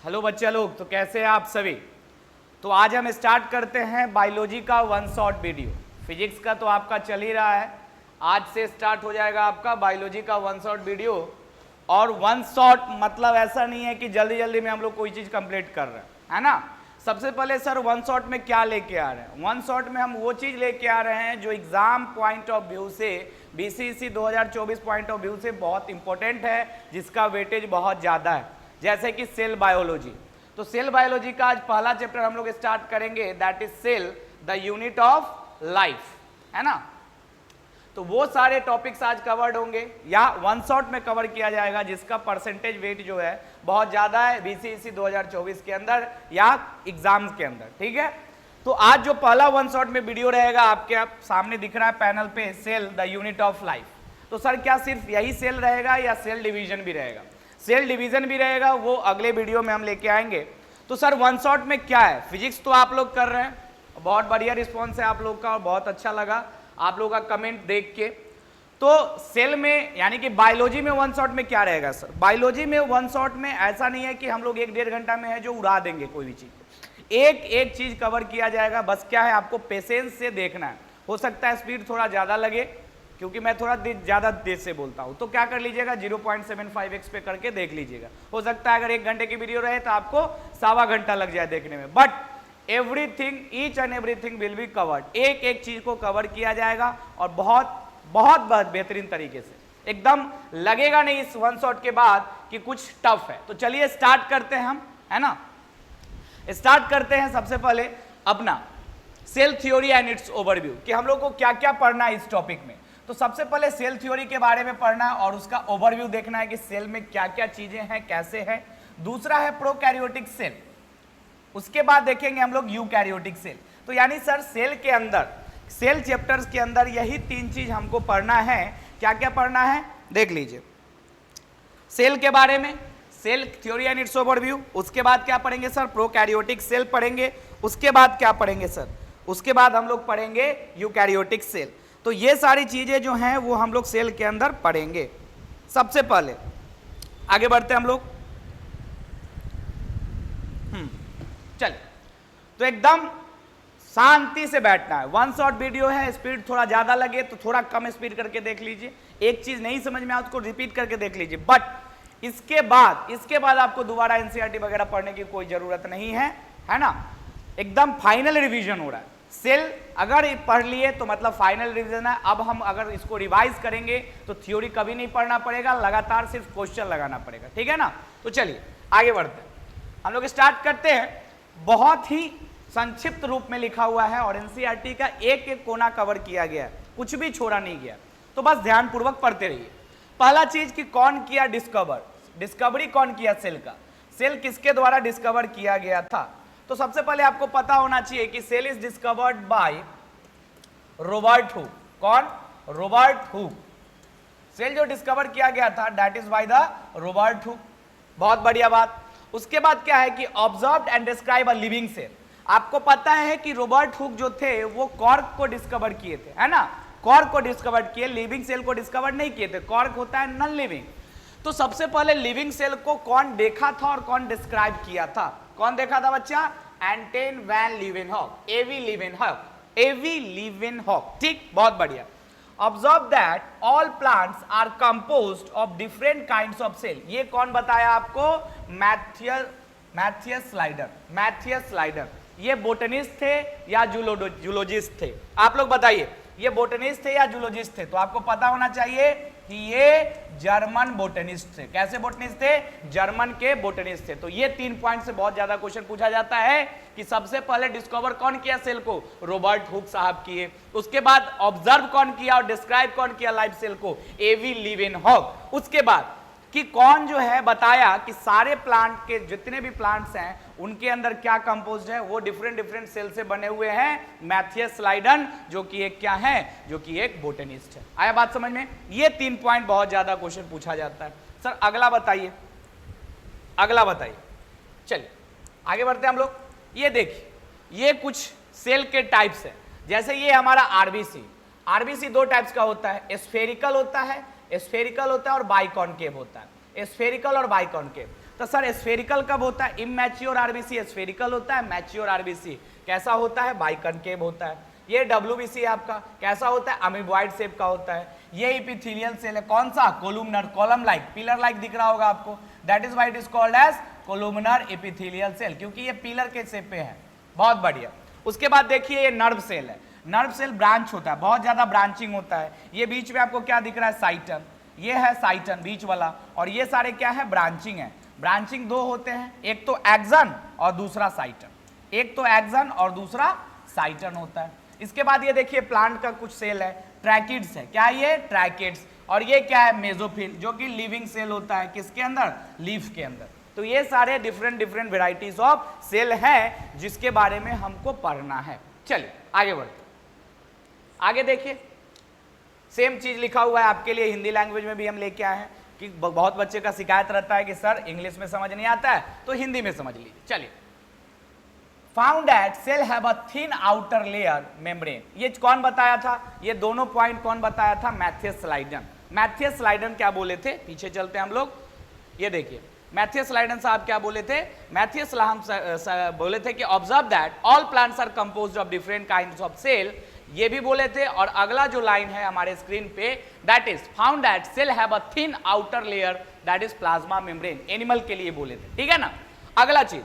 Hello बच्चे लोग, तो कैसे हैं आप सभी। तो आज हम स्टार्ट करते हैं बायोलॉजी का वन शॉट वीडियो। फिजिक्स का तो आपका चल ही रहा है, आज से स्टार्ट हो जाएगा आपका बायोलॉजी का वन शॉट वीडियो। और वन शॉट मतलब ऐसा नहीं है कि जल्दी जल्दी में हम लोग कोई चीज़ कंप्लीट कर रहे हैं, है ना। सबसे पहले सर वन शॉट में क्या लेके आ रहे हैं, वन शॉट में हम वो चीज़ लेके आ रहे हैं जो एग्जाम पॉइंट ऑफ व्यू से, बीसीईसी 2024 पॉइंट ऑफ व्यू से बहुत इंपॉर्टेंट है, जिसका वेटेज बहुत ज़्यादा है, जैसे कि सेल बायोलॉजी। तो सेल बायोलॉजी का आज पहला चैप्टर हम लोग स्टार्ट करेंगे, that is cell the unit of life, है ना। तो वो सारे टॉपिक्स आज कवर्ड होंगे या वन शॉट में कवर किया जाएगा, जिसका परसेंटेज वेट जो है बहुत ज़्यादा है बीसीईसी 2024 के अंदर या एग्जाम्स के अंदर, ठीक है। तो आज जो पहला वन शॉट में वीडियो रहेगा आपके सामने दिख रहा है पैनल पे, cell the unit of life. तो सर क्या सिर्फ यही सेल रहेगा या सेल डिवीजन भी रहेगा? सेल डिवीजन भी रहेगा, वो अगले वीडियो में हम लेके आएंगे। तो सर वन शॉट में क्या है, फिजिक्स तो आप लोग कर रहे हैं, बहुत बढ़िया रिस्पॉन्स है आप लोग का और बहुत अच्छा लगा आप लोगों का कमेंट देख के। तो सेल में यानी कि बायोलॉजी में वन शॉट में क्या रहेगा सर? बायोलॉजी में वन शॉट में ऐसा नहीं है कि हम लोग 1-1.5 घंटा में है जो उड़ा देंगे कोई भी चीज़, एक एक चीज़ कवर किया जाएगा। बस क्या है, आपको पेशेंस से देखना है। हो सकता है स्पीड थोड़ा ज़्यादा लगे क्योंकि मैं थोड़ा ज़्यादा देर से बोलता हूँ, तो क्या कर लीजिएगा 0.75x पे करके देख लीजिएगा। हो सकता है अगर 1 घंटे की वीडियो रहे तो आपको 1.25 घंटा लग जाए देखने में, but everything, each and everything will be covered. एक एक चीज को कवर किया जाएगा और बहुत बहुत बहुत बेहतरीन तरीके से, एकदम लगेगा नहीं इस वन शॉट के बाद कि कुछ टफ है। तो चलिए स्टार्ट करते हैं हम, है ना। स्टार्ट करते हैं सबसे पहले अपना cell theory and its overview, कि हम लोग को क्या क्या पढ़ना है इस टॉपिक में। तो सबसे पहले सेल थ्योरी के बारे में पढ़ना है और उसका ओवरव्यू देखना है कि सेल में क्या क्या चीजें हैं, कैसे है। दूसरा है प्रोकैरियोटिक सेल, उसके बाद देखेंगे हम लोग यूकैरियोटिक सेल। तो यानी सर सेल के अंदर, सेल चैप्टर्स के अंदर यही 3 चीज हमको पढ़ना है। क्या क्या पढ़ना है देख लीजिए, सेल के बारे में, cell theory and its overview. उसके बाद क्या पढ़ेंगे सर? प्रोकैरियोटिक सेल पढ़ेंगे। उसके बाद क्या पढ़ेंगे सर? उसके बाद हम लोग पढ़ेंगे यूकैरियोटिक सेल। तो ये सारी चीजें जो हैं वो हम लोग सेल के अंदर पढ़ेंगे। सबसे पहले आगे बढ़ते हैं हम लोग, चलिए। तो एकदम शांति से बैठना है, वन शॉट वीडियो है, स्पीड थोड़ा ज्यादा लगे तो थोड़ा कम स्पीड करके देख लीजिए, एक चीज नहीं समझ में आए उसको रिपीट करके देख लीजिए। बट इसके बाद आपको दोबारा एनसीईआरटी वगैरह पढ़ने की कोई जरूरत नहीं है ना। एकदम फाइनल रिवीजन हो रहा है। सेल अगर पढ़ लिए तो मतलब फाइनल रिवीजन है। अब हम अगर इसको रिवाइज करेंगे तो थ्योरी कभी नहीं पढ़ना पड़ेगा, लगातार सिर्फ क्वेश्चन लगाना पड़ेगा, ठीक है ना। तो चलिए आगे बढ़ते हैं, हम लोग स्टार्ट करते हैं। बहुत ही संक्षिप्त रूप में लिखा हुआ है और एनसीईआरटी का एक एक कोना कवर किया गया है, कुछ भी छोड़ा नहीं गया। तो बस ध्यान पूर्वक पढ़ते रहिए। पहला चीज कि कौन किया डिस्कवरी कौन किया सेल का, सेल किसके द्वारा डिस्कवर किया गया था। तो सबसे पहले आपको पता होना चाहिए कि cell is discovered by Robert Hooke. कौन? Robert Hooke. सेल जो डिस्कवर किया गया था that is by the Robert Hooke. बहुत बढ़िया बात। उसके बाद क्या है कि observed and describe a living cell. आपको पता है कि रॉबर्ट हुक जो थे वो कॉर्क को डिस्कवर किए थे, है ना। कॉर्क को डिस्कवर किए, लिविंग सेल को डिस्कवर नहीं किए थे। कॉर्क होता है नॉन लिविंग। तो सबसे पहले लिविंग सेल को कौन देखा था और कौन डिस्क्राइब किया था? कौन देखा था बच्चा? एंटन वैन लीवेनहॉक, एवी लीवेनहॉक, ठीक, बहुत बढ़िया। Observe that all plants are composed of different kinds of cell। ये कौन बताया आपको? Matheus slider. ये बोटनिस्ट थे या जूलॉजिस्ट थे? आप लोग बताइए, ये बोटनिस्ट थे या जूलॉजिस्ट थे? तो आपको पता होना चाहिए कि ये जर्मन बोटनिस्ट थे। कैसे बोटनिस्ट थे? जर्मन के बोटनिस्ट थे। तो ये 3 पॉइंट से बहुत ज्यादा क्वेश्चन पूछा जाता है कि सबसे पहले डिस्कवर कौन किया सेल को? रॉबर्ट हुक साहब किए। उसके बाद ऑब्जर्व कौन किया और डिस्क्राइब कौन किया लाइव सेल को? एवी लीवेनहॉक। उसके बाद कि कौन जो है बताया कि सारे प्लांट के जितने भी प्लांट्स हैं उनके अंदर क्या कंपोज्ड है? वो डिफरेंट सेल से बने हुए हैं। मैथियस स्लाइडन जो कि एक क्या है? जो कि एक बोटनिस्ट है। आया बात समझ में? ये 3 पॉइंट बहुत ज्यादा क्वेश्चन पूछा जाता है। सर अगला बताइए, चलिए आगे बढ़ते हैं हम लोग। ये देखिए, ये कुछ सेल के टाइप्स है। जैसे ये हमारा आरबीसी 2 टाइप्स का होता है, स्फेरिकल होता है और बाइकॉनकेव होता है। स्फेरिकल और बाइकॉनकेव। तो सर स्फेरिकल कब होता है? इमैच्योर आरबीसी स्फेरिकल होता है, मैच्योर आरबीसी कैसा होता है? बाइकनकेव होता है। ये डब्ल्यूबीसी है आपका, कैसा होता है? अमीबॉइड शेप का होता है। ये इपिथेलियल सेल है, कौन सा? Columnar, column like, pillar like दिख रहा होगा आपको, that is why it is called as columnar epithelial cell, क्योंकि ये पिलर के शेप पे है। बहुत बढ़िया। उसके बाद देखिए ये नर्व सेल है। नर्व सेल ब्रांच होता है, बहुत ज्यादा ब्रांचिंग होता है। ये बीच में आपको क्या दिख रहा है? साइटन, ये है साइटन बीच वाला, और ये सारे क्या है? ब्रांचिंग है। ब्रांचिंग दो होते हैं, एक तो एक्सन और दूसरा साइटन, एक तो एक्सन और दूसरा साइटन होता है। इसके बाद ये देखिए प्लांट का कुछ सेल है, ट्रैकिड्स है। क्या ये? ट्रैकिड्स। और ये क्या है? मेसोफिल, जो कि लिविंग सेल होता है, किसके अंदर? लीफ के अंदर। तो ये सारे different different varieties of cell है जिसके बारे में हमको पढ़ना है। चलिए आगे बढ़ते, आगे देखिए सेम चीज लिखा हुआ है आपके लिए, हिंदी लैंग्वेज में भी हम लेके आए हैं कि बहुत बच्चे का शिकायत रहता है कि सर इंग्लिश में समझ नहीं आता है, तो हिंदी में समझ लीजिए। चलिए, found that cell have a thin outer layer membrane, ये कौन बताया था? ये दोनों पॉइंट कौन बताया था? मैथियस स्लाइडन। मैथियस स्लाइडन क्या बोले थे? पीछे चलते हैं हम लोग, ये देखिए मैथियस स्लाइडन साहब क्या बोले थे? मैथियस स्लाइडन बोले थे कि observe that all plants are composed of different kinds of cell, ये भी बोले थे। और अगला जो लाइन है हमारे स्क्रीन पे, that is found that cell have a thin outer layer that is plasma membrane, animal के लिए बोले थे, ठीक है ना। अगला चीज,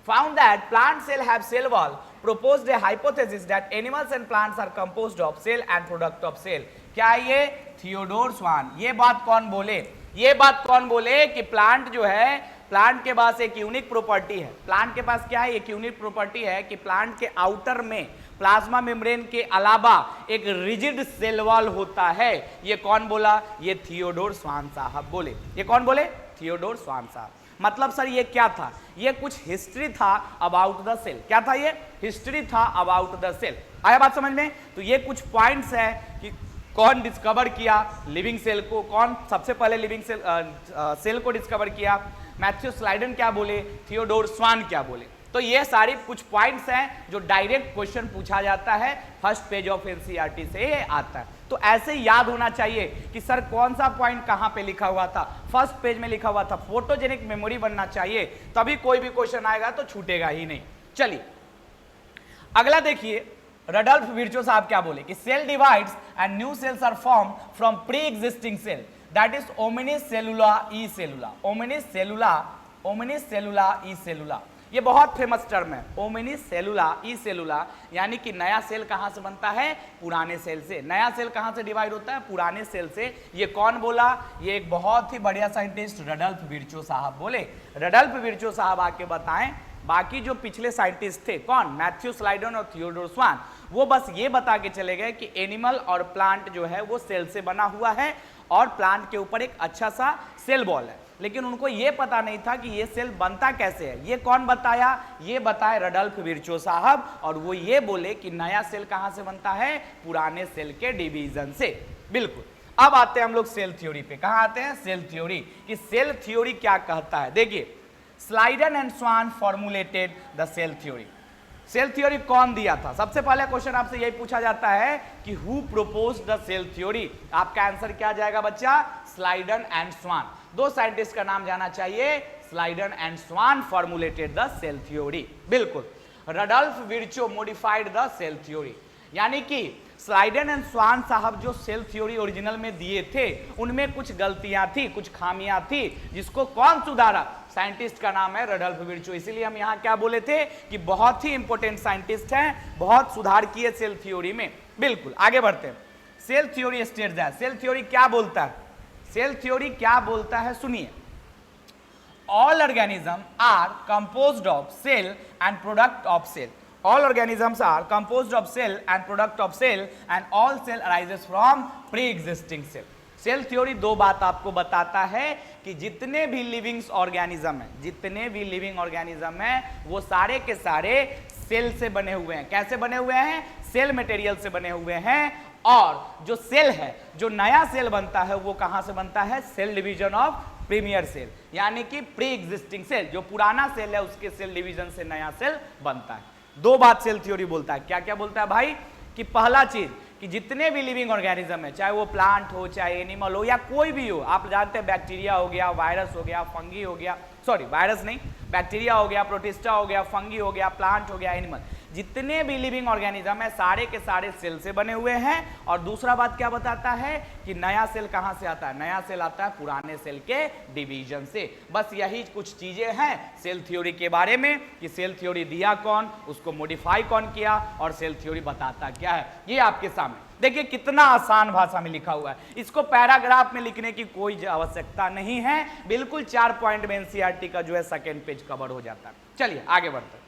found that plant cell have cell wall, proposed a hypothesis that animals and plants are composed of cell and product of cell। क्या ये? थियोडोर स्वान। ये बात कौन बोले? ये बात कौन बोले कि प्लांट जो है, प्लांट के पास एक यूनिक प्रॉपर्टी है। प्लांट के पास क्या है? एक यूनिक प्रॉपर्टी है कि प्लांट के आउटर में प्लाज्मा मेम्ब्रेन के अलावा एक रिजिड सेल वॉल होता है। ये कौन बोला? ये थियोडोर स्वान साहब बोले। ये कौन बोले? थियोडोर स्वान साहब। मतलब सर ये क्या था? ये कुछ हिस्ट्री था अबाउट द सेल। क्या था? ये हिस्ट्री था अबाउट द सेल। आया बात समझ में? तो ये कुछ पॉइंट्स है कि कौन डिस्कवर किया लिविंग सेल को, कौन सबसे पहले लिविंग सेल को डिस्कवर किया, मैथ्यूस स्लाइडन क्या बोले, थियोडोर स्वान क्या बोले। तो ये सारी कुछ पॉइंट्स हैं जो डायरेक्ट क्वेश्चन पूछा जाता है, फर्स्ट पेज ऑफ एनसीईआरटी से आता है। तो ऐसे याद होना चाहिए कि सर कौन सा पॉइंट कहां पे लिखा हुआ था, फर्स्ट पेज में लिखा हुआ था। फोटोजेनिक मेमोरी बनना चाहिए, तभी कोई भी क्वेश्चन आएगा तो छूटेगा ही नहीं। चलिए अगला देखिए, रडल्फ विर्चो साहब क्या बोले कि cell divides and new cells are form from pre existing cell, that is ओमिनिस सेलुला ई सेलुला। ओमिनिस सेलुला ई सेलुला, ये बहुत फेमस टर्म है, ओमिनिस सेलुला ई सेलुला, यानी कि नया सेल कहां से बनता है? पुराने सेल से। नया सेल कहां से डिवाइड होता है? पुराने सेल से। ये कौन बोला? ये एक बहुत ही बढ़िया साइंटिस्ट रडल्फ विर्चो साहब बोले। रडल्फ विर्चो साहब आके बताएं। बाकी जो पिछले साइंटिस्ट थे, कौन? मैथ्यू स्लाइडन और थियोडोर स्वान, वो बस ये बता के चले गए कि एनिमल और प्लांट जो है वो सेल से बना हुआ है और प्लांट के ऊपर एक अच्छा सा सेल बॉल है। लेकिन उनको ये पता नहीं था कि ये सेल बनता कैसे है। ये कौन बताया? ये बताए रडल्फ विर्चो साहब, और वो ये बोले कि नया सेल कहां से बनता है? पुराने सेल के डिवीजन से। बिल्कुल। अब आते हैं हम लोग सेल थ्योरी पे। कहां आते हैं? Cell theory. कि सेल थ्योरी क्या कहता है। देखिए, Schleiden and Schwann formulated the cell theory. Cell theory कौन दिया था? सबसे पहले क्वेश्चन आपसे यही पूछा जाता है कि who proposed the cell theory. आपका आंसर क्या जाएगा बच्चा? Schleiden and Schwann. दो साइंटिस्ट का नाम जाना चाहिए, Schleiden and Schwann formulated the cell theory. बिल्कुल। Rudolf Virchow modified the cell theory, यानी कि स्लाइडन एंड स्वान साहब जो सेल थ्योरी ओरिजिनल में दिए थे उनमें कुछ गलतियां थी, कुछ खामियां थी, जिसको कौन सुधारा? साइंटिस्ट का नाम है रडल्फ विर्चो। इसीलिए हम यहां क्या बोले थे कि बहुत ही इंपॉर्टेंट साइंटिस्ट हैं, बहुत सुधार किए सेल थ्योरी में। बिल्कुल। आगे बढ़ते हैं। Cell theory states that, cell theory क्या बोलता है? सेल थ्योरी क्या बोलता है? सुनिए, all organisms are composed of cell and product of cell. All organisms are composed of cell and product of cell and all cell arises from pre-existing cell. Cell theory दो बात आपको बताता है कि जितने भी लिविंग ऑर्गेनिज्म है, जितने भी लिविंग ऑर्गेनिज्म है वो सारे के सारे सेल से बने हुए हैं। कैसे बने हुए हैं? सेल मटेरियल से बने हुए हैं। और जो सेल है, जो नया सेल बनता है वो कहां से बनता है? Cell division of premier cell, यानी कि प्री एग्जिस्टिंग सेल। जो पुराना सेल है उसके सेल डिवीजन से नया सेल बनता है। दो बात सेल थ्योरी बोलता है। क्या क्या बोलता है भाई? कि पहला चीज कि कि जितने भी लिविंग ऑर्गेनिज्म है, चाहे वो प्लांट हो, चाहे एनिमल हो, या कोई भी हो, आप जानते हैं बैक्टीरिया हो गया, वायरस हो गया, फंगी हो गया, सॉरी वायरस नहीं, बैक्टीरिया हो गया, प्रोटिस्टा हो गया, फंगी हो गया, प्लांट हो गया, एनिमल, जितने भी लिविंग ऑर्गेनिज्म है सारे के सारे सेल से बने हुए हैं। और दूसरा बात क्या बताता है कि नया सेल कहां से आता है? नया सेल आता है पुराने सेल के डिवीजन से। बस यही कुछ चीजें हैं सेल थ्योरी के बारे में कि सेल थ्योरी दिया कौन, उसको मॉडिफाई कौन किया, और सेल थ्योरी बताता क्या है। ये आपके सामने देखिए कितना आसान भाषा में लिखा हुआ है, इसको पैराग्राफ में लिखने की कोई आवश्यकता नहीं है, बिल्कुल 4 पॉइंट में एनसीईआरटी का जो है सेकेंड पेज कवर हो जाता है। चलिए आगे बढ़ते हैं।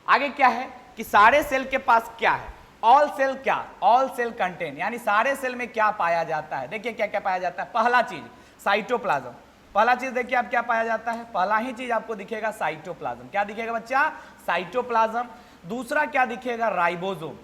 आगे क्या है कि सारे सेल के पास क्या है? ऑल सेल क्या? ऑल सेल कंटेन, यानी सारे सेल में क्या पाया जाता है? देखिए क्या क्या पाया जाता है। पहला चीज साइटोप्लाज्म, पहला चीज देखिए आप क्या पाया जाता है, पहला ही चीज आपको दिखेगा साइटोप्लाज्म। क्या दिखेगा बच्चा? साइटोप्लाज्म। दूसरा क्या दिखेगा? राइबोसोम।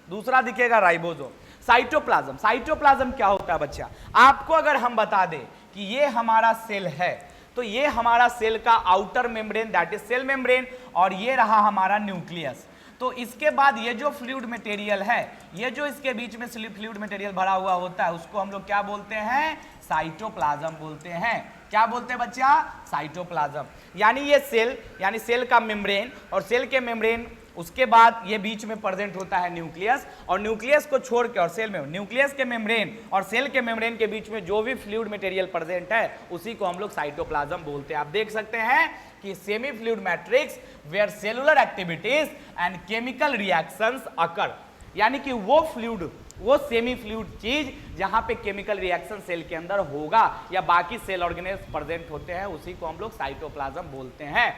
दूसरा दिखेगा राइबोसोम। साइटोप्लाज्म, साइटोप्लाज्म क्या होता है बच्चा? आपको अगर हम बता दें कि ये हमारा सेल है, तो ये हमारा सेल का outer membrane that is cell membrane, और ये रहा हमारा न्यूक्लियस। तो इसके बाद ये जो फ्लूइड मटेरियल है, ये जो इसके बीच में फ्लूइड मटेरियल भरा हुआ होता है, उसको हम लोग क्या बोलते हैं? साइटोप्लाज्म बोलते हैं। क्या बोलते हैं बच्चा? साइटोप्लाज्म। यानी ये सेल, यानी सेल का मेम्ब्रेन, और सेल के मेम्ब्रेन उसके बाद ये बीच में प्रेजेंट होता है न्यूक्लियस, और न्यूक्लियस को छोड़ के और सेल में न्यूक्लियस के मेम्ब्रेन और सेल के मेम्ब्रेन के बीच में जो भी फ्लूइड मटेरियल प्रेजेंट है उसी को हम लोग साइटोप्लाज्म बोलते हैं। आप देख सकते हैं कि semi fluid matrix where cellular activities and chemical reactions occur, यानी कि वो फ्लूइड, वो सेमी फ्लूइड चीज जहां पे केमिकल रिएक्शन सेल के अंदर होगा या बाकी सेल ऑर्गेनेल्स प्रेजेंट होते हैं, उसी को हम लोग साइटोप्लाज्म बोलते हैं।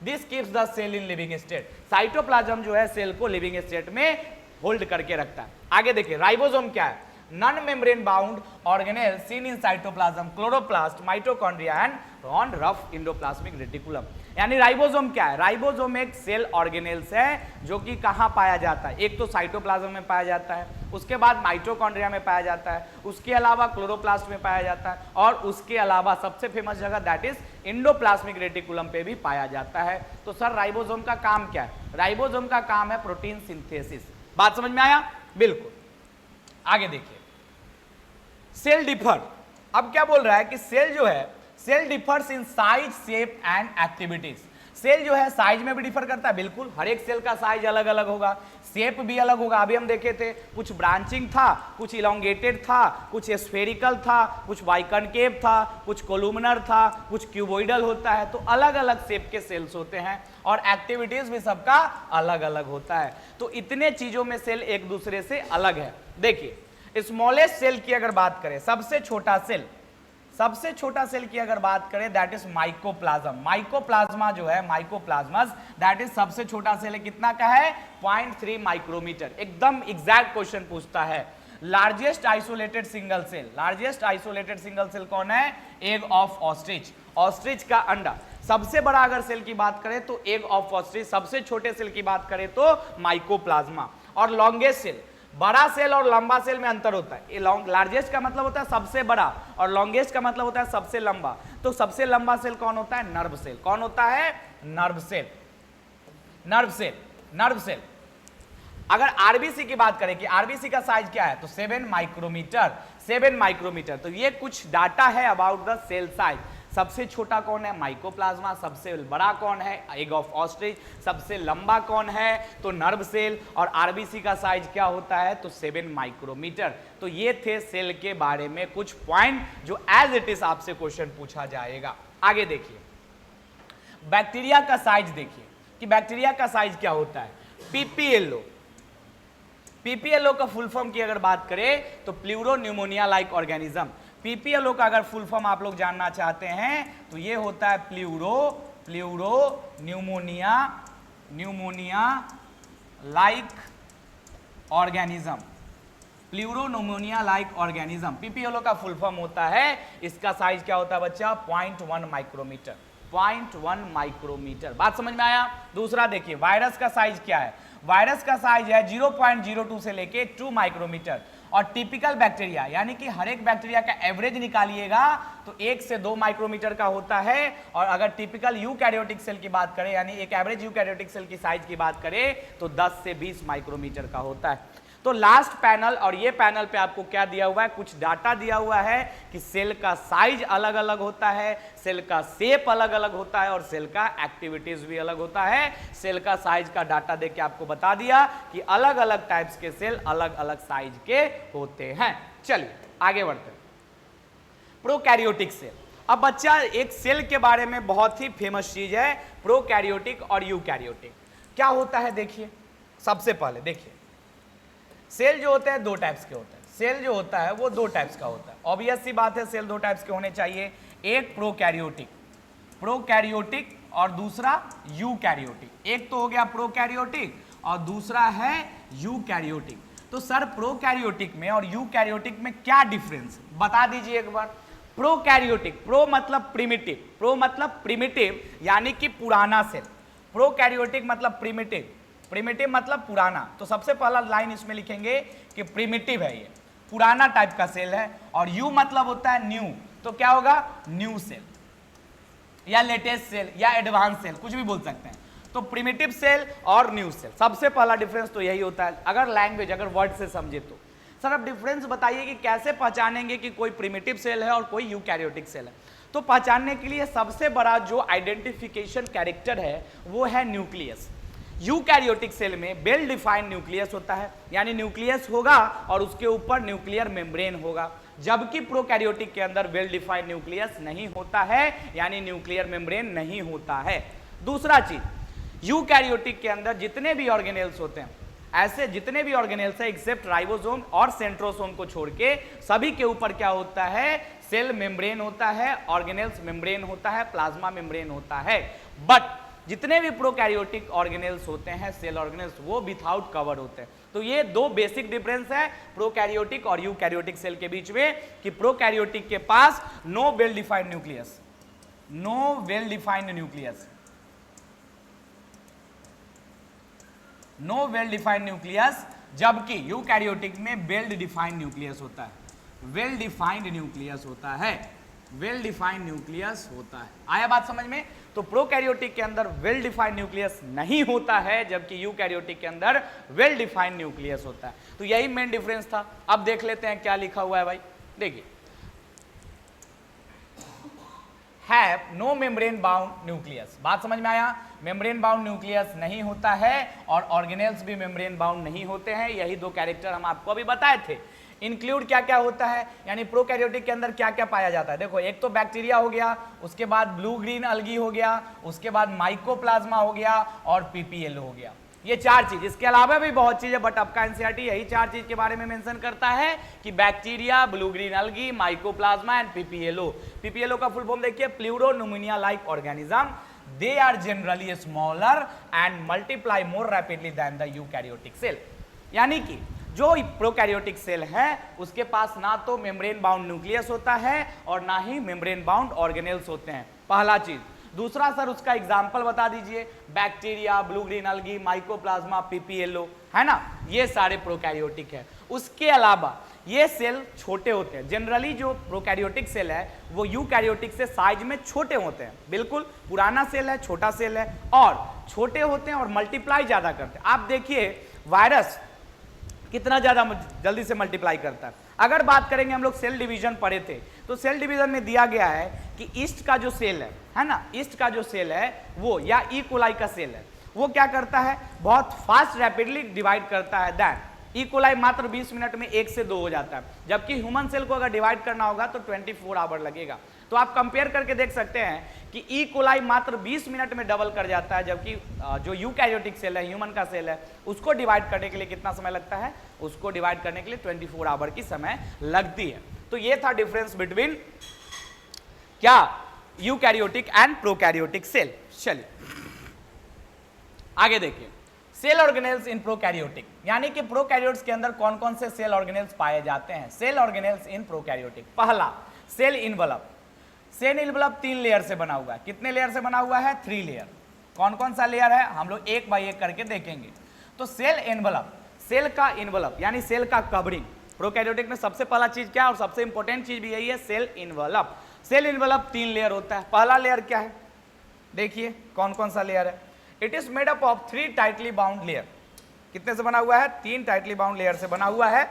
This keeps the cell in living state. Cytoplasm जो है सेल को लिविंग स्टेट में होल्ड करके रखता है। आगे देखिए राइबोसोम क्या है? Non membrane bound organelle seen in cytoplasm, chloroplast, mitochondria and on rough endoplasmic reticulum. यानी राइबोसोम क्या है? राइबोसोम एक सेल ऑर्गेनेल्स है जो कि कहां पाया जाता है? एक तो साइटोप्लाज्म में पाया जाता है, उसके बाद माइटोकॉन्ड्रिया में पाया जाता है, उसके अलावा क्लोरोप्लास्ट में पाया जाता है, और उसके अलावा सबसे फेमस जगह दैट इज इंडोप्लाज्मिक रेटिकुलम पे भी पाया जाता है। तो सर राइबोसोम का काम क्या है? राइबोसोम का काम है प्रोटीन सिंथेसिस। बात समझ में आया? बिल्कुल। आगे देखिए सेल डिफर। अब क्या बोल रहा है कि सेल जो है, cell differs in size, shape and activities. Cell जो है साइज में भी डिफर करता है, बिल्कुल हर एक सेल का साइज अलग अलग होगा, शेप भी अलग होगा। अभी हम देखे थे कुछ ब्रांचिंग था, कुछ इलोंगेटेड था, कुछ स्फेरिकल था, कुछ बाइकनकेव था, कुछ कोलुमनर था, कुछ क्यूबोइडल होता है। तो अलग अलग शेप के सेल्स होते हैं और एक्टिविटीज भी सबका अलग अलग होता है। तो इतने चीजों में सेल एक दूसरे से अलग है। देखिए स्मॉलेस्ट सेल की अगर बात करें, सबसे छोटा सेल, सबसे छोटा सेल की अगर बात करें दैट इज माइकोप्लाज्म। माइकोप्लाज्मा जो है, माइकोप्लाज्मस दैट इज सबसे छोटा सेल है। कितना का है? 0.3 माइक्रोमीटर। एकदम एग्जैक्ट क्वेश्चन पूछता है। Largest isolated single cell, largest isolated single cell कौन है? एग ऑफ ऑस्ट्रिच, ऑस्ट्रिच का अंडा। सबसे बड़ा अगर सेल की बात करें तो एग ऑफ ऑस्ट्रिच, सबसे छोटे सेल की बात करें तो माइकोप्लाज्मा। और लॉन्गेस्ट सेल, बड़ा सेल और लंबा सेल में अंतर होता है। लार्जेस्ट का मतलब होता है सबसे बड़ा और लॉन्गेस्ट का मतलब होता है सबसे लंबा। तो सबसे लंबा सेल कौन होता है? Nerve cell. कौन होता है? Nerve cell. Nerve cell, nerve cell. अगर आरबीसी की बात करें कि आरबीसी का साइज क्या है, तो 7 माइक्रोमीटर, 7 माइक्रोमीटर। तो ये कुछ डाटा है अबाउट द सेल साइज। सबसे छोटा कौन है? माइकोप्लाज्मा। सबसे बड़ा कौन है? Egg of ostrich. सबसे लंबा कौन है? तो नर्व सेल। और आरबीसी का साइज क्या होता है? तो 7 माइक्रोमीटर। तो ये थे सेल के बारे में कुछ पॉइंट जो एज इट इज आपसे क्वेश्चन पूछा जाएगा। आगे देखिए बैक्टीरिया का साइज, देखिए कि बैक्टीरिया का साइज क्या होता है। पीपीएलओ, पीपीएलओ का फुल फॉर्म की अगर बात करें तो pleuro pneumonia like organism. PPLO का अगर फुल फॉर्म आप लोग जानना चाहते हैं तो ये होता है pleuro pneumonia, pneumonia like organism. Pleuro pneumonia like organism PPLO का फुल फॉर्म होता है। इसका साइज क्या होता है बच्चा? 0.1 माइक्रोमीटर, 0.1 माइक्रोमीटर। बात समझ में आया? दूसरा देखिए वायरस का साइज क्या है। वायरस का साइज है 0.02 से लेके 2 माइक्रोमीटर। और टिपिकल बैक्टीरिया, यानी कि हर एक बैक्टीरिया का एवरेज निकालिएगा तो 1 से 2 माइक्रोमीटर का होता है। और अगर टिपिकल यूकैरियोटिक सेल की बात करें, यानी एक एवरेज यूकैरियोटिक सेल की साइज की बात करें तो 10 से 20 माइक्रोमीटर का होता है। तो लास्ट पैनल और ये पैनल पे आपको क्या दिया हुआ है, कुछ डाटा दिया हुआ है कि सेल का साइज अलग अलग होता है, सेल का शेप अलग अलग होता है और सेल का एक्टिविटीज भी अलग होता है। सेल का साइज का डाटा देके आपको बता दिया कि अलग अलग टाइप्स के सेल अलग अलग साइज के होते हैं। चलिए आगे बढ़ते हैं। Prokaryotic cell. अब बच्चा एक सेल के बारे में बहुत ही फेमस चीज है प्रोकैरियोटिक और यूकैरियोटिक। क्या होता है देखिए, सबसे पहले देखिए सेल जो होते हैं दो टाइप्स के होते हैं। सेल जो होता है वो दो टाइप्स का होता है, ऑब्वियस सी बात है सेल दो टाइप्स के होने चाहिए, एक प्रोकैरियोटिक और दूसरा यूकैरियोटिक। एक तो हो गया प्रोकैरियोटिक और दूसरा है यूकैरियोटिक। तो सर प्रोकैरियोटिक में और यूकैरियोटिक में क्या डिफरेंस बता दीजिए एक बार। प्रोकैरियोटिक, प्रो मतलब प्रिमिटिव, प्रो मतलब प्रिमिटिव यानी कि पुराना सेल, प्रोकैरियोटिक मतलब प्रिमिटिव, प्रिमिटिव मतलब पुराना। तो सबसे पहला लाइन इसमें लिखेंगे कि प्रिमिटिव है, ये पुराना टाइप का सेल है। और यू मतलब होता है न्यू, तो क्या होगा न्यू सेल या लेटेस्ट सेल या एडवांस सेल, कुछ भी बोल सकते हैं। तो प्रिमिटिव सेल और न्यू सेल, सबसे पहला डिफरेंस तो यही होता है। अगर लैंग्वेज अगर वर्ड से समझे तो सर अब डिफरेंस बताइए कि कैसे पहचानेंगे कि कोई प्रिमिटिव सेल है और कोई यूकैरियोटिक सेल है। तो पहचानने के लिए सबसे बड़ा जो आइडेंटिफिकेशन कैरेक्टर है वो है न्यूक्लियस। यूकैरियोटिक सेल में वेल डिफाइंड न्यूक्लियस होता है, यानी न्यूक्लियस होगा और उसके ऊपर न्यूक्लियर मेम्ब्रेन होगा, जबकि प्रोकैरियोटिक के अंदर वेल डिफाइंड न्यूक्लियस नहीं होता है, यानी न्यूक्लियर मेम्ब्रेन नहीं होता है। दूसरा चीज, यूकैरियोटिक के अंदर जितने भी ऑर्गेनेल्स होते हैं, ऐसे जितने भी ऑर्गेनेल्स है एक्सेप्ट राइबोसोम और सेंट्रोसोम को छोड़ के सभी के ऊपर क्या होता है, सेल मेम्ब्रेन होता है, ऑर्गेनेल्स मेम्ब्रेन होता है, प्लाज्मा मेम्ब्रेन होता है। बट जितने भी प्रोकैरियोटिक ऑर्गेनेल्स होते हैं, सेल ऑर्गेनेल्स, वो विथआउट कवर होते हैं। तो ये दो बेसिक डिफरेंस है प्रोकैरियोटिक और यूकैरियोटिक सेल के बीच में कि प्रोकैरियोटिक के पास no well defined nucleus, no well defined nucleus, no well defined nucleus, जबकि यूकैरियोटिक में वेल डिफाइंड न्यूक्लियस होता है, वेल डिफाइंड न्यूक्लियस होता है, वेल डिफाइंड न्यूक्लियस होता है। आया बात समझ में? तो प्रोकैरियोटिक के अंदर वेल डिफाइंड न्यूक्लियस नहीं होता है, जबकि यूकैरियोटिक के अंदर वेल डिफाइंड न्यूक्लियस होता है। तो यही मेन डिफरेंस था। अब देख लेते हैं क्या लिखा हुआ है भाई, देखिए have no membrane bound nucleus. बात समझ में आया? मेम्ब्रेन बाउंड न्यूक्लियस नहीं होता है और ऑर्गेनेल्स भी मेम्ब्रेन बाउंड नहीं होते हैं। यही दो कैरेक्टर हम आपको अभी बताए थे। इंक्लूड क्या क्या होता है, यानी प्रोकैरियोटिक के अंदर क्या क्या पाया जाता है। देखो एक तो बैक्टीरिया हो गया, उसके बाद ब्लू ग्रीन अलगी हो गया, उसके बाद माइकोप्लाज्मा हो गया और पीपीएल हो गया। ये चार चीज, इसके अलावा भी बहुत चीज है बट आपका एनसीईआरटी यही चार चीज के बारे में मेंशन करता है कि bacteria, blue green algae, mycoplasma and PPLO. PPLO का फुल फॉर्म देखिए, pleuropneumonia like organism, they are generally smaller and multiply more rapidly than the eukaryotic cell. यानी कि जो प्रोकैरियोटिक सेल है उसके पास ना तो मेम्ब्रेन बाउंड न्यूक्लियस होता है और ना ही मेम्ब्रेन बाउंड ऑर्गेनेल्स होते हैं, पहला चीज। दूसरा सर उसका एग्जाम्पल बता दीजिए, bacteria, blue green algae, mycoplasma, PPLO, है ना, ये सारे प्रोकैरियोटिक है। उसके अलावा ये सेल छोटे होते हैं। जनरली जो प्रोकैरियोटिक सेल है वो यूकैरियोटिक से साइज में छोटे होते हैं, बिल्कुल पुराना सेल है, छोटा सेल है और छोटे होते हैं और मल्टीप्लाई ज्यादा करते हैं। आप देखिए वायरस कितना ज्यादा जल्दी से मल्टीप्लाई करता है। अगर बात करेंगे, हम लोग सेल डिवीजन पढ़े थे, तो सेल डिवीजन में दिया गया है कि ईस्ट का जो सेल है ना, ईस्ट का जो सेल है वो या ई कोलाई का सेल है, वो क्या करता है, बहुत फास्ट रैपिडली डिवाइड करता है। दैन ई कोलाई मात्र 20 मिनट में 1 से 2 हो जाता है, जबकि ह्यूमन सेल को अगर डिवाइड करना होगा तो 24 आवर लगेगा। तो आप कंपेयर करके देख सकते हैं कि ई कोलाई मात्र 20 मिनट में डबल कर जाता है, जबकि जो यूकैरियोटिक सेल है, ह्यूमन का सेल है, उसको डिवाइड करने के लिए कितना समय लगता है, उसको डिवाइड करने के लिए 24 आवर की समय लगती है। तो ये था डिफरेंस बिटवीन क्या, यूकैरियोटिक एंड प्रोकैरियोटिक सेल। चलिए आगे देखिए, सेल ऑर्गेनेल्स इन प्रोकैरियोटिक, यानी कि प्रोकैरियोट्स के अंदर कौन कौन से सेल ऑर्गेनेल्स पाए जाते हैं। सेल ऑर्गेनेल्स इन प्रोकैरियोटिक, पहला cell envelope. Cell envelope 3 layer से बना हुआ है। कितने लेयर से बना हुआ है? 3 लेयर। कौन कौन सा लेयर है हम लोग एक बाय एक करके देखेंगे। तो सेल इनवलप, सेल का इनवलप यानी सेल का कवरिंग। प्रोकैरियोटिक में सबसे पहला चीज क्या और सबसे इंपॉर्टेंट चीज भी यही है, cell envelope. Cell envelope 3 layer होता है। पहला लेयर क्या है, देखिए कौन कौन सा लेयर है। It is made up of 3 tightly bound layer. कितने से बना हुआ है? 3 टाइटली बाउंड लेयर से बना हुआ है।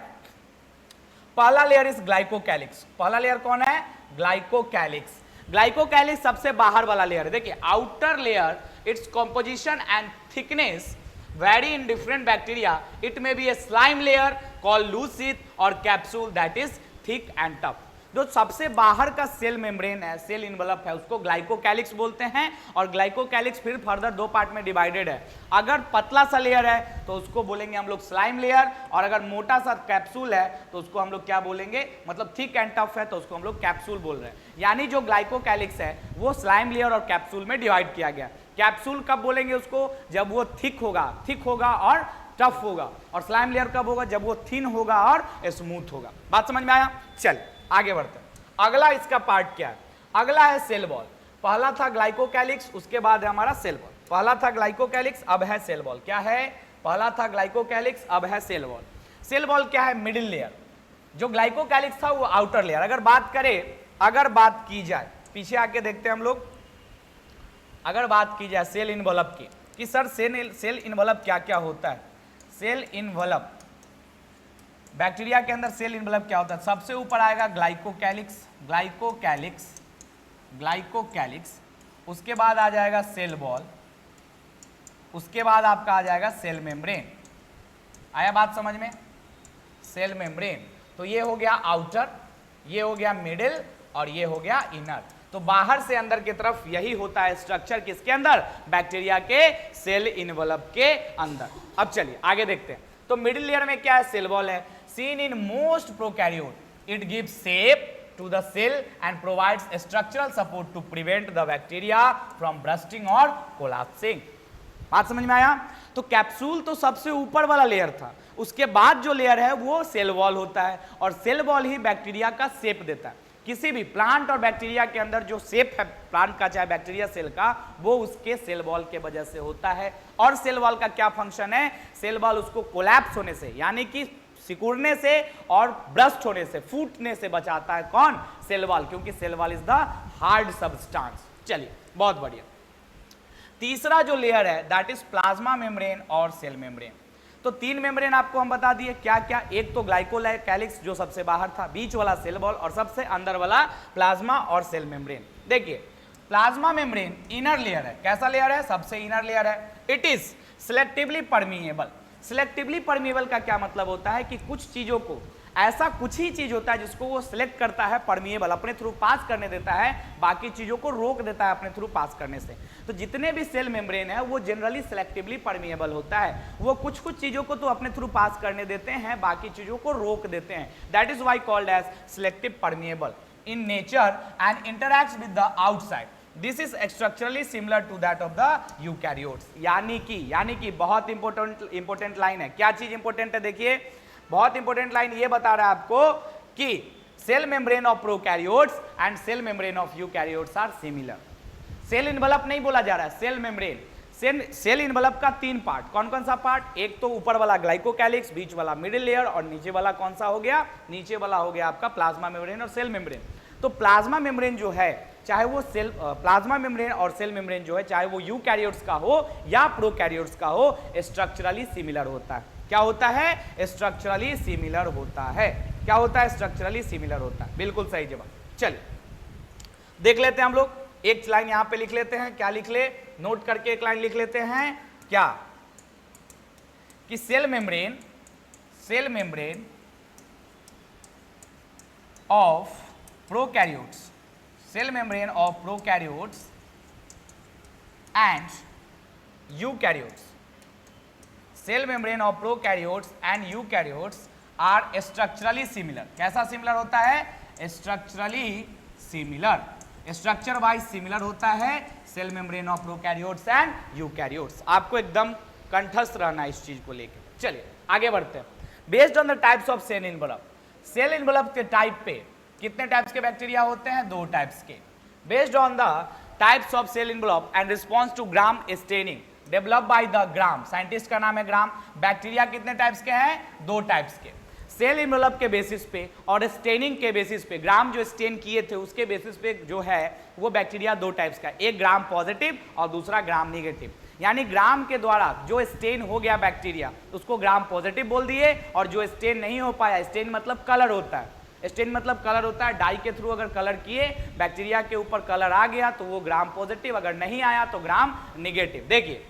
पहला लेयर इज ग्लाइकोकैलिक्स। पहला लेयर कौन है? ग्लाइकोकैलिक्स। ग्लाइकोकैलिक्स सबसे बाहर वाला लेयर है। देखिए outer layer, its composition and thickness vary in different bacteria. It may be a slime layer called loose sheath or capsule that is thick and tough. जो सबसे बाहर का सेल मेम्ब्रेन है, सेल इनवलप है, उसको glycocalyx बोलते हैं। और ग्लाइकोकैलिक्स फिर फर्दर 2 पार्ट में डिवाइडेड है। अगर पतला सा लेयर है तो उसको बोलेंगे हम लोग स्लाइम लेयर, और अगर मोटा सा कैप्सूल है तो उसको हम लोग क्या बोलेंगे, मतलब थिक एंड टफ है तो उसको हम लोग कैप्सूल बोल रहे हैं। यानी जो ग्लाइकोकैलिक्स है वो स्लाइम लेयर और कैप्सूल में डिवाइड किया गया। कैप्सूल कब बोलेंगे उसको? जब वो थिक होगा और टफ होगा। और स्लाइम लेयर कब होगा? जब वो थिन होगा और स्मूथ होगा। बात समझ में आया? चल आगे बढ़ते हैं। अगला इसका पार्ट क्या है? अगला है सेल वॉल। पहला था ग्लाइकोकैलिक्स, उसके बाद है हमारा सेल वॉल। पहला था ग्लाइकोकैलिक्स, अब है सेल वॉल। क्या है? पहला था ग्लाइकोकैलिक्स, अब है सेल वॉल। सेल वॉल क्या है? Middle layer. जो ग्लाइकोकैलिक्स था वो आउटर लेयर। अगर बात की जाए, पीछे आके देखते हैं हम लोग, अगर बात की जाए सेल इनवलप की, कि सर सेल इनवलप क्या क्या होता है? सेल इनवलप, बैक्टीरिया के अंदर सेल इनवलप क्या होता है? सबसे ऊपर आएगा ग्लाइकोकैलिक्स, उसके बाद आ जाएगा सेल वॉल, उसके बाद आपका आ जाएगा सेल मेम्ब्रेन। आया बात समझ में? Cell membrane. तो ये हो गया आउटर, ये हो गया मिडिल, और ये हो गया इनर। तो बाहर से अंदर की तरफ यही होता है स्ट्रक्चर, किसके अंदर? बैक्टीरिया के सेल इनवलप के अंदर। अब चलिए आगे देखते हैं। तो मिडिल लेयर में क्या है? सेल वॉल है। Seen in most prokaryote, it gives shape to the cell and provides a structural support to prevent the bacteria from bursting or collapsing. बात समझ में आया? तो कैप्सूल तो सबसे ऊपर वाला लेयर था, उसके बाद जो लेयर है वो सेल वॉल होता है, और सेल वॉल ही बैक्टीरिया का शेप देता है। किसी भी प्लांट और बैक्टीरिया के अंदर जो शेप है प्लांट का चाहे बैक्टीरिया सेल का, वो उसके सेल वॉल के वजह से होता है। और सेल वॉल का क्या फंक्शन है? सेल वॉल उसको कोलैप्स होने से, यानी कि सिकुड़ने से और ब्रस्ट होने से, फूटने से बचाता है। कौन? सेल वॉल, क्योंकि cell wall is the hard substance. चलिए बहुत बढ़िया। तीसरा जो लेयर है दैट इज प्लाज्मा मेम्ब्रेन और सेल मेम्ब्रेन। तो 3 मेम्ब्रेन आपको हम बता दिए क्या क्या। एक तो ग्लाइकोकैलिक्स जो सबसे बाहर था, बीच वाला सेल वॉल, और सबसे अंदर वाला प्लाज्मा और सेल मेम्ब्रेन। देखिए प्लाज्मा मेम्ब्रेन इनर लेयर है। कैसा लेयर है? सबसे इनर लेयर है। It is selectively permeable. Selectively permeable का क्या मतलब होता है? कि कुछ चीजों को, ऐसा कुछ ही चीज होता है जिसको वो सिलेक्ट करता है, परमिएबल, अपने थ्रू पास करने देता है, बाकी चीजों को रोक देता है अपने थ्रू पास करने से। तो जितने भी सेल मेम्ब्रेन है वो जनरली सिलेक्टिवली परमिएबल होता है। वो कुछ कुछ चीजों को तो अपने थ्रू पास करने देते हैं, बाकी चीजों को रोक देते हैं। That is why called as selective permeable in nature and interacts with the outside. This is structurally similar to that of the eukaryotes. यानी कि बहुत इंपॉर्टेंट लाइन है। क्या चीज इंपॉर्टेंट है? देखिए बहुत इंपॉर्टेंट लाइन ये बता रहा है आपको कि cell membrane of prokaryotes and cell membrane of eukaryotes are similar. Cell envelope नहीं बोला जा रहा है, सेल मेम्ब्रेन। सेल इनवलप का 3 पार्ट। कौन कौन सा पार्ट? एक तो ऊपर वाला ग्लाइकोकैलिक्स, बीच वाला मिडिल लेयर, और नीचे वाला कौन सा हो गया? नीचे वाला हो गया आपका प्लाज्मा मेम्ब्रेन और सेल मेम्ब्रेन। तो प्लाज्मा मेम्ब्रेन जो है, चाहे वो प्लाज्मा मेम्ब्रेन और सेल मेम्ब्रेन जो है, चाहे वो यूकैरियोट्स का हो या प्रोकैरियोट्स का हो, स्ट्रक्चरली सिमिलर होता है। क्या होता है? स्ट्रक्चरली सिमिलर होता है। क्या होता है? स्ट्रक्चरली सिमिलर होता है। बिल्कुल सही जवाब। चलिए देख लेते हैं हम लोग। एक लाइन यहां पे लिख लेते हैं। क्या लिख ले? नोट करके एक लाइन लिख लेते हैं। क्या? कि cell membrane of prokaryotes, cell membrane of prokaryotes and eukaryotes, cell membrane of prokaryotes and eukaryotes are structurally similar. कैसा सिमिलर होता है? Structurally similar, structure wise similar होता है cell membrane of prokaryotes and eukaryotes. आपको एकदम कंठस्थ रहना है इस चीज को लेकर। चलिए आगे बढ़ते हैं। Based on the types of cell envelope, cell envelope के टाइप पे कितने टाइप्स के बैक्टीरिया होते हैं? 2 टाइप्स के। Based on the types of cell envelope and response to gram staining develop by the gram, scientist का नाम है ग्राम। बैक्टीरिया कितने टाइप्स के हैं? 2 टाइप्स के। सेल इनवलप के बेसिस पे और स्टेनिंग के बेसिस पे, ग्राम जो स्टेन किए थे उसके बेसिस पे जो है वो बैक्टीरिया 2 टाइप्स का, एक ग्राम पॉजिटिव और दूसरा ग्राम निगेटिव। यानी ग्राम के द्वारा जो स्टेन हो गया बैक्टीरिया उसको ग्राम पॉजिटिव बोल दिए, और जो स्टेन नहीं हो पाया, स्टेन मतलब कलर होता है, स्टेन मतलब कलर होता है, डाई के थ्रू अगर कलर किए बैक्टीरिया के ऊपर कलर आ गया तो वो ग्राम पॉजिटिव, अगर नहीं आया तो ग्राम निगेटिव। देखिए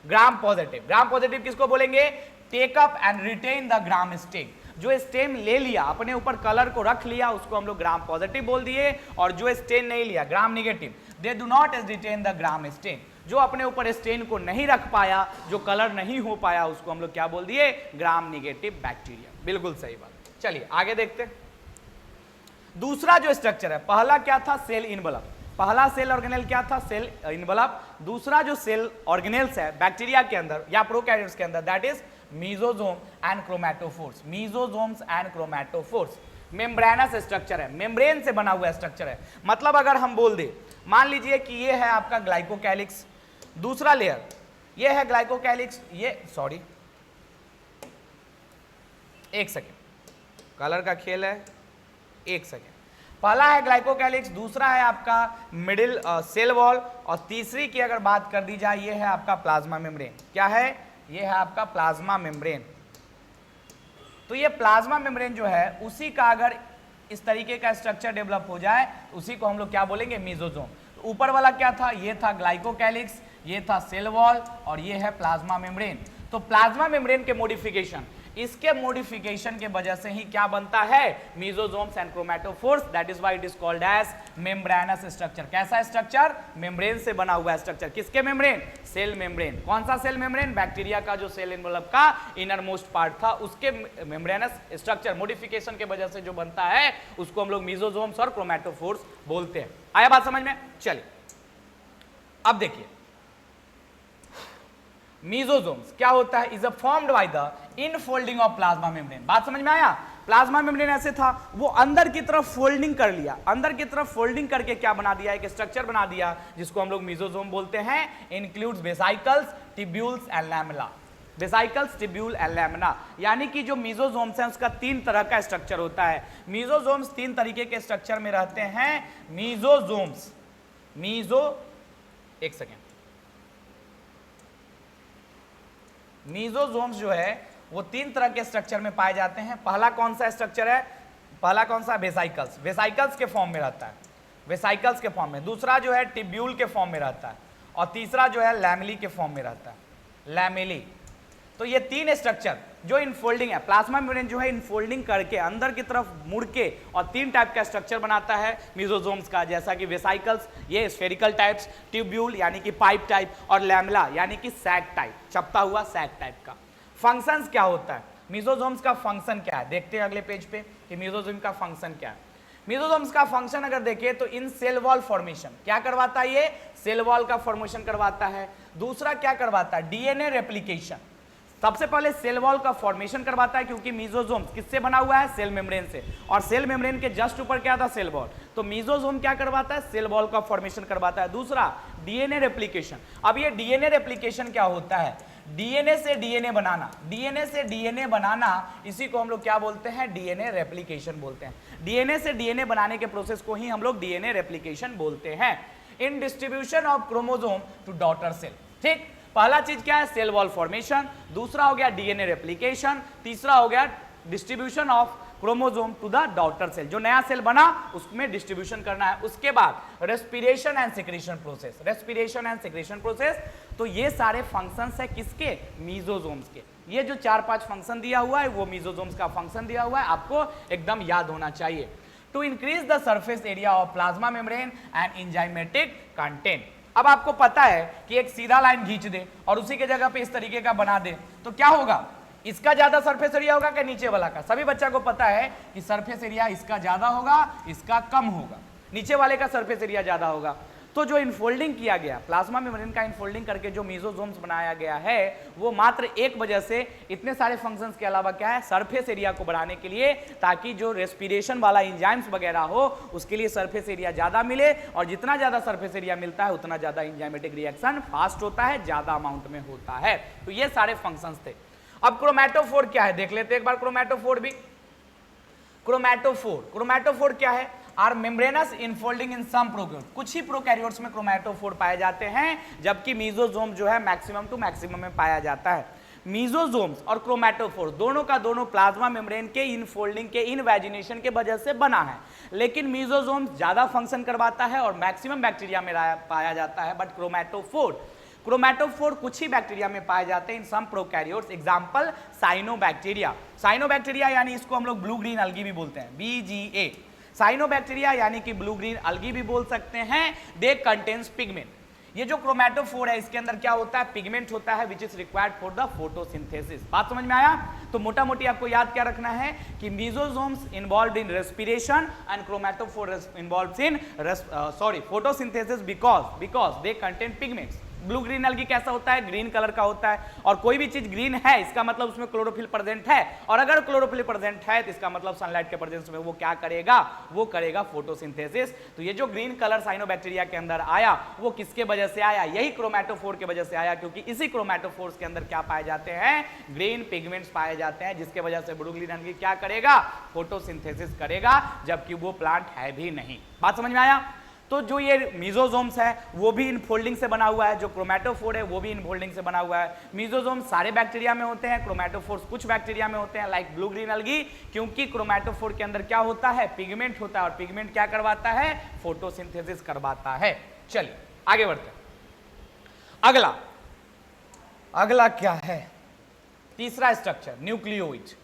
ग्राम पॉजिटिव, ग्राम पॉजिटिव किसको बोलेंगे? Take up and retain the gram stain, जो स्टेन ले लिया अपने ऊपर कलर को रख लिया उसको हम लोग ग्राम पॉजिटिव बोल दिए, और जो स्टेन नहीं लिया gram negative, they do not retain the gram stain, जो अपने ऊपर स्टेन को नहीं रख पाया, जो कलर नहीं हो पाया उसको हम लोग क्या बोल दिए? ग्राम निगेटिव बैक्टीरिया। बिल्कुल सही बात। चलिए आगे देखते हैं। दूसरा जो स्ट्रक्चर है, पहला क्या था? सेल इनवलप, पहला सेल ऑर्गेनेल क्या था? Cell envelope. दूसरा जो सेल ऑर्गेनेल्स है बैक्टीरिया के अंदर या प्रोकैरियोट्स के अंदर, that is mesosome and chromatophores, mesosomes and chromatophores. Membranous structure है, मेम्ब्रेन से बना हुआ स्ट्रक्चर है। मतलब अगर हम बोल दे, मान लीजिए कि ये है आपका ग्लाइकोकैलिक्स, दूसरा लेयर ये है ग्लाइकोकैलिक्स, ये सॉरी एक सेकेंड, कलर का खेल है, एक सेकेंड। पहला है ग्लाइकोकैलिक्स, दूसरा है आपका मिडिल सेल वॉल, और तीसरी की अगर बात कर दी जाए ये है आपका प्लाज्मा मेम्ब्रेन। क्या है? ये है आपका प्लाज्मा मेम्ब्रेन। तो ये प्लाज्मा मेम्ब्रेन जो है उसी का अगर इस तरीके का स्ट्रक्चर डेवलप हो जाए उसी को हम लोग क्या बोलेंगे? मीजोजोम। तो ऊपर वाला क्या था? ये था ग्लाइकोकैलिक्स, ये था सेल वॉल, और ये है प्लाज्मा मेम्ब्रेन। तो प्लाज्मा मेम्ब्रेन के मॉडिफिकेशन, इसके मॉडिफिकेशन के वजह से ही क्या बनता है? Mesosomes and chromatophores, that is why it is called as membranous structure. कैसा स्ट्रक्चर? मेम्ब्रेन से बना हुआ स्ट्रक्चर। किसके मेम्ब्रेन? Cell membrane. कौन सा सेल मेम्ब्रेन? बैक्टीरिया का जो सेल एनवेलप का इनर मोस्ट पार्ट था उसके मेम्ब्रेनस स्ट्रक्चर मॉडिफिकेशन के वजह से जो बनता है उसको हम लोग मीजोजोम्स और क्रोमैटोफोर्स बोलते हैं। आया बात समझ में? चलिए अब देखिए मीजोजोम्स क्या होता है? Is a formed by the infolding of plasma membrane. बात समझ में आया? प्लाज्मा मेम्ब्रेन ऐसे था, वो अंदर की तरफ फोल्डिंग कर लिया, अंदर की तरफ फोल्डिंग करके क्या बना दिया? एक स्ट्रक्चर बना दिया जिसको हम लोग मीजोजोम बोलते हैं। Includes vesicles, tubules and lamella. Vesicles, tubule and lamina, यानी कि जो मीजोजोम्स है उसका 3 तरह का स्ट्रक्चर होता है। मीजोजोम्स 3 तरीके के स्ट्रक्चर में रहते हैं। मीजोजोम्स, एक सेकेंड, मीजोजोम्स जो है वो 3 तरह के स्ट्रक्चर में पाए जाते हैं। पहला कौन सा स्ट्रक्चर है? पहला कौन सा? वेसाइकल्स, वेसाइकल्स के फॉर्म में रहता है, वेसाइकल्स के फॉर्म में। दूसरा जो है टिब्यूल के फॉर्म में रहता है, और तीसरा जो है लैमेली के फॉर्म में रहता है, लैमेली। तो ये 3 स्ट्रक्चर जो इनफोल्डिंग है, प्लाज्मा मेम्ब्रेन जो है इनफोल्डिंग करके अंदर की तरफ मुड़ के और 3 टाइप का स्ट्रक्चर बनाता है मीजोजोम्स का, जैसा कि वेसाइकल्स ये स्फेरिकल टाइप्स, ट्यूब्यूल यानी कि पाइप टाइप, और लैमेला यानी कि सैक टाइप, चपटा हुआ सैक टाइप का। फंक्शंस क्या होता है मीजोजोम्स का? फंक्शन क्या है देखते हैं अगले पेज पे कि मीजोजोम का फंक्शन क्या है। मीजोजोम्स का फंक्शन अगर देखें तो इन सेल वॉल फॉर्मेशन क्या करवाता है? ये सेल वॉल का फॉर्मेशन करवाता है। दूसरा क्या करवाता है? DNA replication. सबसे पहले सेल वॉल का फॉर्मेशन करवाता है, क्योंकि मीजोजोम किससे बना हुआ है? सेल मेम्ब्रेन से, और सेल मेम्ब्रेन के जस्ट ऊपर क्या था? Cell wall. तो मीजोजोम क्या करवाता है? सेल वॉल का फॉर्मेशन करवाता है। दूसरा डीएनए रेप्लिकेशन। अब ये डीएनए रेप्लिकेशन क्या होता है? डीएनए से डीएनए बनाना, डीएनए से डीएनए बनाना, इसी को हम लोग क्या बोलते हैं? डीएनए रेप्लिकेशन बोलते हैं। डीएनए से डीएनए बनाने के प्रोसेस को ही हम लोग डीएनए रेप्लिकेशन बोलते हैं। In distribution of chromosome to daughter cell. ठीक, पहला चीज क्या है? सेल वॉल फॉर्मेशन, दूसरा हो गया डीएनए रेप्लिकेशन, तीसरा हो गया distribution of chromosome to the daughter cell. जो नया सेल बना उसमें डिस्ट्रीब्यूशन करना है। उसके बाद respiration and secretion process, respiration and secretion process. तो ये सारे फंक्शंस है किसके? मीजोजोम्स के। ये जो 4-5 फंक्शन दिया हुआ है वो मीजोजोम्स का फंक्शन दिया हुआ है, आपको एकदम याद होना चाहिए। To increase the surface area of plasma membrane and enzymatic content. अब आपको पता है कि एक सीधा लाइन खींच दे और उसी के जगह पे इस तरीके का बना दे तो क्या होगा? इसका ज्यादा सरफेस एरिया होगा कि नीचे वाला का? सभी बच्चा को पता है कि सरफेस एरिया इसका ज्यादा होगा, इसका कम होगा, नीचे वाले का सरफेस एरिया ज्यादा होगा। तो जो इनफोल्डिंग किया गया, प्लाज्मा मेम्ब्रेन का इनफोल्डिंग करके जो मीजोजोम्स बनाया गया है वो मात्र एक वजह से, इतने सारे फंक्शंस के अलावा क्या है? सरफेस एरिया को बढ़ाने के लिए, ताकि जो रेस्पिरेशन वाला एंजाइम्स वगैरह हो उसके लिए सरफेस एरिया ज्यादा मिले, और जितना ज्यादा सरफेस एरिया मिलता है उतना ज्यादा एंजाइमेटिक रिएक्शन फास्ट होता है, ज्यादा अमाउंट में होता है। तो ये सारे फंक्शंस थे। अब क्रोमैटोफोर क्या है देख लेते हैं एक बार। क्रोमैटोफोर भी, क्रोमैटोफोर क्या है? Are membranous infolding in some prokaryotes, कुछ ही प्रोकैरियोट्स में क्रोमैटोफोर पाए जाते हैं, जबकि मीजोजोम जो है मैक्सिमम टू मैक्सिमम में पाया जाता है। मीजोजोम्स और क्रोमैटोफोर दोनों का दोनों प्लाज्मा मेम्ब्रेन के इनफोल्डिंग के इनवैजिनेशन के वजह से बना है, लेकिन मीजोजोम्स ज्यादा फंक्शन करवाता है और मैक्सिमम बैक्टीरिया में पाया जाता है, बट क्रोमैटोफोर कुछ ही बैक्टीरिया में पाए जाते हैं इन some prokaryotes. Example cyanobacteria, cyanobacteria यानी इसको हम लोग ब्लू ग्रीन अलगी भी बोलते हैं, BGA, साइनोबैक्टीरिया यानी कि ब्लू ग्रीन अलगी भी बोल सकते हैं। दे कंटेन्स पिगमेंट, ये जो क्रोमैटोफोर है इसके अंदर क्या होता है, पिगमेंट होता है which is required for the photosynthesis. बात समझ में आया? तो मोटा मोटी आपको याद क्या रखना है कि mesosomes involved in respiration and chromatophore involved in photosynthesis because they contain pigments. Blue green अलगी कैसा होता है, ग्रीन कलर का होता है, और कोई भी चीज ग्रीन है इसका मतलब उसमें क्लोरोफिल प्रेजेंट है, और अगर क्लोरोफिल प्रेजेंट है तो इसका मतलब सनलाइट के प्रेजेंस में वो क्या करेगा, वो करेगा फोटोसिंथेसिस। तो ये जो ग्रीन कलर साइनोबैक्टीरिया के अंदर आया वो किसके वजह से आया, यही क्रोमैटोफोर की वजह से आया, क्योंकि इसी क्रोमैटोफोर्स के अंदर क्या पाए जाते हैं, ग्रीन पिगमेंट्स पाए जाते हैं, जिसके वजह से ब्लू ग्रीन अलगी क्या करेगा, फोटोसिंथेसिस करेगा, जबकि वो प्लांट है भी नहीं। बात समझ में आया? तो जो ये मीजोजोम्स है वो भी इनफोल्डिंग से बना हुआ है, जो क्रोमैटोफोर है वो भी इनफोल्डिंग से बना हुआ है। मीजोजोम सारे बैक्टीरिया में होते हैं, क्रोमैटोफोर्स कुछ बैक्टीरिया में होते हैं, लाइक ब्लू ग्रीन अलगी, क्योंकि क्रोमैटोफोर के अंदर क्या होता है, पिगमेंट होता है, और पिगमेंट क्या करवाता है, फोटोसिंथेसिस करवाता है। चलिए आगे बढ़ते हैं। अगला क्या है, तीसरा स्ट्रक्चर न्यूक्लियोइड।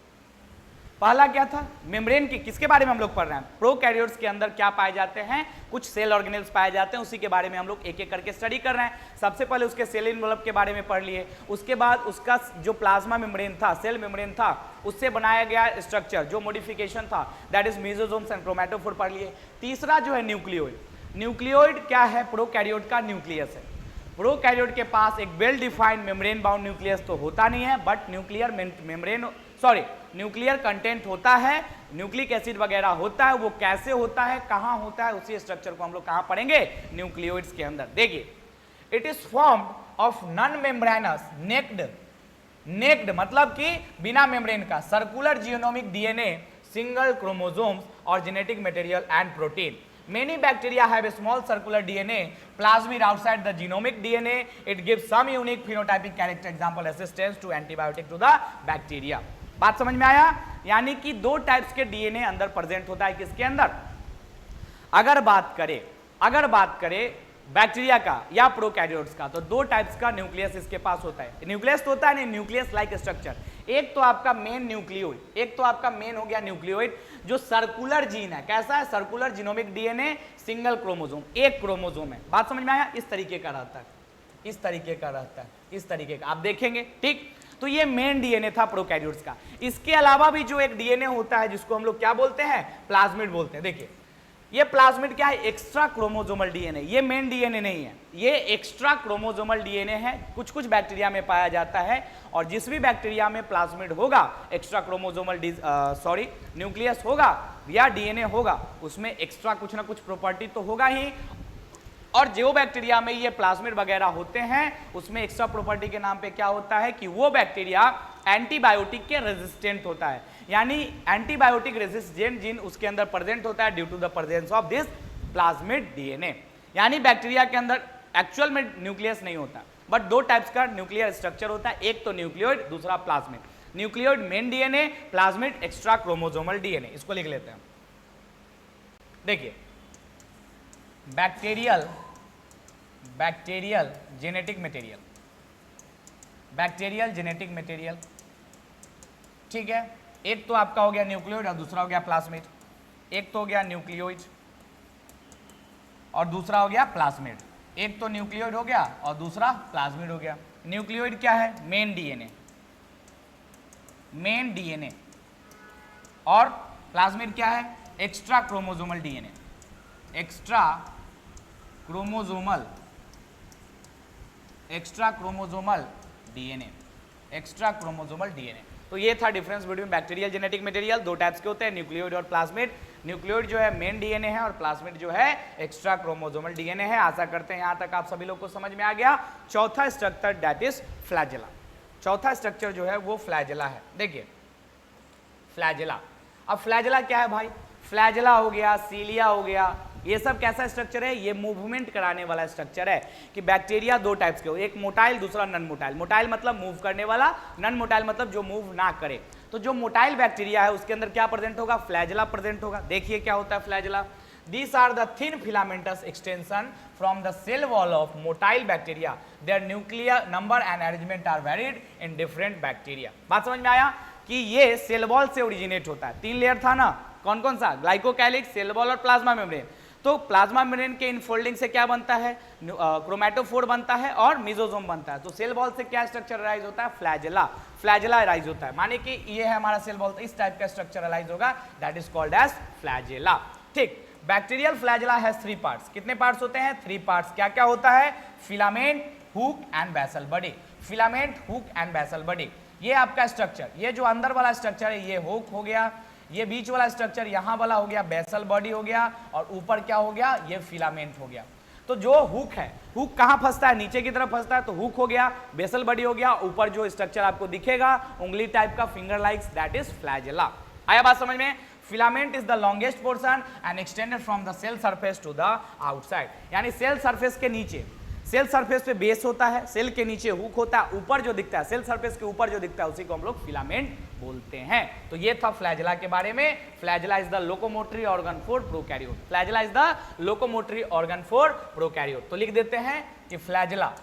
पहला क्या था, मेम्ब्रेन की, किसके बारे में हम लोग पढ़ रहे हैं, प्रोकैरियोट्स के अंदर क्या पाए जाते हैं, कुछ सेल ऑर्गेनेल्स पाए जाते हैं, उसी के बारे में हम लोग एक एक करके स्टडी कर रहे हैं। सबसे पहले उसके सेल इनवेलप के बारे में पढ़ लिए, उसके बाद उसका जो प्लाज्मा मेम्ब्रेन था, सेल मेम्ब्रेन था, उससे बनाया गया स्ट्रक्चर जो मॉडिफिकेशन था, that is mesosomes and chromatophore पढ़ लिए। तीसरा जो है न्यूक्लियोइड। न्यूक्लियोइड क्या है, प्रोकैरियोट का न्यूक्लियस है। प्रोकैरियोट के पास एक well defined membrane bound nucleus तो होता नहीं है, बट न्यूक्लियर कंटेंट होता है, न्यूक्लिक एसिड वगैरह होता है। वो कैसे होता है, कहां होता है, उसी स्ट्रक्चर को हम लोग कहां पढ़ेंगे, न्यूक्लियोइड्स के अंदर। देखिए, it is formed of non membranous naked मतलब कि बिना मेम्ब्रेन का circular genomic DNA, single chromosomes और genetic material and protein. Many bacteria have a small circular DNA plasmid outside the genomic DNA. It gives some unique phenotypic character, example assistance to antibiotic to the bacteria. बात समझ में आया? यानी कि दो types के DNA अंदर present होता है, किसके अंदर, अगर बात करें बैक्टीरिया का या प्रोकैरियोट्स का, तो दो टाइप्स का न्यूक्लियस इसके पास होता है। न्यूक्लियस तो होता है नहीं, न्यूक्लियस लाइक स्ट्रक्चर। एक तो आपका मेन न्यूक्लियोइड, एक तो आपका मेन हो गया न्यूक्लियोइड जो सर्कुलर जीन है। कैसा है, circular genomic DNA, single chromosome, एक क्रोमोसोम है। बात समझ में आया? इस तरीके का रहता है, इस तरीके का आप देखेंगे, ठीक। तो ये मेन डीएनए था प्रोकैरियोट्स का। इसके अलावा भी जो एक डीएनए होता है जिसको हम लोग क्या बोलते हैं, प्लाज्मिड बोलते हैं। देखिए, ये प्लाज्मिड क्या है, एक्स्ट्रा क्रोमोसोमल डीएनए, ये मेन डीएनए नहीं है, ये एक्स्ट्रा क्रोमोसोमल डीएनए है। कुछ बैक्टीरिया में पाया जाता है, और जिस भी बैक्टीरिया में प्लाज्मिड होगा, एक्स्ट्रा क्रोमोसोमल न्यूक्लियस होगा या डीएनए होगा, उसमें एक्स्ट्रा कुछ ना कुछ प्रॉपर्टी तो होगा ही। और जो बैक्टीरिया में ये प्लाज्मिड वगैरह होते हैं, उसमें एक्स्ट्रा प्रॉपर्टी के नाम पे क्या होता है कि वो बैक्टीरिया एंटीबायोटिक के रेजिस्टेंट होता है, यानी एंटीबायोटिक रेजिस्टेंट जीन उसके अंदर प्रेजेंट होता है due to the presence of this plasmid DNA. यानी बैक्टीरिया के अंदर एक्चुअल में न्यूक्लियस नहीं होता, बट दो टाइप्स का न्यूक्लियर स्ट्रक्चर होता है, एक तो न्यूक्लियोइड, दूसरा plasmid. Nucleoid main DNA, plasmid extra chromosomal DNA. इसको लिख लेते हैं। देखिए, बैक्टीरियल जेनेटिक मटेरियल, ठीक है। एक तो आपका हो गया न्यूक्लियोइड और दूसरा हो गया प्लाज्मिड। एक तो हो गया न्यूक्लियोइड और दूसरा हो गया प्लाज्मिड। एक तो न्यूक्लियोइड हो गया और दूसरा प्लाज्मिड हो गया। न्यूक्लियोइड क्या है, मेन डीएनए, और प्लाज्मिड क्या है, extra chromosomal DNA, extra chromosomal DNA. तो ये था difference between bacterial genetic material. दो टाइप्स के होते हैं, न्यूक्लियोइड और प्लाज्मिड। न्यूक्लियोइड जो है मेन डीएनए है और प्लाज्मिड जो है एक्स्ट्रा क्रोमोसोमल डीएनए है। आशा करते हैं यहां तक आप सभी लोग को समझ में आ गया। चौथा स्ट्रक्चर दैट इज फ्लैजेला। चौथा स्ट्रक्चर जो है वो फ्लैजेला है। देखिए, फ्लैजेला, अब फ्लैजेला क्या है भाई, फ्लैजला हो गया, सीलिया हो गया, ये सब कैसा स्ट्रक्चर है, ये मूवमेंट कराने वाला स्ट्रक्चर है कि बैक्टीरिया दो टाइप्स के हो, एक मोटाइल दूसरा नॉन मोटाइल। मोटाइल मतलब मूव करने वाला, नॉन मोटाइल मतलब जो मूव ना करे। तो जो मोटाइल बैक्टीरिया है उसके अंदर क्या प्रेजेंट होगा, फ्लैजला प्रेजेंट होगा। देखिए क्या होता है flagella. These are the thin filamentous extension from the cell wall of motile bacteria. Their nuclear number and arrangement are varied in different bacteria. बात समझ में आया कि ये सेल वॉल से ओरिजिनेट होता है। 3 लेयर था ना, कौन कौन सा, ग्लाइकोकैलिक्स, सेल वॉल और प्लाज्मा मेम्ब्रेन। तो प्लाज्मा मेम्ब्रेन के इनफोल्डिंग से क्या बनता है, क्रोमैटोफोर बनता है और मिजोसोम बनता है। तो सेल वॉल से क्या स्ट्रक्चर राइज होता है, फ्लैजला, फ्लैजला राइज होता है। माने कि ये है हमारा सेल वॉल, इस टाइप का स्ट्रक्चर राइज होगा, that is called as flagella. ठीक, बैक्टीरियल फ्लैजला हैज 3 पार्ट्स। कितने पार्ट्स होते हैं, 3 पार्ट्स। क्या क्या होता है, filament, hook and basal body. Filament, hook and basal body, ये आपका स्ट्रक्चर, ये जो अंदर वाला स्ट्रक्चर है ये हुक हो गया, ये बीच वाला स्ट्रक्चर यहाँ वाला हो गया बेसल बॉडी हो गया, और ऊपर क्या हो गया, ये फिलामेंट हो गया। तो जो हुक है, हुक कहाँ फंसता है, नीचे की तरफ फंसता है, तो हुक हो गया, बेसल बॉडी हो गया, ऊपर जो स्ट्रक्चर आपको दिखेगा उंगली टाइप का, finger likes, that is flagella. आया बात समझ में। Filament is the longest portion and extended from the cell surface to the outside. यानी सेल सरफेस के नीचे, सेल सरफेस पे बेस होता है, सेल के नीचे हुक होता है, ऊपर जो दिखता है, सेल सरफेस के ऊपर जो दिखता है उसी को हम लोग फिलामेंट बोलते हैं। तो ये था फ्लैजला के बारे में। Flagella is the locomotory organ for prokaryote. Flagella is the locomotory organ for prokaryote. तो लिख देते हैं कि फ्लैजला,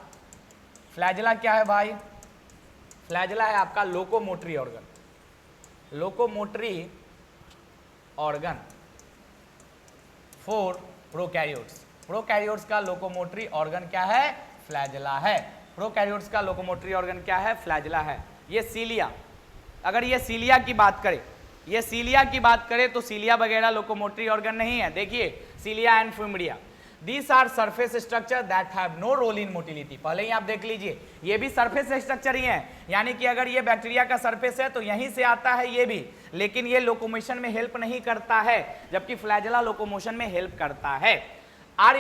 फ्लैजला क्या है भाई, फ्लैजला है आपका locomotory organ, locomotory organ for prokaryotes. Prokaryotes का लोकोमोटरी ऑर्गन क्या है, फ्लैजला है। प्रोकैरियोट्स का लोकोमोटरी ऑर्गन क्या है, फ्लैजला है। ये सीलिया, अगर ये सीलिया की बात करें, ये सीलिया की बात करें तो सीलिया वगैरह लोकोमोटरी ऑर्गन नहीं है। देखिए cilia and fimbriae, These are surface structure that have no role in motility। पहले ही आप देख लीजिए, ये भी सरफेस स्ट्रक्चर ही है, यानी कि अगर ये बैक्टीरिया का सरफेस है तो यहीं से आता है ये भी, लेकिन ये लोकोमोशन में हेल्प नहीं करता है, जबकि फ्लैजला लोकोमोशन में हेल्प करता है। Are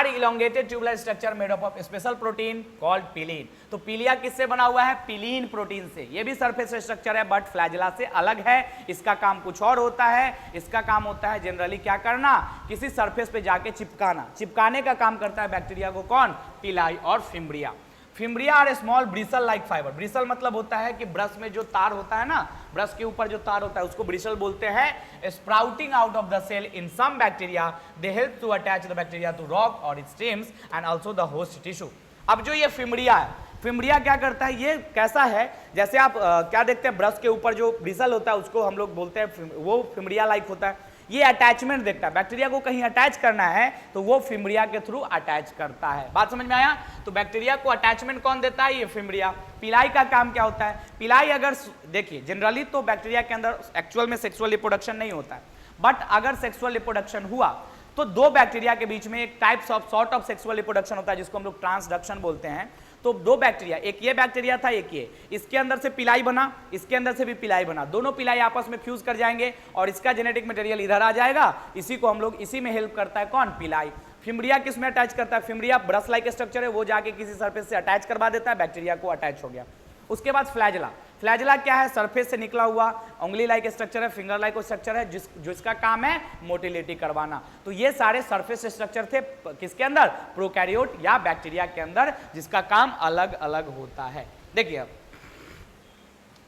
elongated tubular structure made up of special protein called pilin. तो पिलिया किससे बना हुआ है, पिलीन प्रोटीन से। ये भी सरफेस स्ट्रक्चर है बट फ्लैजला से अलग है, इसका काम कुछ और होता है। इसका काम होता है जनरली क्या करना, किसी सरफेस पे जाके चिपकाना, चिपकाने का काम करता है बैक्टीरिया को कौन, पिलाई और fimbriae. Fimbriae are small bristle like fibre. Bristle मतलब होता है कि ब्रश में जो तार होता है ना, ब्रश के ऊपर जो तार होता है उसको ब्रिसल बोलते हैं। Sprouting out of the cell in some bacteria, they help to attach the bacteria to rock और its stems and also the host tissue. अब जो ये फिम्ब्रिया है, फिम्ब्रिया क्या करता है, ये कैसा है, जैसे आप क्या देखते हैं, ब्रश के ऊपर जो ब्रिसल होता है उसको हम लोग बोलते हैं वो फिम्ब्रिया लाइक होता है। ये अटैचमेंट देखता है, बैक्टीरिया को कहीं अटैच करना है तो वो फिम्ब्रिया के थ्रू अटैच करता है। बात समझ में आया। तो बैक्टीरिया को अटैचमेंट कौन देता है, ये फिम्ब्रिया। पिलाई का काम क्या होता है, पिलाई अगर देखिए जनरली तो बैक्टीरिया के अंदर एक्चुअल में सेक्सुअल रिप्रोडक्शन नहीं होता है, बट अगर सेक्सुअल रिप्रोडक्शन हुआ तो दो बैक्टीरिया के बीच में एक types of sort of sexual reproduction होता है जिसको हम लोग ट्रांसडक्शन बोलते हैं। तो दो बैक्टीरिया, एक ये बैक्टीरिया था एक ये, इसके अंदर से पिलाई बना, इसके अंदर से भी पिलाई बना, दोनों पिलाई आपस में फ्यूज कर जाएंगे और इसका जेनेटिक मटेरियल इधर आ जाएगा। इसी को हम लोग, इसी में हेल्प करता है कौन, पिलाई। फिम्ब्रिया किस में अटैच करता है, फिम्ब्रिया ब्रश लाइक स्ट्रक्चर है, वो जाके किसी सरफेस से अटैच करवा देता है, बैक्टीरिया को अटैच हो गया। उसके बाद फ्लैजला, फ्लैजला क्या है, सरफेस से निकला हुआ उंगली लाइक स्ट्रक्चर है, फिंगर लाइक स्ट्रक्चर है, जिसका काम है मोटिलिटी करवाना। तो ये सारे सरफेस स्ट्रक्चर थे किसके अंदर, प्रोकैरियोट या बैक्टीरिया के अंदर, जिसका काम अलग अलग होता है। देखिए अब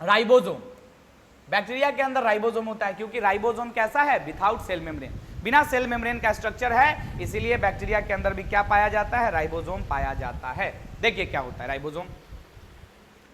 राइबोसोम, बैक्टीरिया के अंदर राइबोसोम होता है, क्योंकि राइबोसोम कैसा है, विदाउट सेल मेम्ब्रेन, बिना सेल मेम्ब्रेन का स्ट्रक्चर है, इसीलिए बैक्टीरिया के अंदर भी क्या पाया जाता है, राइबोसोम पाया जाता है। देखिए क्या होता है ribosome,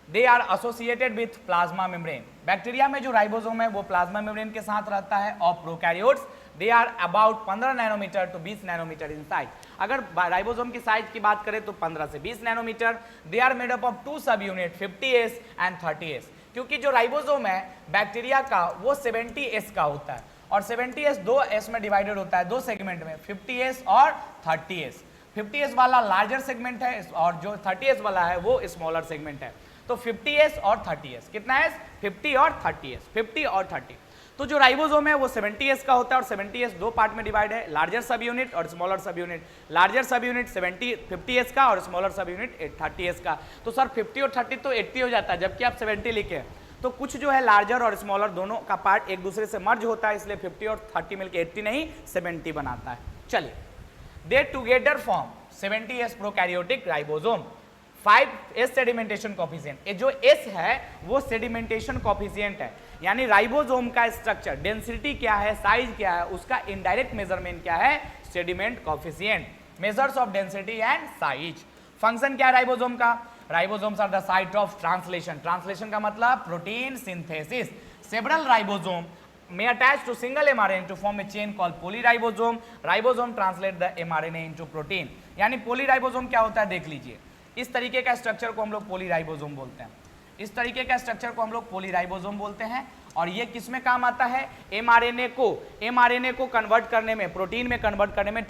they are associated with plasma membrane. Bacteria में जो राइबोसोम है वो प्लाज्मा मेम्ब्रेन के साथ रहता है। Of prokaryotes they are about 15 nanometre to 20 nanometre in size. अगर राइबोसोम की साइज की बात करें तो 15 से 20 nanometre. They are made up of 2 सब यूनिट 50S एंड 30S, क्योंकि जो राइबोसोम है बैक्टीरिया का वो 70S का होता है, और 70S 2S में डिवाइडेड होता है, दो सेगमेंट में, 50S और 30S। 50S वाला लार्जर सेगमेंट है और जो 30S वाला है वो स्मॉलर सेगमेंट है। तो 50S और 30S, कितना है, 50 और 30S, 50 और 30। तो जो राइबोसोम है वो 70S का होता है, और 70S दो पार्ट में डिवाइड है, लार्जर सब यूनिट और स्मॉलर सब यूनिट। लार्जर सब यूनिट 50S का और स्मॉलर सब यूनिट 30S का। तो सर 50 और 30 तो 80 हो जाता है, जबकि आप 70 लिखे। तो कुछ जो है लार्जर और स्मॉलर दोनों का पार्ट एक दूसरे से मर्ज होता है, इसलिए 50 और 30 मिलकर 80 नहीं 70 बनाता है। चलिए, दे together form 70s prokaryotic ribosome, 5s sedimentation coefficient. ये जो s है वो सेडिमेंटेशन कॉफिशिएंट है, यानी राइबोसोम का स्ट्रक्चर, डेंसिटी क्या है, साइज क्या है, उसका इनडायरेक्ट मेजरमेंट क्या है, sediment coefficient, measures of density and size. Function क्या है राइबोसोम का, ribosomes are the site of translation, translation का मतलब protein synthesis. Several ribosome may attach to single mRNA to form a chain called polyribosome. Ribosome translate the mRNA into protein. यानी पोलीराइबोसोम क्या होता है देख लीजिए, इस तरीके का स्ट्रक्चर को हम लोग पोलीराइबोसोम बोलते हैं, इस तरीके का स्ट्रक्चर को हम लोग पोलीराइबोसोम बोलते हैं। और ये किस में काम आता है, mRNA को कन्वर्ट करने में, प्रोटीन में कन्वर्ट करने में,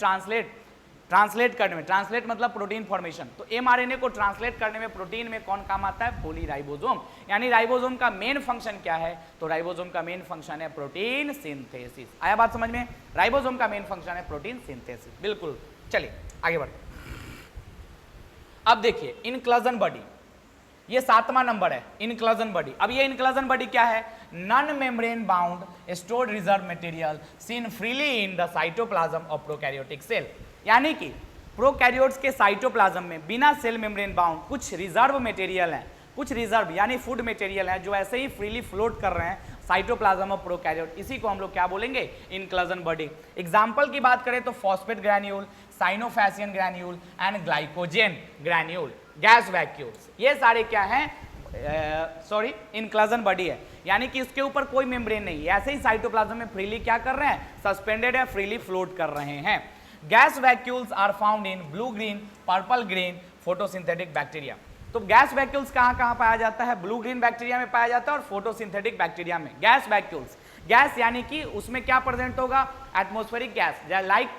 ट्रांसलेट करने में, ट्रांसलेट मतलब प्रोटीन फॉर्मेशन, तो mRNA को ट्रांसलेट करने में प्रोटीन में कौन काम आता है, पोलीराइबोसोम। यानी राइबोसोम का मेन फंक्शन क्या है, तो राइबोसोम का मेन फंक्शन है प्रोटीन सिंथेसिस। आया बात समझ में, राइबोसोम का मेन फंक्शन है प्रोटीन सिंथेसिस, बिल्कुल। चलिए आगे बढ़ते, अब देखिए इनक्लूजन बॉडी, ये 7वां नंबर है, इनक्लूजन बॉडी। अब ये इनक्लूजन बॉडी क्या है, non membrane bound stored reserve material seen freely in the cytoplasm of prokaryotic cell. यानी कि प्रोकैरियोट्स के साइटोप्लाज्म में बिना सेल मेम्ब्रेन बाउंड कुछ रिजर्व मटेरियल हैं, कुछ रिजर्व यानी फूड मटेरियल हैं जो ऐसे ही फ्रीली फ्लोट कर रहे हैं साइटोप्लाज्म ऑफ प्रोकैरियोट, इसी को हम लोग क्या बोलेंगे, इनक्लूजन बॉडी। एग्जांपल की बात करें तो phosphate granule, cyanophycean granule and glycogen granule, gas vacuoles, ये सारे क्या हैं, इनक्लूजन बॉडी है, यानी कि इसके ऊपर कोई मेम्ब्रेन नहीं है, ऐसे ही साइटोप्लाज्म में फ्रीली क्या कर रहे हैं, सस्पेंडेड है, फ्रीली फ्लोट कर रहे हैं। Gas vacuoles are found in blue green, purple green photosynthetic bacteria. तो गैस वैक्यूल्स कहाँ पाया जाता है, ब्लू ग्रीन बैक्टीरिया में पाया जाता है और फोटोसिंथेटिक बैक्टीरिया में। गैस वैक्यूल्स, गैस यानी कि उसमें क्या प्रेजेंट होगा, atmospheric gas like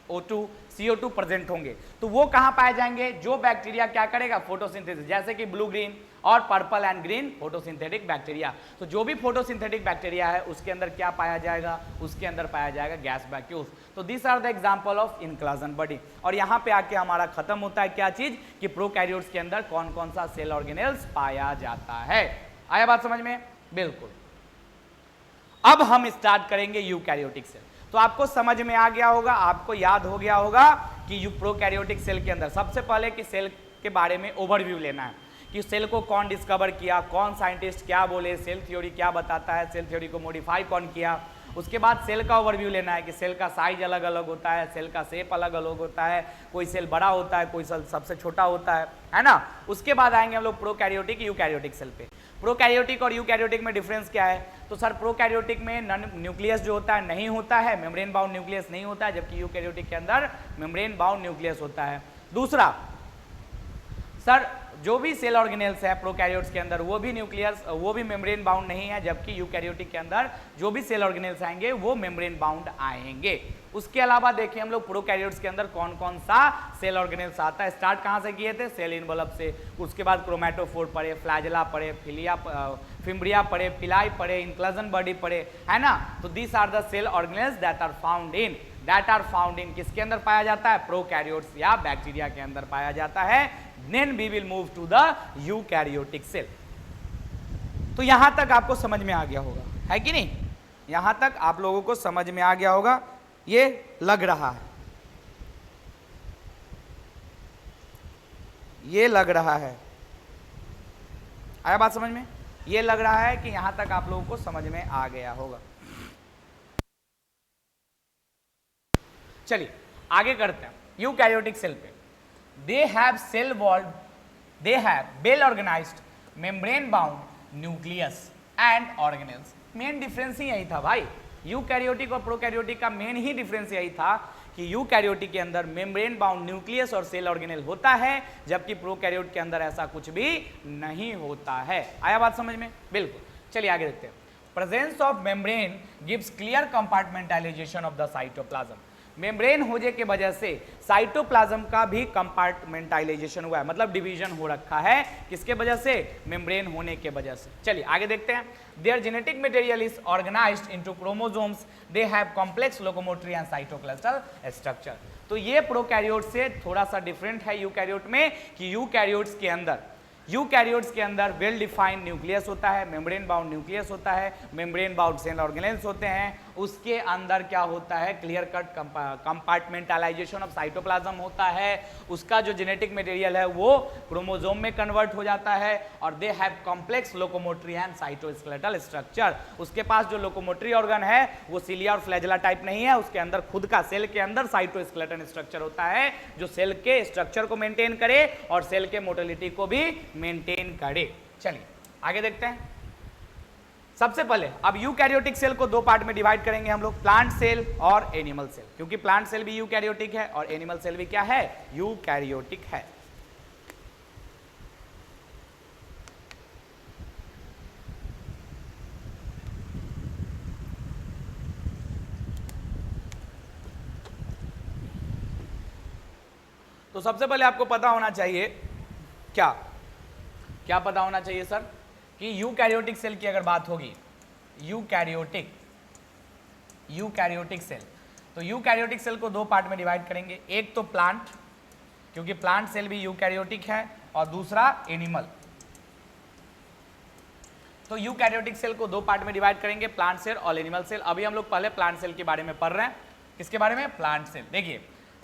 O2 CO2 present होंगे, तो वो कहाँ पाए जाएंगे, जो बैक्टीरिया क्या करेगा, फोटोसिंथेसिस, जैसे कि ब्लू ग्रीन और purple and green photosynthetic bacteria. तो जो भी फोटोसिंथेटिक बैक्टीरिया है उसके अंदर क्या पाया जाएगा, उसके अंदर पाया जाएगा गैस वैक्यूल्स। तो this are the example of inclusion body. और यहाँ पे आके हमारा खत्म होता है क्या चीज, कि प्रोकैरियोट्स के अंदर कौन कौन सा सेल ऑर्गेनेल्स पाया जाता है। आया बात समझ में, बिल्कुल। अब हम स्टार्ट करेंगे यूकैरियोटिक सेल। तो आपको समझ में आ गया होगा, आपको याद हो गया होगा कि प्रोकैरियोटिक सेल के अंदर सबसे पहले कि सेल के बारे में ओवरव्यू लेना है, कि सेल को कौन डिस्कवर किया, कौन साइंटिस्ट क्या बोले, सेल थ्योरी क्या बताता है, सेल थ्योरी को मॉडिफाई कौन किया। उसके बाद सेल का ओवरव्यू लेना है कि सेल का साइज अलग अलग होता है, सेल का शेप अलग अलग होता है, कोई सेल बड़ा होता है, कोई सेल सबसे छोटा होता है ना। उसके बाद आएंगे हम लोग प्रोकैरियोटिक यूकैरियोटिक सेल पे। प्रोकैरियोटिक और यूकैरियोटिक में डिफरेंस क्या है, तो सर प्रोकैरियोटिक में न्यूक्लियस जो होता है नहीं होता है, मेम्ब्रेन बाउंड न्यूक्लियस नहीं होता है, जबकि यूकैरियोटिक के अंदर मेम्ब्रेन बाउंड न्यूक्लियस होता है। दूसरा, सर जो भी सेल ऑर्गेनेल्स है प्रोकैरियोट्स के अंदर वो भी न्यूक्लियस, वो भी मेम्ब्रेन बाउंड नहीं है, जबकि यूकैरियोटिक के अंदर जो भी सेल ऑर्गेनेल्स आएंगे वो मेम्ब्रेन बाउंड आएंगे। उसके अलावा देखिए हम लोग प्रोकैरियोट्स के अंदर कौन कौन सा सेल ऑर्गेनेल्स आता है। स्टार्ट कहाँ से किए थे, सेल इनवलप से, उसके बाद क्रोमैटोफोर पढ़े, फ्लैजेला पढ़े, फिम्ब्रिया पढ़े, पिलाई पढ़े, इनक्लूजन बॉडी पढ़े, है ना। तो this are the cell organelles that are found in किसके अंदर पाया जाता है, प्रोकैरियोट्स या बैक्टीरिया के अंदर पाया जाता है। Then we will move to the eukaryotic cell। तो यहां तक आपको समझ में आ गया होगा, है कि नहीं, यहां तक आप लोगों को समझ में आ गया होगा, ये लग रहा है, ये लग रहा है, आया बात समझ में, ये लग रहा है कि यहां तक आप लोगों को समझ में आ गया होगा। चलिए आगे करते हैं यूकैरियोटिक सेल पे। They have cell walled, they have well organized membrane bound nucleus and organelles। Main difference ही यही था भाई, यूकैरियोटिक और प्रोकैरियोटिक का मेन ही डिफरेंस यही था कि यूकैरियोटिक के अंदर मेम्ब्रेन बाउंड न्यूक्लियस और सेल ऑर्गेनेल होता है, जबकि प्रोकैरियोट के अंदर ऐसा कुछ भी नहीं होता है। आया बात समझ में, बिल्कुल। चलिए आगे देखते हैं। Presence of membrane gives clear compartmentalisation of the cytoplasm. Membrane होने के वजह से साइटोप्लाज्म का भी कंपार्टमेंटाइजेशन हुआ है, मतलब डिवीजन हो रखा है, किसके वजह से, मेम्ब्रेन होने के वजह से। चलिए आगे देखते हैं। Their genetic material is organised into chromosomes, they have complex locomotory and cytoplasmic structure. तो ये प्रोकैरियोट से थोड़ा सा डिफरेंट है यूकैरियोट में, कि यूकैरियोट्स के अंदर यूकैरियोट्स के अंदर वेल डिफाइंड न्यूक्लियस होता है, मेम्ब्रेन बाउंड न्यूक्लियस होता है, मेम्ब्रेन बाउंड सेल ऑर्गेनेल्स होते हैं, उसके अंदर क्या होता है, clear cut compartmentalisation of cytoplasm होता है, उसका जो जेनेटिक मटेरियल है वो क्रोमोसोम में कन्वर्ट हो जाता है, और दे have complex locomotory and cytoskeletal structure. उसके पास जो लोकोमोटरी ऑर्गन है वो सिलिया और फ्लैजेला टाइप नहीं है, उसके अंदर खुद का सेल के अंदर साइटोस्केलेटन स्ट्रक्चर होता है जो सेल के स्ट्रक्चर को मेंटेन करे और सेल के मोटिलिटी को भी मेंटेन करे। चलिए आगे देखते हैं। सबसे पहले अब यूकैरियोटिक सेल को दो पार्ट में डिवाइड करेंगे हम लोग, प्लांट सेल और एनिमल सेल, क्योंकि प्लांट सेल भी यूकैरियोटिक है और एनिमल सेल भी क्या है, यूकैरियोटिक है। तो सबसे पहले आपको पता होना चाहिए, क्या पता होना चाहिए सर, कि यूकैरियोटिक सेल की अगर बात होगी, यूकैरियोटिक सेल, तो यूकैरियोटिक सेल को दो पार्ट में डिवाइड करेंगे, एक तो प्लांट, क्योंकि प्लांट सेल भी यूकैरियोटिक है, और दूसरा एनिमल। तो यूकैरियोटिक सेल को दो पार्ट में डिवाइड करेंगे, प्लांट सेल और एनिमल सेल। अभी हम लोग पहले प्लांट सेल के बारे में पढ़ रहे हैं। किसके बारे में, प्लांट सेल। देखिए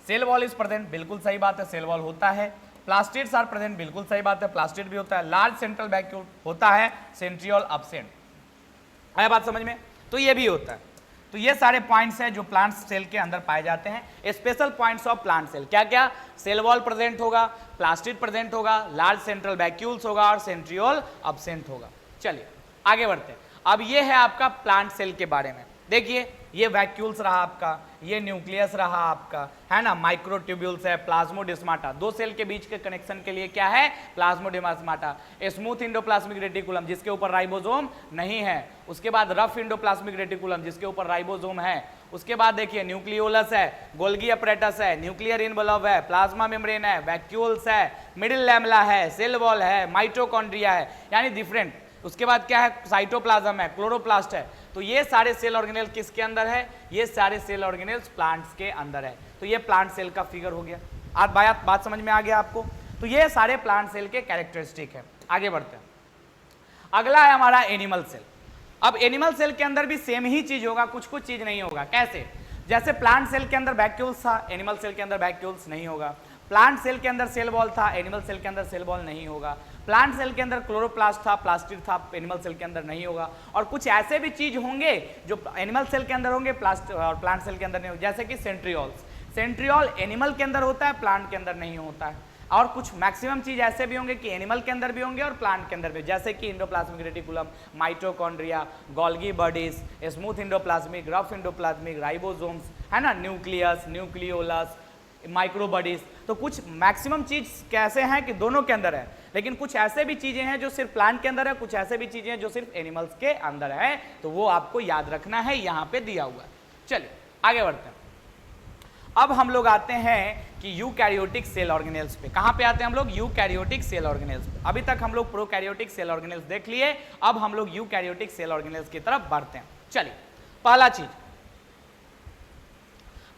सेल वॉल इज प्रेजेंट, बिल्कुल सही बात है, सेल वॉल होता है। प्लास्टिड्स आर प्रेजेंट, बिल्कुल सही बात है, प्लास्टिड भी होता है। लार्ज सेंट्रल वैक्यूल होता है, सेंट्रियोल अब्सेंट। आया बात समझ में, तो ये भी होता है। तो ये सारे पॉइंट्स हैं जो प्लांट सेल के अंदर पाए जाते हैं। Special points of plant cell क्या क्या, सेल वॉल प्रेजेंट होगा, प्लास्टिड प्रेजेंट होगा, लार्ज सेंट्रल वैक्यूल्स होगा और सेंट्रियोल अब्सेंट होगा। चलिए आगे बढ़ते हैं। अब ये है आपका प्लांट सेल के बारे में। देखिए ये वैक्यूल्स रहा आपका, ये न्यूक्लियस रहा आपका, है ना, माइक्रोट्यूब्यूल्स है, प्लाज्मोडेस्माटा, दो सेल के बीच के कनेक्शन के लिए क्या है, प्लाज्मोडेस्माटा। स्मूथ इंडोप्लाज्मिक रेटिकुलम जिसके ऊपर राइबोसोम नहीं है, उसके बाद रफ इंडोप्लाज्मिक रेटिकुलम जिसके ऊपर राइबोसोम है, उसके बाद देखिए न्यूक्लियोलस है, गोल्गी अपरेटस है, न्यूक्लियर इनवॉल्व है, प्लाज्मा मेम्ब्रेन है, वैक्यूल्स है, मिडिल लैमेला है, सेल वॉल है, माइटोकॉन्ड्रिया है, यानी डिफरेंट। उसके बाद क्या है, साइटोप्लाज्म है, क्लोरोप्लास्ट है। तो ये सारे सेल ऑर्गेनेल किसके अंदर है, ये सारे सेल ऑर्गेनेल्स प्लांट्स के अंदर है। तो ये प्लांट सेल का फिगर हो गया। आज बात समझ में आ गया आपको। तो ये सारे प्लांट सेल के कैरेक्टरिस्टिक है। आगे बढ़ते हैं। अगला है हमारा एनिमल सेल। अब एनिमल सेल के अंदर भी सेम ही चीज होगा, कुछ कुछ चीज नहीं होगा। कैसे, जैसे प्लांट सेल के अंदर वैक्यूल्स था, एनिमल सेल के अंदर वैक्यूल्स नहीं होगा। प्लांट सेल के अंदर सेल वॉल था, एनिमल सेल के अंदर सेल वॉल नहीं होगा। प्लांट सेल के अंदर क्लोरोप्लास्ट था, प्लास्टिड था, एनिमल सेल के अंदर नहीं होगा। और कुछ ऐसे भी चीज होंगे जो एनिमल सेल के अंदर होंगे, और प्लांट सेल के अंदर नहीं होंगे, जैसे कि सेंट्रियोल्स। सेंट्रियोल एनिमल के अंदर होता है, प्लांट के अंदर नहीं होता है। और कुछ मैक्सिमम चीज ऐसे भी होंगे कि एनिमल के अंदर भी होंगे और प्लांट के अंदर भी, जैसे कि endoplasmic reticulum, mitochondria, Golgi bodies, smooth endoplasmic, rough endoplasmic, ribosomes, है ना, न्यूक्लियस, न्यूक्लियोलस, माइक्रोबॉडीज। तो कुछ मैक्सिमम चीज कैसे हैं कि दोनों के अंदर है, लेकिन कुछ ऐसे भी चीजें हैं जो सिर्फ प्लांट के अंदर है, कुछ ऐसे भी चीजें हैं जो सिर्फ एनिमल्स के अंदर है। तो वो आपको याद रखना है, यहां पे दिया हुआ है। चलिए आगे बढ़ते हैं। अब हम लोग आते हैं कि यूकैरियोटिक सेल ऑर्गेनेल्स पे। कहां पे आते हैं हम लोग, यूकैरियोटिक सेल ऑर्गेनेल्स पे। अभी तक हम लोग प्रोकैरियोटिक सेल ऑर्गेनेल्स देख लिए, अब हम लोग यूकैरियोटिक सेल ऑर्गेनेल्स की तरफ बढ़ते हैं। चलिए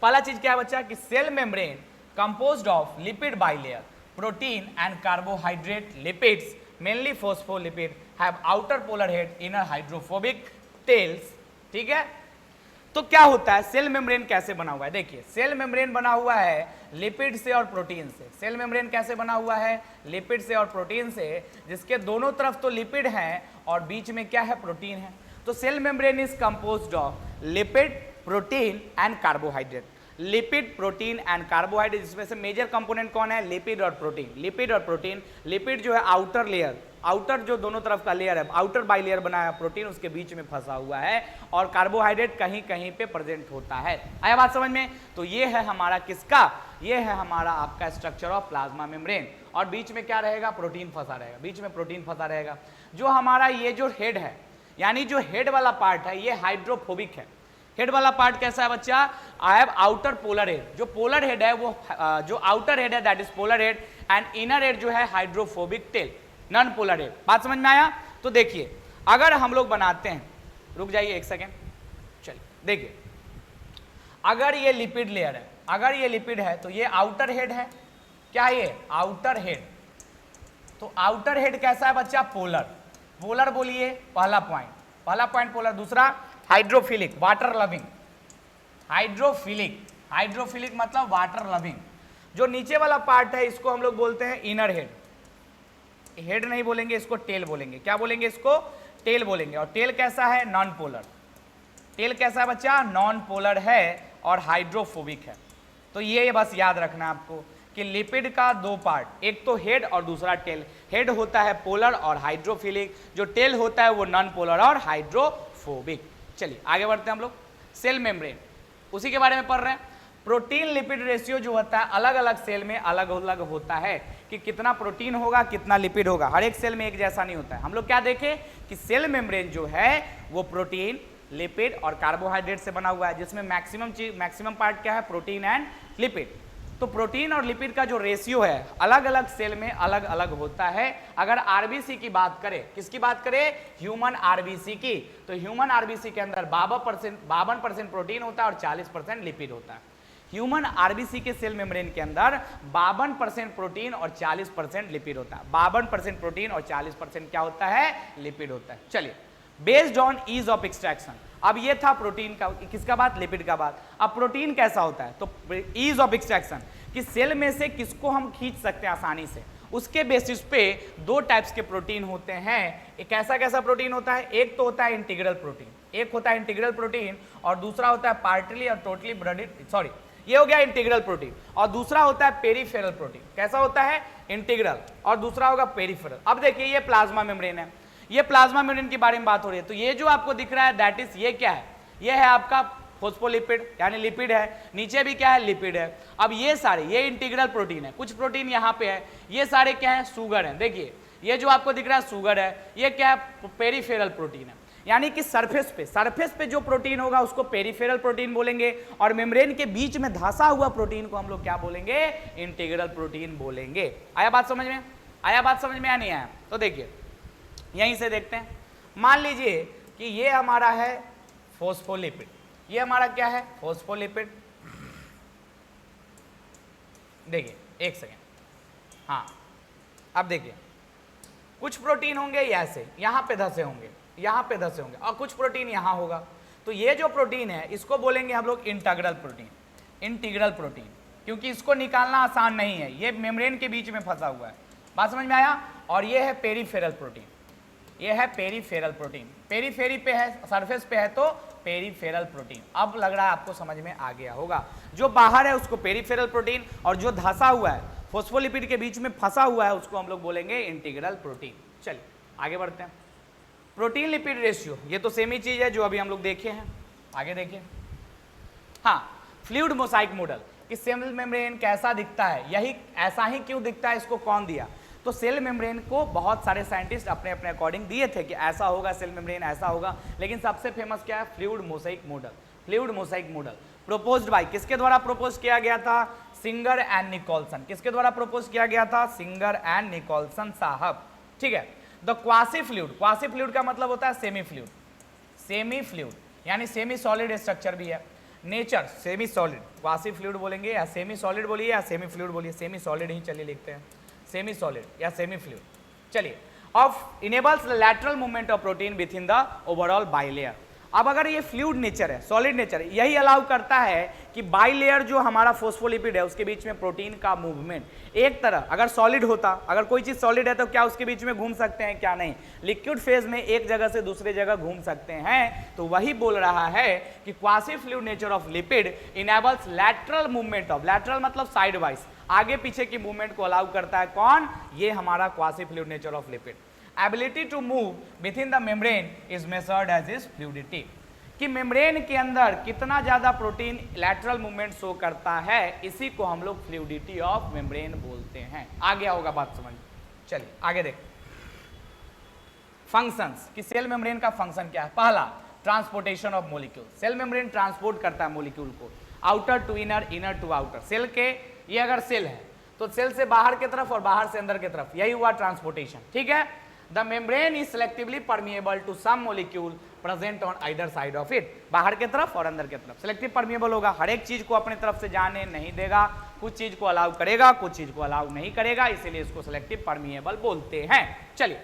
पहला चीज क्या है बच्चा, कि cell membrane composed of lipid bilayer, protein and carbohydrate lipids, mainly phospholipid, have outer polar head, inner hydrophobic tails. ठीक है, तो क्या होता है, सेल मेम्ब्रेन कैसे बना हुआ है। देखिए सेल मेम्ब्रेन बना हुआ है लिपिड से और प्रोटीन से। सेल मेम्ब्रेन कैसे बना हुआ है, लिपिड से और प्रोटीन से, जिसके दोनों तरफ तो लिपिड हैं और बीच में क्या है, प्रोटीन है। तो cell membrane is composed of lipid, protein and carbohydrate. Lipid, protein and carbohydrate, जिसमें से मेजर कंपोनेंट कौन है, लिपिड और प्रोटीन। लिपिड और प्रोटीन, लिपिड जो है आउटर लेयर, आउटर जो दोनों तरफ का लेयर है, आउटर बाई लेयर बना है, प्रोटीन उसके बीच में फंसा हुआ है, और कार्बोहाइड्रेट कहीं कहीं पे प्रेजेंट होता है। आया बात समझ में। तो ये है हमारा किसका, ये है हमारा आपका स्ट्रक्चर ऑफ प्लाज्मा मेम्ब्रेन, और बीच में क्या रहेगा, प्रोटीन फंसा रहेगा, बीच में प्रोटीन फंसा रहेगा। जो हमारा ये जो हेड है, यानी जो हेड वाला पार्ट है, ये हाइड्रोफोबिक है। हेड वाला पार्ट कैसा है बच्चा, I have outer polar head. जो पोलर हेड है वो, जो आउटर हेड है that is polar head, and inner head जो है hydrophobic tell, non polar head. बात समझ में आया। तो देखिए अगर हम लोग बनाते हैं, रुक जाइए एक सेकेंड, चलिए देखिए, अगर ये लिपिड लेयर है, अगर ये लिपिड है तो ये आउटर हेड है, क्या ये आउटर हेड, तो आउटर हेड कैसा है बच्चा, पोलर। पोलर बोलिए पहला पॉइंट पोलर। दूसरा हाइड्रोफिलिक, वाटर लविंग। हाइड्रोफिलिक मतलब वाटर लविंग। जो नीचे वाला पार्ट है इसको हम लोग बोलते हैं इनर हेड। हेड नहीं बोलेंगे इसको, टेल बोलेंगे। क्या बोलेंगे इसको, टेल बोलेंगे। और टेल कैसा है, नॉन पोलर। टेल कैसा है बच्चा, नॉन पोलर है और हाइड्रोफोबिक है। तो ये बस याद रखना आपको कि लिपिड का दो पार्ट, एक तो हेड और दूसरा टेल। हेड होता है पोलर और हाइड्रोफिलिक, जो टेल होता है वो नॉन पोलर और हाइड्रोफोबिक। चलिए आगे बढ़ते हैं हम लोग। सेल मेम्ब्रेन, उसी के बारे में पढ़ रहे हैं। प्रोटीन लिपिड रेशियो जो होता है अलग अलग सेल में अलग अलग होता है कि कितना प्रोटीन होगा कितना लिपिड होगा, हर एक सेल में एक जैसा नहीं होता है। हम लोग क्या देखें कि सेल मेम्ब्रेन जो है वो प्रोटीन, लिपिड और कार्बोहाइड्रेट से बना हुआ है, जिसमें मैक्सिमम पार्ट क्या है, प्रोटीन एंड लिपिड। तो प्रोटीन और लिपिड का जो रेशियो है अलग अलग सेल में अलग अलग होता है। अगर आरबीसी की बात करें, किसकी बात करें, ह्यूमन आरबीसी की, तो ह्यूमन आरबीसी के अंदर 52% प्रोटीन होता है और 40% लिपिड होता है। ह्यूमन आरबीसी के सेल मेम्ब्रेन के अंदर 52% प्रोटीन और 40% लिपिड होता है। 52% प्रोटीन और 40% क्या होता है, लिपिड होता है। चलिए, based on ease of extraction. अब ये था प्रोटीन का, किसका बात, लिपिड का बात। अब प्रोटीन कैसा होता है, तो ईज ऑफ एक्सट्रैक्शन, कि सेल में से किसको हम खींच सकते हैं आसानी से, उसके बेसिस पे दो टाइप्स के प्रोटीन होते हैं। एक कैसा प्रोटीन होता है, एक तो होता है इंटीग्रल प्रोटीन, एक होता है इंटीग्रल प्रोटीन और दूसरा होता है पार्टली और टोटली ब्रेडेड, सॉरी ये हो गया इंटीग्रल प्रोटीन, और दूसरा होता है पेरिफेरल प्रोटीन। कैसा होता है, इंटीग्रल, और दूसरा होगा पेरिफेरल। अब देखिए ये प्लाज्मा मेम्ब्रेन है, ये प्लाज्मा मेम्ब्रेन के बारे में बात हो रही है। तो ये जो आपको दिख रहा है दैट इज, ये क्या है, ये है आपका फोस्फोलिपिड यानी लिपिड है, नीचे भी क्या है, लिपिड है। अब ये सारे, ये इंटीग्रल प्रोटीन है, कुछ प्रोटीन यहाँ पे है, ये सारे क्या है, शुगर है। देखिए ये जो आपको दिख रहा है शुगर है, ये क्या है, पेरिफेरल प्रोटीन है। यानी कि सरफेस पे जो प्रोटीन होगा उसको पेरिफेरल प्रोटीन बोलेंगे, और मेम्ब्रेन के बीच में धंसा हुआ प्रोटीन को हम लोग क्या बोलेंगे, इंटीग्रल प्रोटीन बोलेंगे। आया बात समझ में, या नहीं आया? तो देखिए यहीं से देखते हैं। मान लीजिए कि ये हमारा है फोस्फोलिपिड, ये हमारा क्या है, फोस्फोलिपिड। देखिए एक सेकेंड, हाँ अब देखिए कुछ प्रोटीन होंगे ऐसे यहाँ पे धसे होंगे, यहाँ पे धसे होंगे, और कुछ प्रोटीन यहाँ होगा। तो ये जो प्रोटीन है इसको बोलेंगे हम लोग इंटीग्रल प्रोटीन, क्योंकि इसको निकालना आसान नहीं है, ये मेम्ब्रेन के बीच में फंसा हुआ है। बात समझ में आया? और ये है पेरिफेरल प्रोटीन, ये है पेरिफेरल प्रोटीन, पेरीफेरी पे है, सरफेस पे है तो पेरिफेरल प्रोटीन। अब लग रहा है आपको समझ में आ गया होगा। जो बाहर है उसको पेरिफेरल प्रोटीन, और जो धंसा हुआ है फोस्फोलिपिड के बीच में फंसा हुआ है उसको हम लोग बोलेंगे इंटीग्रल प्रोटीन। चलिए आगे बढ़ते हैं। प्रोटीन लिपिड रेशियो, ये तो सेम ही चीज है जो अभी हम लोग देखे हैं। आगे देखिए, हाँ फ्लूइड मोसाइक मॉडल कि सेल मेम्ब्रेन कैसा दिखता है, यही ऐसा ही क्यों दिखता है, इसको कौन दिया? तो सेल मेम्ब्रेन को बहुत सारे साइंटिस्ट अपने अपने अकॉर्डिंग दिए थे कि ऐसा होगा सेल मेम्ब्रेन, ऐसा होगा, लेकिन सबसे फेमस क्या है, fluid mosaic model. Proposed by, किसके द्वारा प्रपोज किया गया था? Singer and Nicolson. किसके द्वारा प्रपोज किया गया था? सिंगर एंड निकोलसन साहब। ठीक है। द क्वासी फ्लूइड का मतलब होता है सेमी फ्लूइड यानी सेमी सॉलिड स्ट्रक्चर भी है। Nature semi solid, quasi fluid बोलेंगे या सेमी सॉलिड बोलिए या सेमी फ्लूइड बोलिए, सेमी सॉलिड ही चलिए लिखते हैं, सेमी सॉलिड या सेमी फ्लूइड। चलिए, of enables the lateral movement of protein with in the overall bilayer. अब अगर ये फ्लूइड नेचर है, सॉलिड नेचर है, यही अलाउ करता है कि बाइलेयर जो हमारा फोस्फोलिपिड है उसके बीच में प्रोटीन का मूवमेंट। एक तरह अगर सॉलिड होता, अगर कोई चीज सॉलिड है तो क्या उसके बीच में घूम सकते हैं? क्या नहीं। लिक्विड फेज में एक जगह से दूसरे जगह घूम सकते हैं। तो वही बोल रहा है कि quasi fluid nature of lipid enables lateral movement of, lateral मतलब साइड वाइज, आगे पीछे की मूवमेंट को अलाउ करता है। कौन? ये हमारा quasi fluid nature of lipid. Ability to move within the membrane is measured as is fluidity, कि मेम्ब्रेन के अंदर कितना ज्यादा प्रोटीन लैटरल मूवमेंट शो करता है, इसी को हम लोग फ्लूइडिटी ऑफ मेम्ब्रेन बोलते हैं। आ गया होगा बात समझ। चलिए आगे देख, फंक्शंस कि सेल मेम्ब्रेन का फंक्शन क्या है। पहला, transportation of molecule. Cell membrane transport करता है मॉलिक्यूल को outer to inner, inner to outer. Cell के, ये अगर सेल है तो सेल से बाहर की तरफ और बाहर से अंदर की तरफ, यही हुआ ट्रांसपोर्टेशन। ठीक है। The membrane is selectively permeable to some molecule present on either side of it. बाहर की तरफ और अंदर की तरफ सेलेक्टिव परमिएबल होगा, हर एक चीज को अपने तरफ से जाने नहीं देगा। कुछ चीज को अलाउ करेगा, कुछ चीज को अलाउ नहीं करेगा, इसीलिए इसको सिलेक्टिव परमिएबल बोलते हैं। चलिए,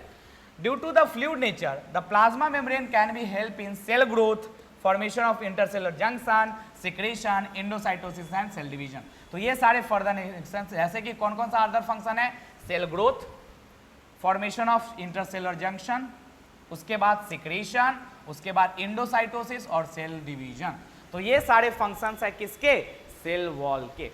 due to the fluid nature the plasma membrane can be help in cell growth, formation of intercellular junction, secretion, endocytosis and cell division. तो ये सारे फर्दर एक्शंस, जैसे कि कौन कौन सा अदर फंक्शन है, cell growth, formation of intercellular junction, उसके बाद सिक्रेशन, उसके बाद एंडोसाइटोसिस और सेल डिवीजन। तो ये सारे फंक्शंस है किसके, सेल वॉल के,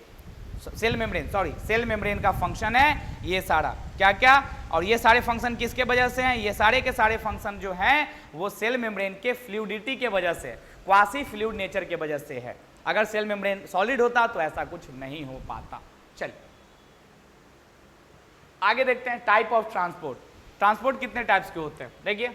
cell membrane, sorry cell membrane का फंक्शन है ये सारा, क्या क्या, और ये सारे फंक्शन किसके वजह से हैं, ये सारे के सारे फंक्शन जो हैं वो सेल मेम्ब्रेन के फ्लूइडिटी के वजह से, क्वासी फ्लूइड नेचर के वजह से है। अगर सेल मेम्ब्रेन सॉलिड होता तो ऐसा कुछ नहीं हो पाता। चलिए आगे देखते हैं टाइप ऑफ ट्रांसपोर्ट। ट्रांसपोर्ट कितने टाइप्स के होते हैं, देखिए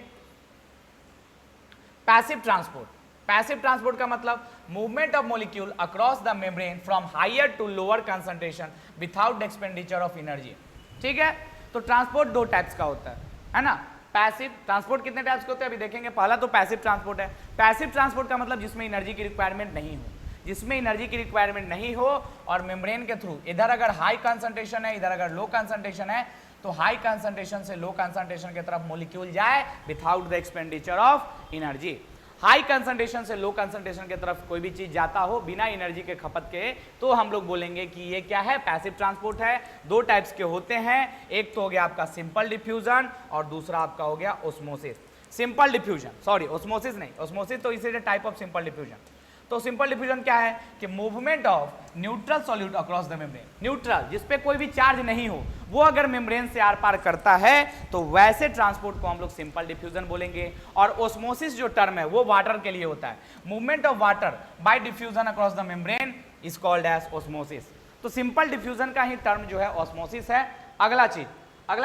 पैसिव ट्रांसपोर्ट। पैसिव ट्रांसपोर्ट का मतलब movement of molecule across the membrane from higher to lower concentration without expenditure of energy. ठीक है, तो ट्रांसपोर्ट दो टाइप्स का होता है ना। पैसिव ट्रांसपोर्ट कितने टाइप्स के होते हैं अभी देखेंगे। पहला तो पैसिव ट्रांसपोर्ट है। पैसिव ट्रांसपोर्ट का मतलब जिसमें एनर्जी की रिक्वायरमेंट नहीं हो, जिसमें एनर्जी की रिक्वायरमेंट नहीं हो और मेम्ब्रेन के थ्रू इधर अगर हाई कंसंट्रेशन है, इधर अगर लो कंसंट्रेशन है, तो हाई कंसंट्रेशन से लो कंसंट्रेशन की तरफ मॉलिक्यूल जाए without the expenditure of energy. High concentration से लो कंसंट्रेशन की तरफ कोई भी चीज जाता हो बिना एनर्जी के खपत के, तो हम लोग बोलेंगे कि ये क्या है, पैसिव ट्रांसपोर्ट है। दो टाइप्स के होते हैं, एक तो हो गया आपका सिंपल डिफ्यूजन और दूसरा आपका हो गया osmosis. Simple diffusion, sorry osmosis नहीं, ओस्मोसिस तो इसी टाइप ऑफ सिंपल डिफ्यूजन। तो सिंपल डिफ्यूजन क्या है कि movement of neutral solute across the membrane. Neutral जिस पे कोई भी चार्ज नहीं हो वो अगर मेम्ब्रेन से आर पार करता है तो वैसे ट्रांसपोर्ट को हम लोग सिंपल डिफ्यूजन बोलेंगे। और ओस्मोसिस जो टर्म है वो वाटर के लिए होता है। Movement of water by diffusion across the membrane is called as osmosis. तो सिंपल डिफ्यूजन का ही टर्म जो है ओस्मोसिस है। अगला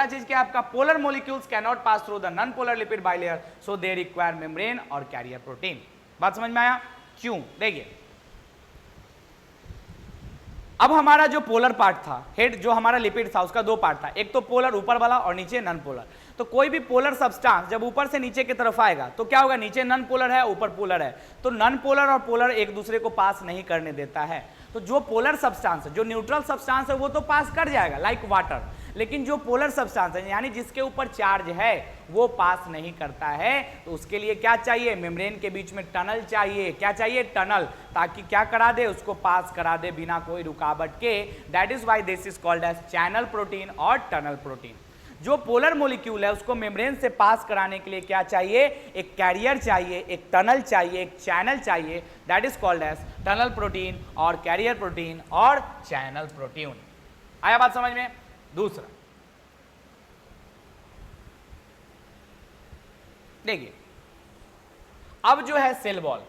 चीज क्या आपका, polar molecules can not pass through the non polar lipid bilayer so they require membrane और कैरियर प्रोटीन। बात समझ में आया क्यों? देखिए अब हमारा जो पोलर पार्ट था, हेड जो हमारा लिपिड था उसका दो पार्ट था, एक तो पोलर ऊपर वाला और नीचे नॉन पोलर। तो कोई भी पोलर सब्सटेंस जब ऊपर से नीचे की तरफ आएगा तो क्या होगा, नीचे नॉन पोलर है ऊपर पोलर है, तो नॉन पोलर और पोलर एक दूसरे को पास नहीं करने देता है। तो जो पोलर सब्सटेंस है, जो न्यूट्रल सब्सटेंस है वो तो पास कर जाएगा लाइक वाटर, लेकिन जो पोलर सब्सटेंस है यानी जिसके ऊपर चार्ज है वो पास नहीं करता है। तो उसके लिए क्या चाहिए, मेम्ब्रेन के बीच में टनल चाहिए। क्या चाहिए, टनल, ताकि क्या करा दे, उसको पास करा दे बिना कोई रुकावट के। That is why this is called as channel protein और टनल प्रोटीन। जो पोलर मॉलिक्यूल है उसको मेम्ब्रेन से पास कराने के लिए क्या चाहिए, एक कैरियर चाहिए, एक टनल चाहिए, एक चैनल चाहिए। That is called as tunnel protein और कैरियर प्रोटीन और चैनल प्रोटीन। आया बात समझ में? दूसरा देखिए, अब जो है सेल वॉल,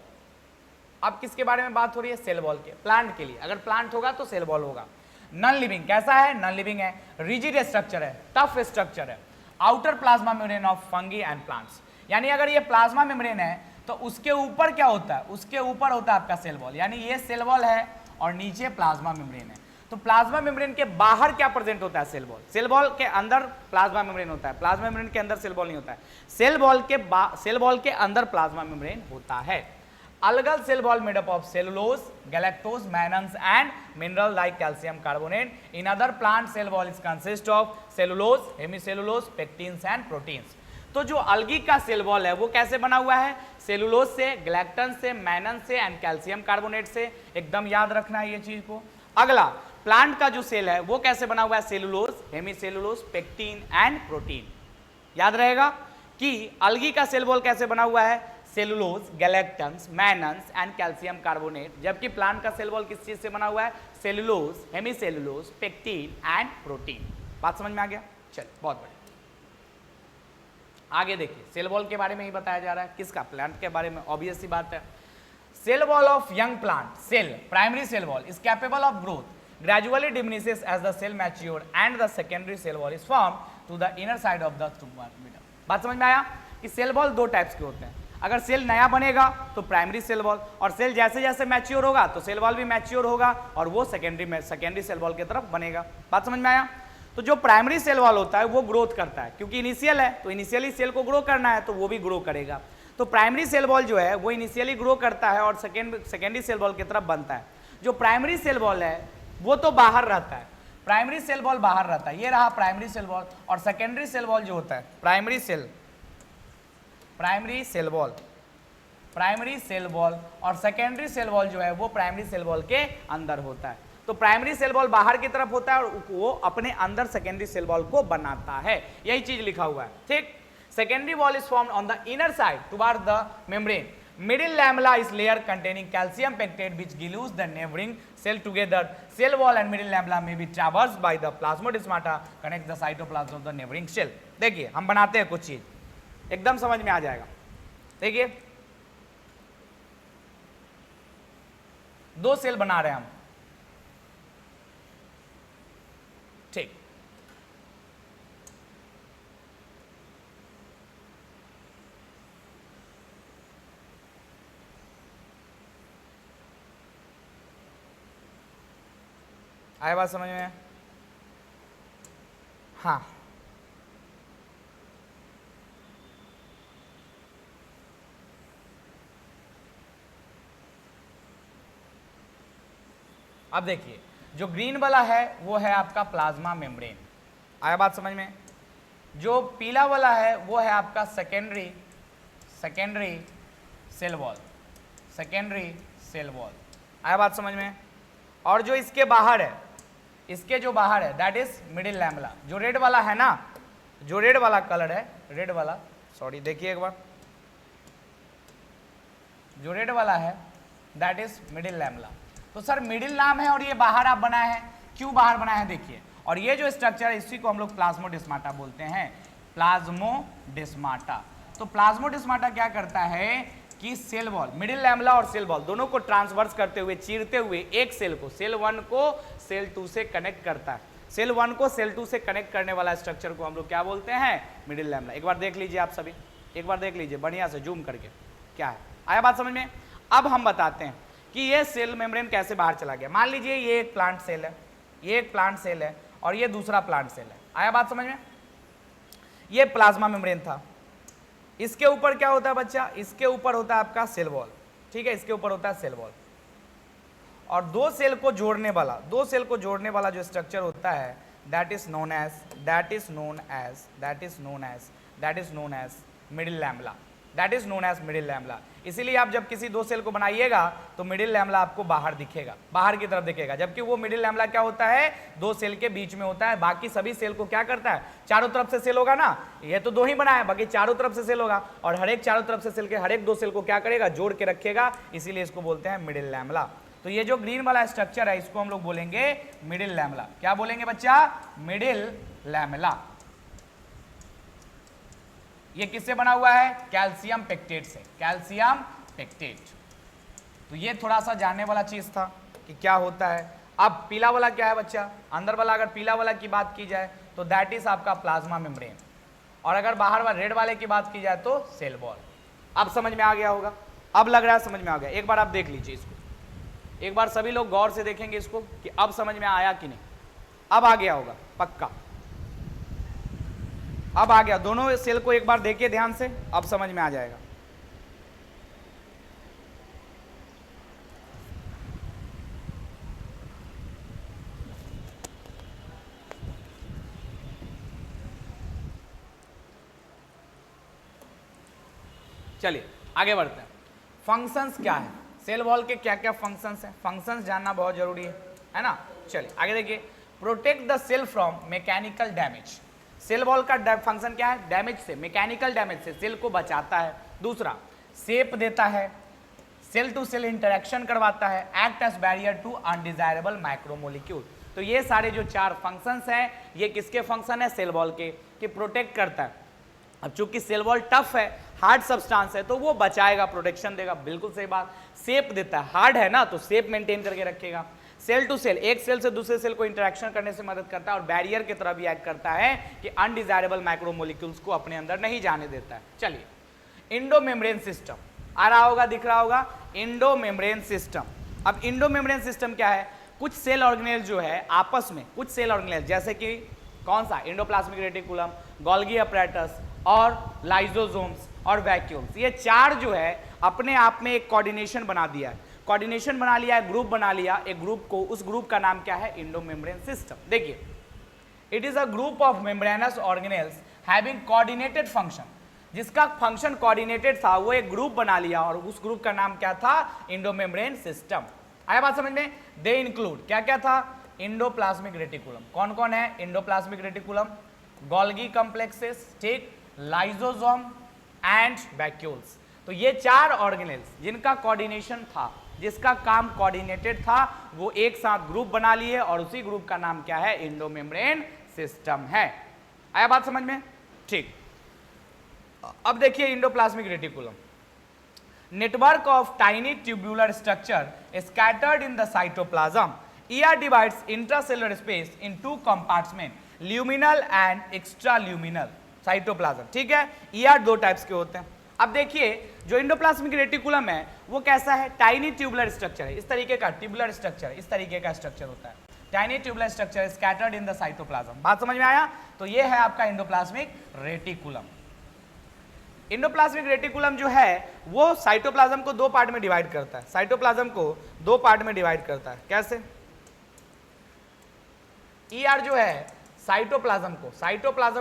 अब किसके बारे में बात हो रही है, सेल वॉल के। प्लांट के लिए, अगर प्लांट होगा तो सेल वॉल होगा। नॉन लिविंग कैसा है, नॉन लिविंग है, रिजिड स्ट्रक्चर है, टफ स्ट्रक्चर है, outer plasma membrane of fungi and plants. यानी अगर ये प्लाज्मा मेम्ब्रेन है तो उसके ऊपर क्या होता है, उसके ऊपर होता है आपका सेल वॉल। यानी ये सेल वॉल है और नीचे प्लाज्मा मेम्ब्रेन है। तो प्लाज्मा मेम्ब्रेन के बाहर क्या प्रेजेंट होता है, सेल वॉल। सेल वॉल के अंदर प्लाज्मा मेम्ब्रेन होता है, प्लाज्मा मेम्ब्रेन के अंदर सेल वॉल नहीं होता है। सेल वॉल के अंदर प्लाज्मा मेम्ब्रेन होता है। Algal cell wall made up of cellulose, galactose, mannans and mineral like calcium carbonate. In other plant cell wall is consist of cellulose, hemicellulose, pectins and proteins. तो जो अलगी का cell wall है वो कैसे बना हुआ है, सेलुलोज से, गैलेक्टन से, मैनन से एंड कैल्शियम कार्बोनेट से। एकदम याद रखना है ये चीज को। अगला प्लांट का जो सेल है वो कैसे बना हुआ है, cellulose, hemicellulose, pectin and protein. याद रहेगा कि अलगी का सेल वॉल कैसे बना हुआ है, cellulose, galactans, mannans and calcium carbonate. जबकि प्लांट का सेल वॉल किस चीज से बना हुआ है, cellulose, hemicellulose, pectin and protein. बात समझ में आ गया? चल बहुत बढ़िया। आगे देखिए, सेल वॉल के बारे में ही बताया जा रहा है, किसका, प्लांट के बारे में। ऑब्वियस सी बात है, cell wall of young plant, cell primary cell wall is capable of growth, gradually diminishes as the cell mature and the secondary cell wall is formed to the inner side of the tumor middle। बात समझ में आया कि cell wall दो types के होते हैं। अगर सेल नया बनेगा तो प्राइमरी सेल वॉल, और सेल जैसे जैसे मैच्योर होगा तो सेल वॉल भी मैच्योर होगा और वो सेकेंडरी सेल वॉल की तरफ बनेगा। बात समझ में आया? तो जो प्राइमरी सेल वॉल होता है वो ग्रोथ करता है, क्योंकि इनिशियल है तो इनिशियली सेल को ग्रो करना है तो वो भी ग्रो करेगा। तो प्राइमरी सेल वॉल जो है वो इनिशियली ग्रो करता है और सेकेंडरी सेल वॉल की तरफ बनता है। जो प्राइमरी सेल वॉल है वो तो बाहर रहता है, प्राइमरी सेल वॉल बाहर रहता है, ये रहा प्राइमरी सेल वॉल। और सेकेंडरी सेल वॉल जो होता है, प्राइमरी सेल वॉल और सेकेंडरी सेल वॉल जो है वो प्राइमरी सेल वॉल के अंदर होता है। तो प्राइमरी सेल वॉल बाहर की तरफ होता है और वो अपने अंदर सेकेंडरी सेल वॉल को बनाता है, यही चीज लिखा हुआ है, ठीक। Secondary wall is formed on the inner side toward the membrane. Middle lamella is layer containing calcium pectate which glues the neighboring cell together. Cell wall and middle lamella may be traversed by the plasmodesmata connect the cytoplasm of the neighboring cell. देखिए हम बनाते हैं कुछ चीज, एकदम समझ में आ जाएगा। देखिए दो सेल बना रहे हैं हम, ठीक। आया बात समझ में? हाँ, अब देखिए जो ग्रीन वाला है वो है आपका प्लाज्मा मेम्ब्रेन, आया बात समझ में? जो पीला वाला है वो है आपका सेकेंडरी सेल वॉल, आया बात समझ में? और जो इसके बाहर है, इसके जो बाहर है दैट इज मिडिल लैमेला। जो रेड वाला है ना, जो रेड वाला कलर है, रेड वाला, सॉरी देखिए एक बार, जो रेड वाला है दैट इज मिडिल लैमेला। तो सर मिडिल नाम है और ये बाहर आप बनाए हैं, क्यों बाहर बनाए हैं देखिए। और ये जो स्ट्रक्चर है इसी को हम लोग प्लाज्मोडेस्माटा बोलते हैं, प्लाज्मोडेस्माटा। तो प्लाज्मोडेस्माटा क्या करता है कि सेल वॉल, मिडिल लैमेला और सेल वॉल दोनों को ट्रांसवर्स करते हुए, चीरते हुए एक सेल को, सेल 1 को सेल 2 से कनेक्ट करता है। सेल 1 को सेल 2 से कनेक्ट करने वाला स्ट्रक्चर को हम लोग क्या बोलते हैं? Middle lamella. एक बार देख लीजिए आप सभी, एक बार देख लीजिए बढ़िया से जूम करके, क्या है, आया बात समझ में? अब हम बताते हैं कि ये सेल मेम्ब्रेन कैसे बाहर चला गया। मान लीजिए ये एक प्लांट सेल है, ये एक प्लांट सेल है और ये दूसरा प्लांट सेल है, आया बात समझ में? ये प्लाज्मा मेम्ब्रेन था, इसके ऊपर क्या होता है बच्चा? इसके ऊपर होता है आपका सेल वॉल, ठीक है, इसके ऊपर होता है सेल वॉल। और दो सेल को जोड़ने वाला जो स्ट्रक्चर होता है that is known as middle lamella. इसीलिए आप जब किसी दो सेल को बनाइएगा तो मिडिल लैमेला आपको बाहर दिखेगा, बाहर की तरफ दिखेगा, जबकि वो मिडिल लैमेला क्या होता है? दो सेल के बीच में होता है। बाकी सभी सेल को क्या करता है? चारों तरफ से सेल होगा ना, ये तो दो ही बनाया, बाकी चारों तरफ से सेल होगा और हर एक चारों तरफ से सेल के हर एक दो सेल को क्या करेगा? जोड़ के रखेगा, इसीलिए इसको बोलते हैं मिडिल लैमेला। तो ये जो ग्रीन वाला स्ट्रक्चर है इसको हम लोग बोलेंगे मिडिल लैमेला। क्या बोलेंगे बच्चा? Middle lamella. ये किससे बना हुआ है? कैल्शियम पेक्टेट से, कैल्शियम पेक्टेट। तो ये थोड़ा सा जानने वाला चीज था कि क्या होता है। अब पीला वाला क्या है बच्चा? अंदर वाला, अगर पीला वाला की बात की जाए तो दैट इज आपका प्लाज्मा मेम्ब्रेन, और अगर बाहर वाला रेड वाले की बात की जाए तो सेल वॉल। अब समझ में आ गया होगा, अब लग रहा है समझ में आ गया। एक बार आप देख लीजिए इसको, एक बार सभी लोग गौर से देखेंगे इसको कि अब समझ में आया कि नहीं। अब आ गया होगा पक्का, अब आ गया। दोनों सेल को एक बार देखिए ध्यान से, अब समझ में आ जाएगा। चलिए आगे बढ़ते हैं। फंक्शंस क्या है? सेल वॉल के क्या क्या फंक्शंस हैं? फंक्शंस जानना बहुत जरूरी है ना। चलिए आगे देखिए। Protect the cell from mechanical damage. Cell wall का फंक्शन क्या है? डैमेज से, मैकेनिकल डैमेज से सेल को बचाता है। दूसरा, शेप देता है, सेल टू सेल इंटरेक्शन करवाता है, act as barrier to undesirable micromolecule. तो ये सारे जो चार फंक्शंस हैं ये किसके फंक्शन है? सेल वॉल के, कि प्रोटेक्ट करता है। अब चूंकि सेल वॉल टफ है, हार्ड सब्सटेंस है, तो वो बचाएगा, प्रोटेक्शन देगा, बिल्कुल सही बात। शेप देता है, हार्ड है ना तो शेप मेंटेन करके रखेगा। सेल टू सेल, एक सेल से दूसरे सेल को इंटरेक्शन करने से मदद करता है और बैरियर की तरह भी एक्ट करता है कि अनडिजायरेबल माइक्रोमोलिक्यूल्स को अपने अंदर नहीं जाने देता है। चलिए, इंडोमेम्ब्रेन सिस्टम आ रहा होगा, दिख रहा होगा, इंडोमेम्ब्रेन सिस्टम। अब इंडोमेम्ब्रेन सिस्टम क्या है? कुछ सेल ऑर्गेनेल जो है आपस में, कुछ सेल ऑर्गेनेल जैसे कि कौन सा? एंडोप्लाज्मिक रेटिकुलम, गोल्गी अपैरेटस और लाइसोसोम्स और वैक्यूल्स, ये चार जो है अपने आप में एक कोऑर्डिनेशन बना दिया है। कोऑर्डिनेशन बना लिया, ग्रुप बना लिया, एक ग्रुप को, उस ग्रुप का नाम क्या है? Endomembrane system. देखिए, it is a group of membranous organelles having coordinated function, जिसका फंक्शन कोऑर्डिनेटेड था, वो एक ग्रुप बना लिया और उस ग्रुप का नाम क्या था? Endomembrane system. आया बात समझ में? दे इंक्लूड क्या क्या था? Endoplasmic reticulum. कौन कौन है एंडोप्लाज्मिक रेटिकुलम? गोल्गी कॉम्प्लेक्सेस, ठीक, लाइसोसोम एंड वैक्यूल्स। तो ये 4 ऑर्गेनेल्स जिनका कोऑर्डिनेशन था, जिसका काम कोऑर्डिनेटेड था, वो एक साथ ग्रुप बना लिए और उसी ग्रुप का नाम क्या है? एंडोमेम्ब्रेन सिस्टम है। आया बात समझ में? ठीक। अब देखिए endoplasmic reticulum, network of tiny tubular structure scattered in the cytoplasm. ER divides intracellular space in 2 compartments, luminal and extraluminal cytoplasm, ठीक है। ER 2 टाइप्स के होते हैं। अब देखिए जो एंडोप्लाज्मिक रेटिकुलम है वो कैसा है? टाइनी ट्यूबुलर स्ट्रक्चर है, इस तरीके का ट्यूबुलर स्ट्रक्चर, इस तरीके का स्ट्रक्चर होता है, tiny tubular structure scattered in the cytoplasm. बात समझ में आया? तो ये है आपका एंडोप्लाज्मिक रेटिकुलम। एंडोप्लाज्मिक रेटिकुलम जो है वो साइटोप्लाज्म को 2 पार्ट में डिवाइड करता है, साइटोप्लाज्म को 2 पार्ट में डिवाइड करता है। कैसे? ईआर जो है साइटोप्लाज्म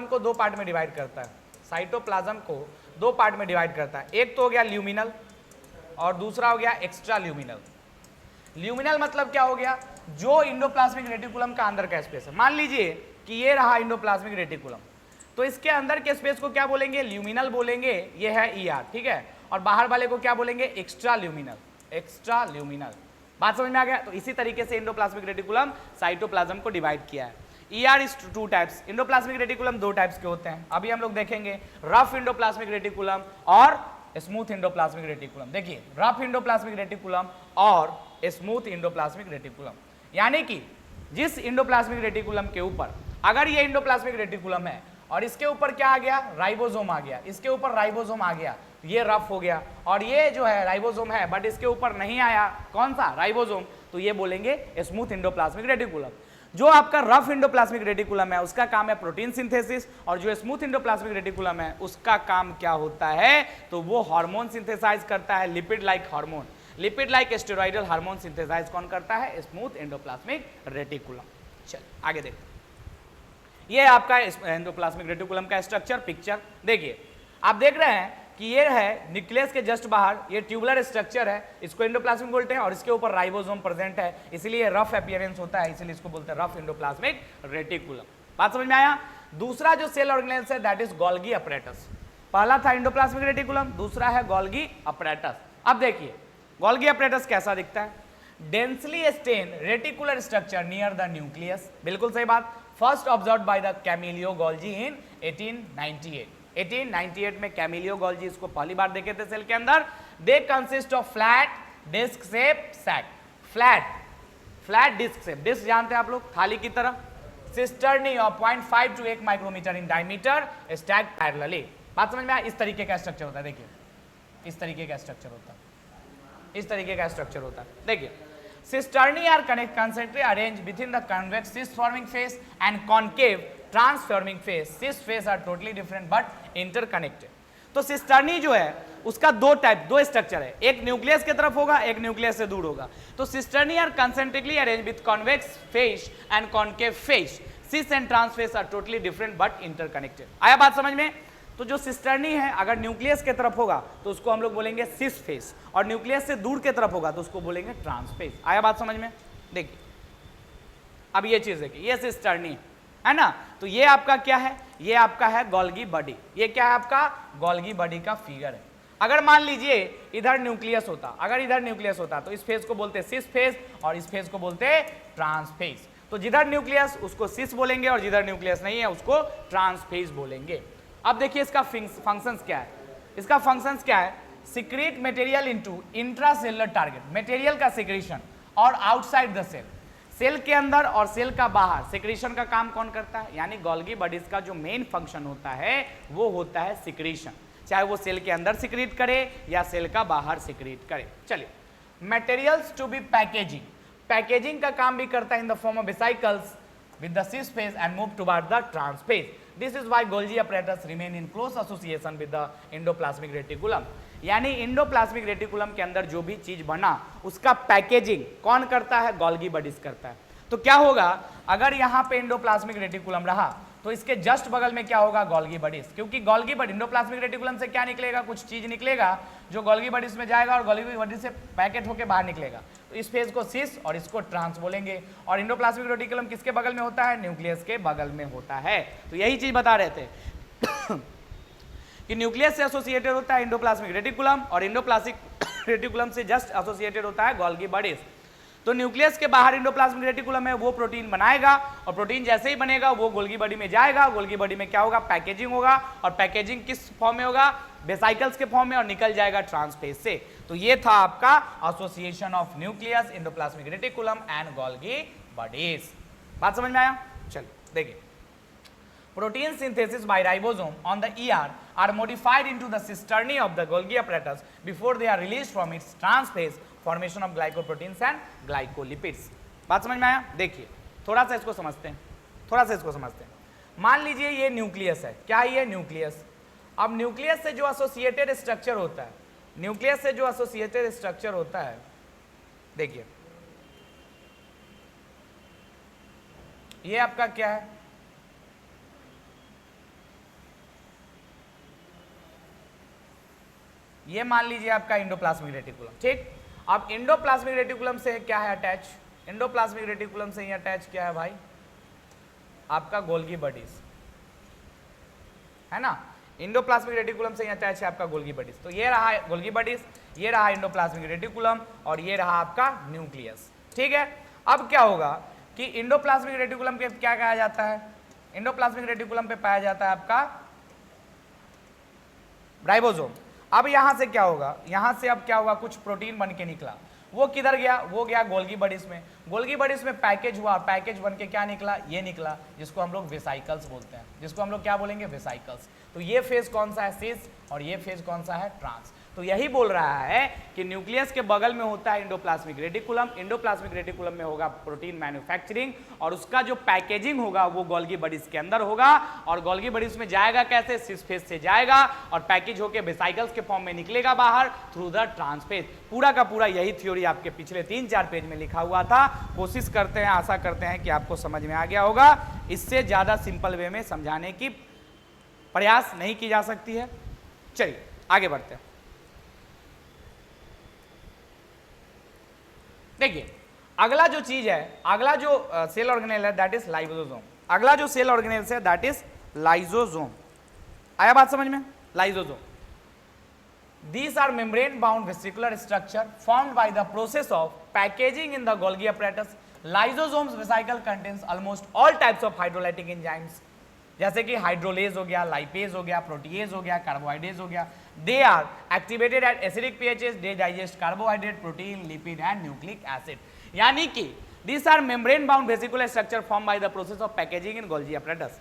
को 2 पार्ट में डिवाइड करता है, साइटोप्लाज्म को 2 पार्ट में डिवाइड करता है। एक तो हो गया ल्यूमिनल और दूसरा हो गया एक्स्ट्रा ल्यूमिनल। ल्यूमिनल मतलब क्या हो गया? जो एंडोप्लाज्मिक रेटिकुलम का अंदर का स्पेस है। मान लीजिए कि ये रहा एंडोप्लाज्मिक रेटिकुलम, तो इसके अंदर के स्पेस को क्या बोलेंगे? ल्यूमिनल बोलेंगे, ये है ईआर, ठीक है। और बाहर वाले को क्या बोलेंगे? Extra luminal, extra luminal. बात समझ में आ गया? तो इसी तरीके से एंडोप्लाज्मिक रेटिकुलम साइटोप्लाज्म को डिवाइड किया है। ER is 2 types, endoplasmic reticulum 2 types के होते हैं। अभी हम लोग देखेंगे रफ एंडोप्लाज्मिक रेटिकुलम और स्मूथ एंडोप्लाज्मिक रेटिकुलम। देखिए रफ एंडोप्लाज्मिक रेटिकुलम और स्मूथ एंडोप्लाज्मिक रेटिकुलम, यानी कि जिस एंडोप्लाज्मिक रेटिकुलम के ऊपर, अगर ये एंडोप्लाज्मिक रेटिकुलम है और इसके ऊपर क्या आ गया? राइबोसोम आ गया, इसके ऊपर राइबोसोम आ गया, तो ये रफ हो गया। और ये जो है राइबोसोम है बट इसके ऊपर नहीं आया, कौन सा? राइबोसोम, तो ये बोलेंगे स्मूथ एंडोप्लाज्मिक रेटिकुलम। जो आपका रफ एंडोप्लाज्मिक रेटिकुलम है उसका काम है प्रोटीन सिंथेसिस, और जो स्मूथ एंडोप्लाज्मिक रेटिकुलम है उसका काम क्या होता है? तो वो हार्मोन सिंथेसाइज करता है, lipid like hormone, lipid like steroidal hormone synthesise कौन करता है? Smooth endoplasmic reticulum. चलिए आगे देखते हैं। ये आपका एंडोप्लाज्मिक रेटिकुलम का स्ट्रक्चर पिक्चर देखिए, आप देख रहे हैं कि ये है न्यूक्लियस के जस्ट बाहर, ये ट्यूबुलर स्ट्रक्चर है, इसको एंडोप्लाज्मिक बोलते हैं, और इसके ऊपर राइबोसोम प्रेजेंट है, इसलिए रफ अपीयरेंस होता है, इसलिए इसको बोलते हैं रफ एंडोप्लाज्मिक रेटिकुलम। बात समझ में आया? दूसरा जो सेल ऑर्गेनेल्स है दैट इज गोल्गी अपैरेटस। पहला था एंडोप्लाज्मिक रेटिकुलम, दूसरा है गोल्गी अपैरेटस। अब देखिए गोल्गी अपैरेटस कैसा दिखता है? Densely stained reticular structure near the nucleus, बिल्कुल सही बात। First observed by the Camillo Golgi in 1898। 1898 में कैमिलियो गोल्जी इसको पहली बार देखे थे सेल के अंदर। They consist of flat disc shape sac, flat disc shape, disc जानते हैं आप लोग, थाली की तरह, cisternae of 0.5 to 1 micrometre in diameter, stacked parallelly. बात समझ में आया? इस तरीके का स्ट्रक्चर होता है, देखिए इस तरीके का स्ट्रक्चर होता है, इस तरीके का स्ट्रक्चर होता है। देखिए cisternae are concentrically arranged within the convex cyst forming phase and concave transforming phase. Cyst phase are totally different but interconnected. तो सिस्टर्नी जो है उसका 2 स्ट्रक्चर है, एक न्यूक्लियस की तरफ होगा, एक न्यूक्लियस से दूर होगा। तो cisternae are concentrically arrange with convex face and concave face. Cis and trans face are totally different but interconnected. आया बात समझ में? तो जो सिस्टर्नी है अगर न्यूक्लियस की तरफ होगा तो उसको हम लोग बोलेंगे सिस फेस, और न्यूक्लियस से दूर की तरफ होगा तो उसको बोलेंगे ट्रांस फेस। आया बात समझ में? देखिए अब ये चीज देखिए, ये सिस्टर्नी है ना, तो ये आपका क्या है? ये आपका है गोल्गी बॉडी। ये क्या है आपका? गोल्गी बॉडी का फिगर है। अगर मान लीजिए इधर न्यूक्लियस होता, अगर इधर न्यूक्लियस होता तो इस फेज को बोलते सिस फेज और इस फेज को बोलते ट्रांस फेज। तो जिधर न्यूक्लियस उसको सिस बोलेंगे और जिधर न्यूक्लियस नहीं है उसको ट्रांस फेज बोलेंगे। अब देखिए इसका फंक्शंस क्या है? इसका फंक्शंस क्या है? Secrete material into intracellular target, material का सिक्रीशन, और आउटसाइड द सेल, सेल के अंदर और सेल का बाहर सिक्रीशन का काम कौन करता है? यानी गोल्गी बॉडीज का जो मेन फंक्शन होता है वो होता है सिक्रीशन, चाहे वो सेल के अंदर सिक्रीट करे या सेल का बाहर सिक्रीट करे। चलिए materials to be packaging, packaging का काम भी करता है in the form of vesicles with the cis phase and move toward the trans phase. This is why Golgi apparatus remain in close association with the endoplasmic reticulum. यानी endoplasmic reticulum के अंदर जो भी चीज बना उसका पैकेजिंग कौन करता है? गोल्गी बॉडीज करता है। तो क्या होगा, अगर यहां पे इंडोप्लाज्मिक रेटिकुलम रहा तो इसके जस्ट बगल में क्या होगा? गोल्गी बॉडीज, क्योंकि गोल्गी बॉडी इंडोप्लाज्मिक रेटिकुलम से क्या निकलेगा? कुछ चीज निकलेगा जो गोल्गी बॉडीज में जाएगा और गोल्गी बॉडीज से पैकेट होकर बाहर निकलेगा। तो इस फेज को सिस और इसको ट्रांस बोलेंगे। और इंडोप्लाज्मिक रेटिकुलम किसके बगल में होता है? न्यूक्लियस के बगल में होता है। तो यही चीज बता रहे थे कि न्यूक्लियस से एसोसिएटेड होता है इंडोप्लाज्मिक रेटिकुलम और इंडोप्लाज्मिक रेटिकुलम से जस्ट एसोसिएटेड होता है गोल्गी बॉडीज। तो न्यूक्लियस के बाहर इंडोप्लाज्मिक रेटिकुलम है, वो प्रोटीन बनाएगा और प्रोटीन जैसे ही बनेगा वो गोल्गी बॉडी में जाएगा। गोल्गी बॉडी में क्या होगा? पैकेजिंग होगा। और पैकेजिंग किस फॉर्म में होगा? वेसाइकल्स के फॉर्म में, और निकल जाएगा ट्रांसफेज से। तो ये था आपका association of nucleus, endoplasmic reticulum and Golgi bodies. बात समझ में आया? चलिए देखिए, protein synthesis by ribosome on the ER are modified into the cisternae of the Golgi apparatus before they are released from its transphase formation of glycoproteins and glycolipids। बात समझ में आया? देखिए थोड़ा सा इसको समझते हैं, मान लीजिए ये न्यूक्लियस है। क्या है ये? न्यूक्लियस। अब न्यूक्लियस से जो एसोसिएटेड स्ट्रक्चर होता है, देखिए ये आपका क्या है? ये मान लीजिए आपका इंडोप्लाज्मिक रेटिकुलम, ठीक। अब इंडोप्लाज्मिक रेटिकुलम से क्या है अटैच? इंडोप्लाज्मिक रेटिकुलम से ही अटैच क्या है भाई? आपका गोल्गी बॉडीज है ना। इंडोप्लाज्मिक रेटिकुलम से ही अटैच है आपका गोल्गी बॉडीज। तो ये रहा गोल्गी बॉडीज, ये रहा इंडोप्लाज्मिक रेटिकुलम और ये रहा आपका न्यूक्लियस, ठीक है। अब क्या होगा कि इंडोप्लाज्मिक रेटिकुलम के क्या कहा जाता है? इंडोप्लाज्मिक रेटिकुलम पे पाया जाता है आपका राइबोसोम। अब यहां से क्या होगा? यहां से अब क्या होगा? कुछ प्रोटीन बन के निकला, वो किधर गया? वो गया गोल्गी बॉडीज में। गोल्गी बॉडीज में पैकेज हुआ, पैकेज बन के क्या निकला? ये निकला, जिसको हम लोग वेसाइकल्स बोलते हैं, जिसको हम लोग क्या बोलेंगे? वेसाइकल्स। तो ये फेज कौन सा है? सिस। और ये फेज कौन सा है? ट्रांस। तो यही बोल रहा है कि न्यूक्लियस के बगल में होता है इंडोप्लाज्मिक रेटिकुलम, इंडोप्लाज्मिक रेटिकुलम में होगा प्रोटीन मैन्युफैक्चरिंग और उसका जो पैकेजिंग होगा वो गोल्गी बॉडीज के अंदर होगा। और गोल्गी बॉडीज में जाएगा कैसे? सिस फेज से जाएगा और पैकेज होकर वेसाइकल्स के फॉर्म में निकलेगा बाहर थ्रू द ट्रांसफेज। पूरा का पूरा यही थ्योरी आपके पिछले 3-4 पेज में लिखा हुआ था। कोशिश करते हैं, आशा करते हैं कि आपको समझ में आ गया होगा। इससे ज्यादा सिंपल वे में समझाने की प्रयास नहीं की जा सकती है। चलिए आगे बढ़ते हैं। देखिए अगला जो चीज है, अगला जो सेल ऑर्गेनेल है दैट इज लाइसोसोम। अगला जो सेल ऑर्गेनेल है दैट इज लाइसोसोम। आया बात समझ में? Lysosome, these are membrane bound vesicular structure formed by the process of packaging in the Golgi apparatus। Lysosomes vesicle contains almost all types of hydrolytic enzymes, जैसे कि hydrolase हो गया, lipase हो गया, प्रोटीएज हो गया, कार्बोहाइड्रेज हो गया। They are activated at acidic pHs, they digest carbohydrate, protein, lipid and nucleic acid. यानी कि this are membrane bound vesicular structure form by the process of packaging in Golgi apparatus.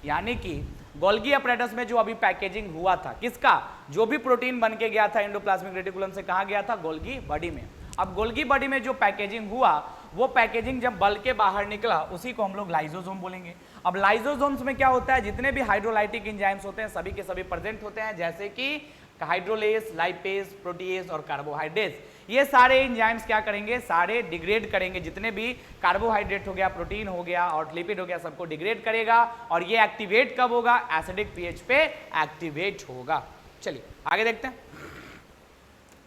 यानी कि Golgi apparatus में जो अभी packaging हुआ था किसका? जो भी प्रोटीन बन के गया था इंडोप्लाज्मिक रेटिकुलम से, कहा गया था? गोल्गी बॉडी में। अब गोल्गी बॉडी में जो पैकेजिंग हुआ वो पैकेजिंग जब बल के बाहर निकला उसी को हम लोग लाइसोसोम बोलेंगे। अब लाइसोसोम्स में क्या होता है? जितने भी हाइड्रोलाइटिक एंजाइम्स होते हैं सभी के सभी प्रेजेंट होते हैं, जैसे कि हाइड्रोलेज, लाइपेज, प्रोटीएज और कार्बोहाइड्रेट। ये सारे एंजाइम्स क्या करेंगे? सारे डिग्रेड करेंगे। जितने भी कार्बोहाइड्रेट हो गया, प्रोटीन हो गया और लिपिड हो गया, सबको डिग्रेड करेगा। और ये एक्टिवेट कब होगा? एसिडिक पीएच पे एक्टिवेट होगा। चलिए आगे देखते हैं।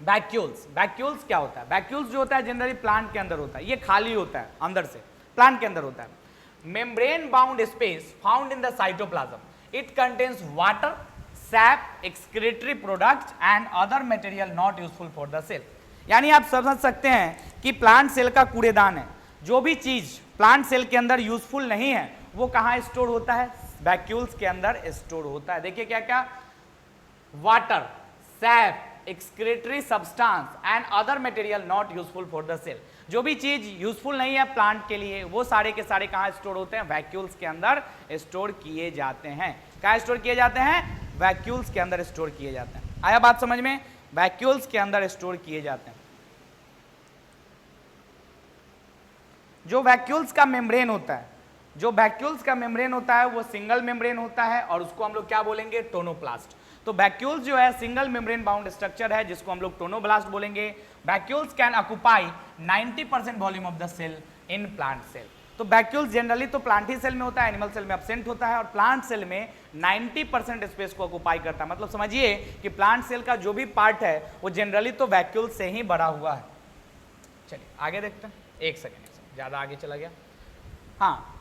वैक्यूल्स, वैक्यूल्स क्या होता है? वैक्यूल्स जो होता है जनरली प्लांट के अंदर होता है, ये खाली होता है अंदर से, प्लांट के अंदर होता है। Membrane bound space found in the cytoplasm. It contains water, sap, excretory products and other material not useful for the cell. यानी आप समझ सकते हैं कि प्लांट सेल का कूड़ेदान है। जो भी चीज प्लांट सेल के अंदर यूजफुल नहीं है वो कहाँ स्टोर होता है? वैक्यूल्स के अंदर स्टोर होता है। देखिए क्या क्या? Water, sap, excretory substance and other material not useful for the cell. जो भी चीज यूजफुल नहीं है प्लांट के लिए वो सारे के सारे कहाँ स्टोर होते हैं? वैक्यूल्स के अंदर स्टोर किए जाते हैं। कहाँ स्टोर किए जाते हैं? वैक्यूल्स के अंदर स्टोर किए जाते हैं। आया बात समझ में? वैक्यूल्स के अंदर स्टोर किए जाते हैं। जो वैक्यूल्स का मेम्ब्रेन होता है, जो वैक्यूल्स का मेम्ब्रेन होता है वो सिंगल मेम्ब्रेन होता है और उसको हम लोग क्या बोलेंगे? टोनोप्लास्ट। तो वैक्यूल्स जो है सिंगल मेम्ब्रेन बाउंड स्ट्रक्चर है जिसको हम लोग टोनोब्लास्ट बोलेंगे। Vacuoles can occupy 90% volume of the cell in plant cell. तो वैक्यूल्स जनरली तो प्लांट ही सेल में होता है, एनिमल सेल में एब्सेंट होता है, और प्लांट सेल में 90% स्पेस को ऑक्यूपाई करता है। मतलब समझिए कि प्लांट सेल का जो भी पार्ट है वो जनरली तो वैक्यूल से ही बना हुआ है। चलिए आगे देखते हैं, एक सेकेंड ज्यादा आगे चला गया। हाँ,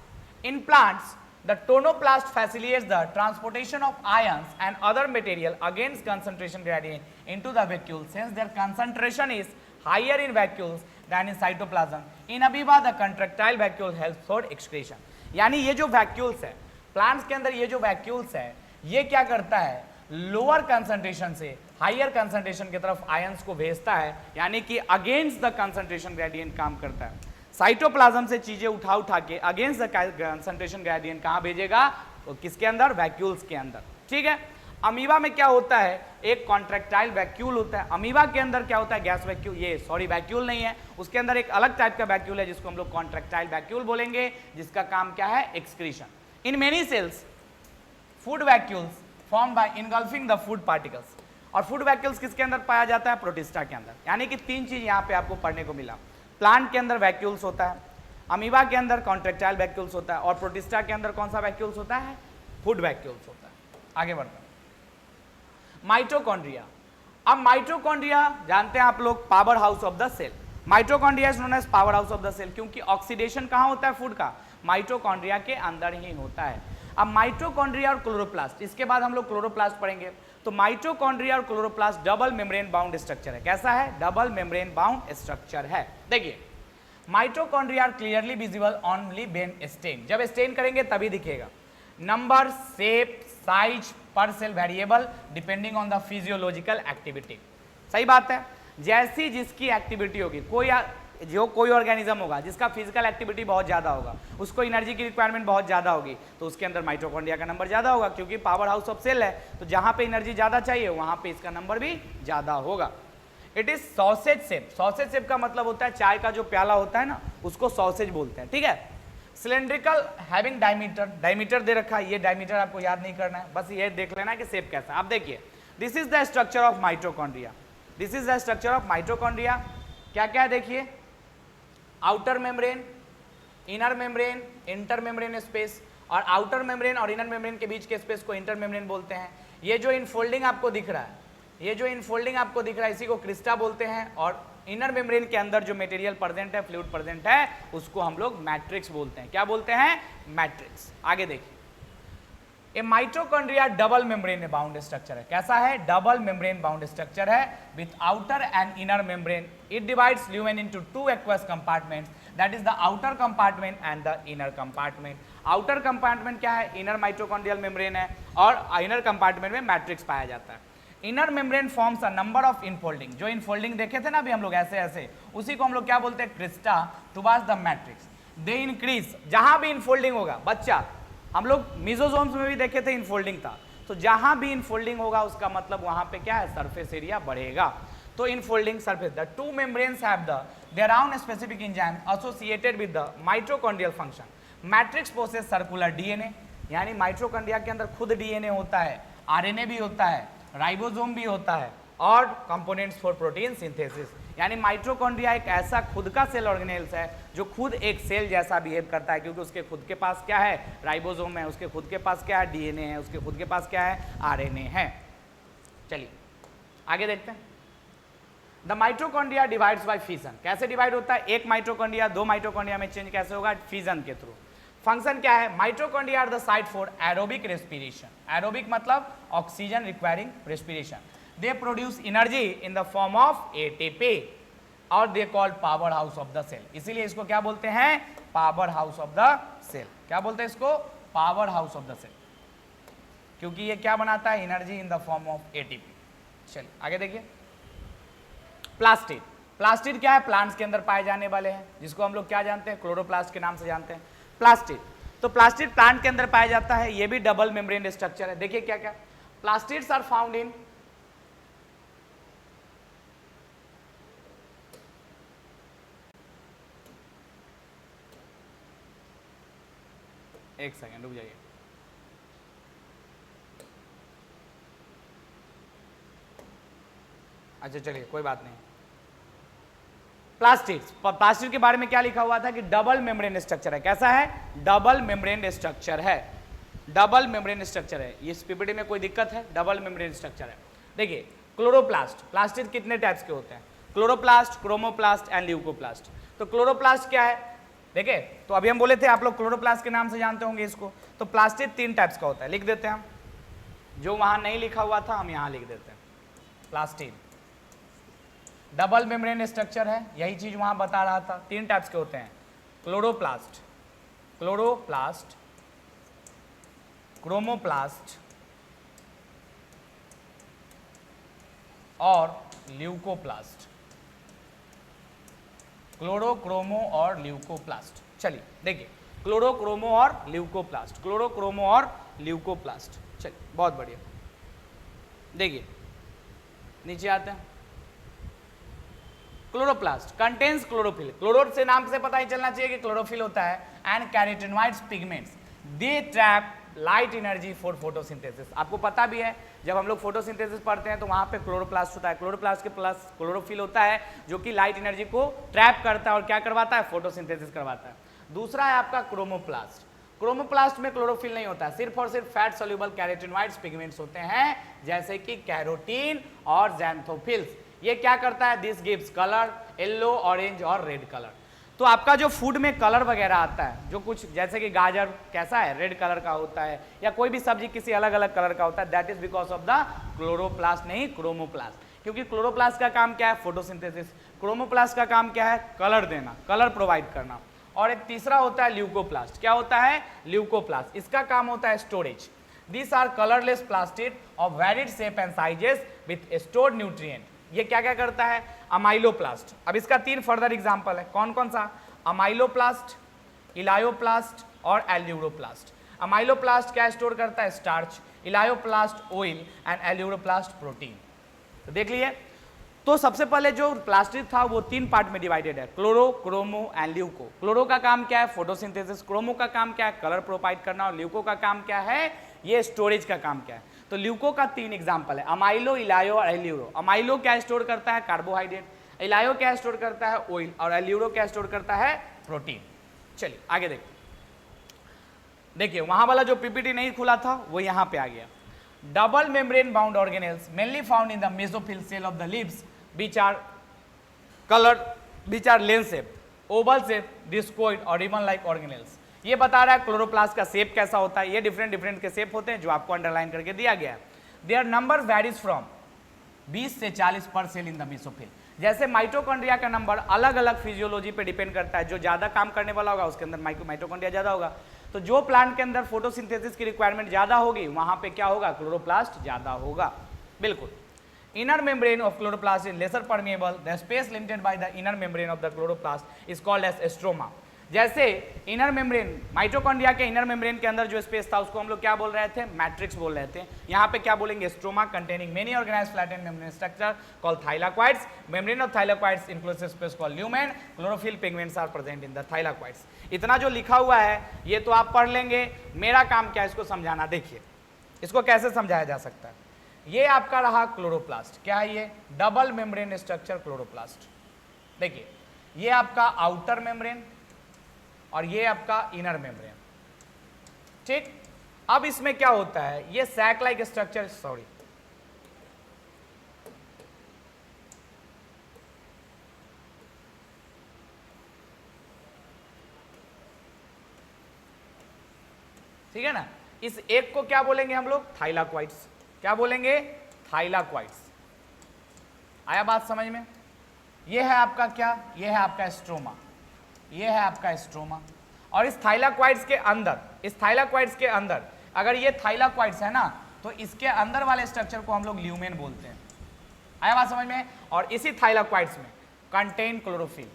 in plants the tonoplast facilitates the transportation of ions and other material against concentration gradient into the vacuole since their concentration is higher in vacuoles than in cytoplasm. In amoeba the contractile vacuole helps for excretion. यानी ये जो vacuoles है plants के अंदर, ये जो vacuoles है ये क्या करता है, लोअर कंसंट्रेशन से हायर कंसंट्रेशन की तरफ आयंस को भेजता है, यानी कि अगेंस्ट द कंसंट्रेशन ग्रेडियंट काम करता है। साइटोप्लाज्म से चीजें उठा के अगेंस्ट द कंसंट्रेशन ग्रेडियंट कहां भेजेगा, तो किसके अंदर, वैक्यूल्स के अंदर। ठीक है, अमीबा में क्या होता है, एक कॉन्ट्रैक्टाइल वैक्यूल होता है। अमीबा के अंदर क्या होता है, गैस वैक्यूल, ये सॉरी वैक्यूल नहीं है, उसके अंदर एक अलग टाइप का वैक्यूल है जिसको हम लोग कॉन्ट्रैक्टाइल वैक्यूल बोलेंगे, जिसका काम क्या है, excretion. In many cells food vacuoles form by engulfing the food particles. और फूड वैक्यूल्स किसके अंदर पाया जाता है, प्रोटिस्टा के अंदर। यानी कि तीन चीज यहां पे आपको पढ़ने को मिला, प्लांट के अंदर वैक्यूल्स होता है, अमीबा के अंदर कॉन्ट्रैक्टाइल वैक्यूल्स होता है, और प्रोटिस्टा के अंदर कौन सा वैक्यूल्स होता है, फूड वैक्यूल्स होता है। आगे बढ़ते हैं, माइटोकॉन्ड्रिया। अब माइटोकॉन्ड्रिया जानते हैं आप लोग, power house of the cell. Mitochondria is known as power house of the cell, क्योंकि ऑक्सीडेशन कहां होता है फूड का, माइटोकॉन्ड्रिया के अंदर ही होता है। अब माइटोकॉन्ड्रिया और क्लोरोप्लास्ट, इसके बाद हम लोग क्लोरोप्लास्ट पढ़ेंगे। तो माइटोकॉन्ड्रिया और chloroplast double membrane bound structure है। कैसा है, डबल मेम्ब्रेन बाउंड स्ट्रक्चर है। देखिए mitochondria are clearly visible only when stain, जब स्टेन करेंगे तभी दिखेगा। नंबर, शेप, साइज पर cell variable depending on the physiological activity. सही बात है, जैसी जिसकी एक्टिविटी होगी, कोई ऑर्गेनिज्म होगा जिसका फिजिकल एक्टिविटी बहुत ज्यादा होगा, उसको एनर्जी की रिक्वायरमेंट बहुत ज्यादा होगी, तो उसके अंदर माइटोकॉन्ड्रिया का नंबर ज्यादा होगा, क्योंकि पावर हाउस ऑफ सेल है, तो जहां पे एनर्जी ज्यादा चाहिए वहां पे इसका नंबर भी ज्यादा होगा। It is sausage shape. Sausage shape का मतलब होता है चाय का जो प्याला होता है ना, उसको सॉसेज बोलते हैं। ठीक है, सिलेंड्रिकल हैविंग डायमीटर, डायमीटर दे रखा है, ये डायमीटर आपको याद नहीं करना है, बस ये देख लेना कि शेप कैसा है। आप देखिए, this is the structure of mitochondria, this is the structure of mitochondria. क्या क्या है देखिए, outer membrane, inner membrane, inter membrane space, और आउटर मेम्ब्रेन और इनर मेम्ब्रेन के बीच के स्पेस को इंटर मेम्ब्रेन बोलते हैं। ये जो इनफोल्डिंग आपको दिख रहा है, ये जो इनफोल्डिंग आपको दिख रहा है, इसी को क्रिस्टा बोलते हैं, और इनर मेम्ब्रेन के अंदर जो मटेरियल प्रेजेंट है, फ्लूइड प्रेजेंट है, उसको हम लोग मैट्रिक्स बोलते हैं। क्या बोलते हैं, मैट्रिक्स। आगे देखिए, a mitochondria double membrane bound structure है। कैसा है, डबल मेम्ब्रेन बाउंड स्ट्रक्चर है with outer and inner membrane. It divides lumen into two aqueous compartments, that is the outer compartment and the inner compartment. Outer compartment क्या है, inner mitochondrial membrane है, और inner compartment में matrix पाया जाता है। Inner membrane forms a number of infolding, जो infolding देखे थे ना अभी हम लोग ऐसे ऐसे, उसी को हम लोग क्या बोलते हैं, Crysta towards the matrix. They increase, जहां भी इनफोल्डिंग होगा, बच्चा हम लोग मिजोजोम्स में भी देखे थे इनफोल्डिंग था, तो जहां भी इनफोल्डिंग होगा उसका मतलब वहां पे क्या है, सरफेस एरिया बढ़ेगा। तो infolding surface, the two membranes have the their own specific enzyme associated with the mitochondrial function. Matrix possess circular DNA, यानी माइटोकॉन्ड्रिया के अंदर खुद डीएनए होता है, आरएनए भी होता है, राइबोसोम भी होता है, और कंपोनेंट्स फॉर प्रोटीन सिंथेसिस। यानी माइटोकॉन्ड्रिया एक ऐसा खुद का सेल ऑर्गेनेल्स है जो खुद एक सेल जैसा बिहेव करता है, क्योंकि उसके खुद के पास क्या है, राइबोसोम है, उसके खुद के पास क्या है, डीएनए है, उसके खुद के पास क्या है, आरएनए है। चलिए आगे देखते हैं। The mitochondria divides bye fission. कैसे डिवाइड होता है, एक माइटोकॉन्ड्रिया दो माइटोकॉन्ड्रिया में चेंज कैसे होगा, फिजन के थ्रू। फंक्शन क्या है, mitochondria are the site for aerobic respiration. Aerobic मतलब oxygen requiring respiration. They produce energy in the form of ATP और they called power house of the cell। इसीलिए इसको क्या बोलते हैं, power house of the cell. क्या बोलते हैं इसको, power house of the cell, क्योंकि ये क्या बनाता है, energy in the form of ATP. चलिए आगे देखिए, प्लास्टिड। प्लास्टिड क्या है, प्लांट्स के अंदर पाए जाने वाले हैं, जिसको हम लोग क्या जानते हैं, क्लोरोप्लास्ट के नाम से जानते हैं, प्लास्टिड। तो प्लास्टिड प्लांट के अंदर पाया जाता है, ये भी डबल मेम्ब्रेन स्ट्रक्चर है। देखिए क्या क्या, प्लास्टिड्स आर फाउंड इन, एक सेकेंड रुक जाइए, अच्छा चलिए कोई बात नहीं। प्लास्टिड्स, प्लास्टिड के बारे में क्या लिखा हुआ था कि डबल मेम्ब्रेन स्ट्रक्चर है। कैसा है? डबल मेम्ब्रेन स्ट्रक्चर है, डबल मेम्ब्रेन स्ट्रक्चर है। इस पीपीटी में कोई दिक्कत है? डबल मेम्ब्रेन स्ट्रक्चर है। देखिए क्लोरोप्लास्ट, प्लास्टिड कितने टाइप्स के होते हैं? Chloroplast, chromoplast and leucoplast. तो क्लोरोप्लास्ट क्या है? देखिए तो अभी हम बोले थे आप लोग क्लोरोप्लास्ट के नाम से जानते होंगे इसको। तो प्लास्टिड 3 टाइप्स का होता है, लिख देते हैं हम, जो वहां नहीं लिखा हुआ था हम यहां लिख देते हैं। प्लास्टिड डबल मेम्ब्रेन स्ट्रक्चर है, यही चीज वहां बता रहा था। 3 टाइप्स के होते हैं, क्लोरोप्लास्ट, क्लोरोप्लास्ट, क्रोमोप्लास्ट और ल्यूकोप्लास्ट। क्लोरो, क्रोमो और ल्यूकोप्लास्ट। चलिए देखिए क्लोरो, क्रोमो और ल्यूकोप्लास्ट, क्लोरो, क्रोमो और ल्यूकोप्लास्ट। चलिए बहुत बढ़िया। देखिए नीचे आते हैं। Chloroplast contains chlorophyll. क्लोरो से नाम से पता ही चलना चाहिए कि क्लोरोफिल होता है। And carotenoids pigments, they trap light energy for photosynthesis. आपको पता भी है जब हम लोग फोटोसिंथेसिस पढ़ते हैं तो वहां पे क्लोरोप्लास्ट होता है। क्लोरोप्लास्ट के प्लस क्लोरोफिल होता है जो कि लाइट एनर्जी को ट्रैप करता है और क्या करवाता है? फोटोसिंथेसिस करवाता है। दूसरा है आपका क्रोमोप्लास्ट। क्रोमोप्लास्ट में क्लोरोफिल नहीं होता है, सिर्फ और सिर्फ फैट सोल्यूबल कैरोटीनॉइड्स पिगमेंट्स होते हैं, जैसे कि कैरोटीन और ज़ैंथोफिल्स। ये क्या करता है? This gives colour, yellow, orange और रेड कलर। तो आपका जो फूड में कलर वगैरह आता है, जो कुछ जैसे कि गाजर कैसा है? रेड कलर का होता है, या कोई भी सब्जी किसी अलग अलग कलर का होता है, that is because of the chloroplast, नहीं क्रोमोप्लास्ट। क्योंकि क्लोरोप्लास्ट का काम क्या है? फोटोसिंथेसिस। क्रोमोप्लास्ट का काम क्या है? कलर देना, कलर प्रोवाइड करना। और एक तीसरा होता है ल्यूकोप्लास्ट। क्या होता है? ल्यूकोप्लास्ट। इसका काम होता है storage. These are colorless plastid of varied shape and sizes with stored nutrient। ये क्या क्या करता है? अमाइलोप्लास्ट। अब इसका 3 फर्दर एग्जांपल है। कौन कौन सा? अमाइलोप्लास्ट, इलायोप्लास्ट और एल्यूरोप्लास्ट। अमाइलोप्लास्ट क्या स्टोर करता है? Starch. Elaioplast oil and aleuroplast protein. तो देख लिए। तो सबसे पहले जो प्लास्टिड था वो 3 पार्ट में डिवाइडेड है, chloro, chromo and leuco. Chloro का काम क्या है? फोटोसिंथेसिस। क्रोमो का काम क्या है? कलर प्रोवाइड करना। और ल्यूको का काम क्या है? ये स्टोरेज का काम क्या है? तो ल्यूको का 3 एग्जांपल है, अमाइलो, इलायो और एल्यूरो। अमाइलो क्या स्टोर करता है? कार्बोहाइड्रेट। इलायो क्या स्टोर करता है? ऑयल। और एल्यूरो क्या स्टोर करता है? प्रोटीन। चलिए आगे देखिए। देखिए वहां वाला जो पीपीटी नहीं खुला था वो यहां पे आ गया। Double membrane bound organelles mainly found in the mesophyll cell of the leaves which are colored, which are lens shape, oval shape, discoid और ribbon like organelles। ये बता रहा है क्लोरोप्लास्ट का शेप कैसा होता है। ये डिफरेंट डिफरेंट के शेप होते हैं जो आपको अंडरलाइन करके दिया गया है। देयर नंबर वेरीज फ्रॉम 20 से 40 पर सेल इन द मेसोफिल। जैसे माइटोकॉन्ड्रिया का नंबर अलग अलग फिजियोलॉजी पे डिपेंड करता है, जो ज्यादा काम करने वाला होगा उसके अंदर माइटोकॉन्ड्रिया ज्यादा होगा। तो जो प्लांट के अंदर फोटोसिंथेसिस की रिक्वायरमेंट ज्यादा होगी वहां पे क्या होगा? क्लोरोप्लास्ट ज्यादा होगा। बिल्कुल। Inner membrane of chloroplast is lesser permeable. The space limited by the inner membrane of the chloroplast is called as stroma। जैसे इनर मेम्ब्रेन, माइटोकॉन्ड्रिया के इनर मेम्ब्रेन के अंदर जो स्पेस था उसको हम लोग क्या बोल रहे थे? मैट्रिक्स बोल रहे थे। यहाँ पे क्या बोलेंगे? Stroma containing many organised flattened membrane structure called thylakoids. Membrane of thylakoids includes space called lumen. Chlorophyll pigments are present in the thylakoids. इतना जो लिखा हुआ है ये तो आप पढ़ लेंगे, मेरा काम क्या है इसको समझाना। देखिए इसको कैसे समझाया जा सकता है। ये आपका रहा क्लोरोप्लास्ट। क्या है ये? Double membrane structure chloroplast. देखिए ये आपका आउटर मेम्ब्रेन और ये आपका इनर मेम्ब्रेन। ठीक। अब इसमें क्या होता है? ये सैक लाइक स्ट्रक्चर, सॉरी ठीक है ना। इस एक को क्या बोलेंगे हम लोग? थाइलाक्वाइड्स। क्या बोलेंगे? थाइलाक्वाइड्स। आया बात समझ में? ये है आपका क्या? ये है आपका स्ट्रोमा। ये है आपका स्ट्रोमा। और इस थाइलाक्वाइड्स के अंदर, इस थाइलाक्वाइड्स के अंदर अगर ये थाइलाक्वाइड्स है ना तो इसके अंदर वाले स्ट्रक्चर को हम लोग ल्यूमेन बोलते हैं। आया बात समझ में? और इसी थाइलाक्वाइड्स में कंटेन क्लोरोफिल।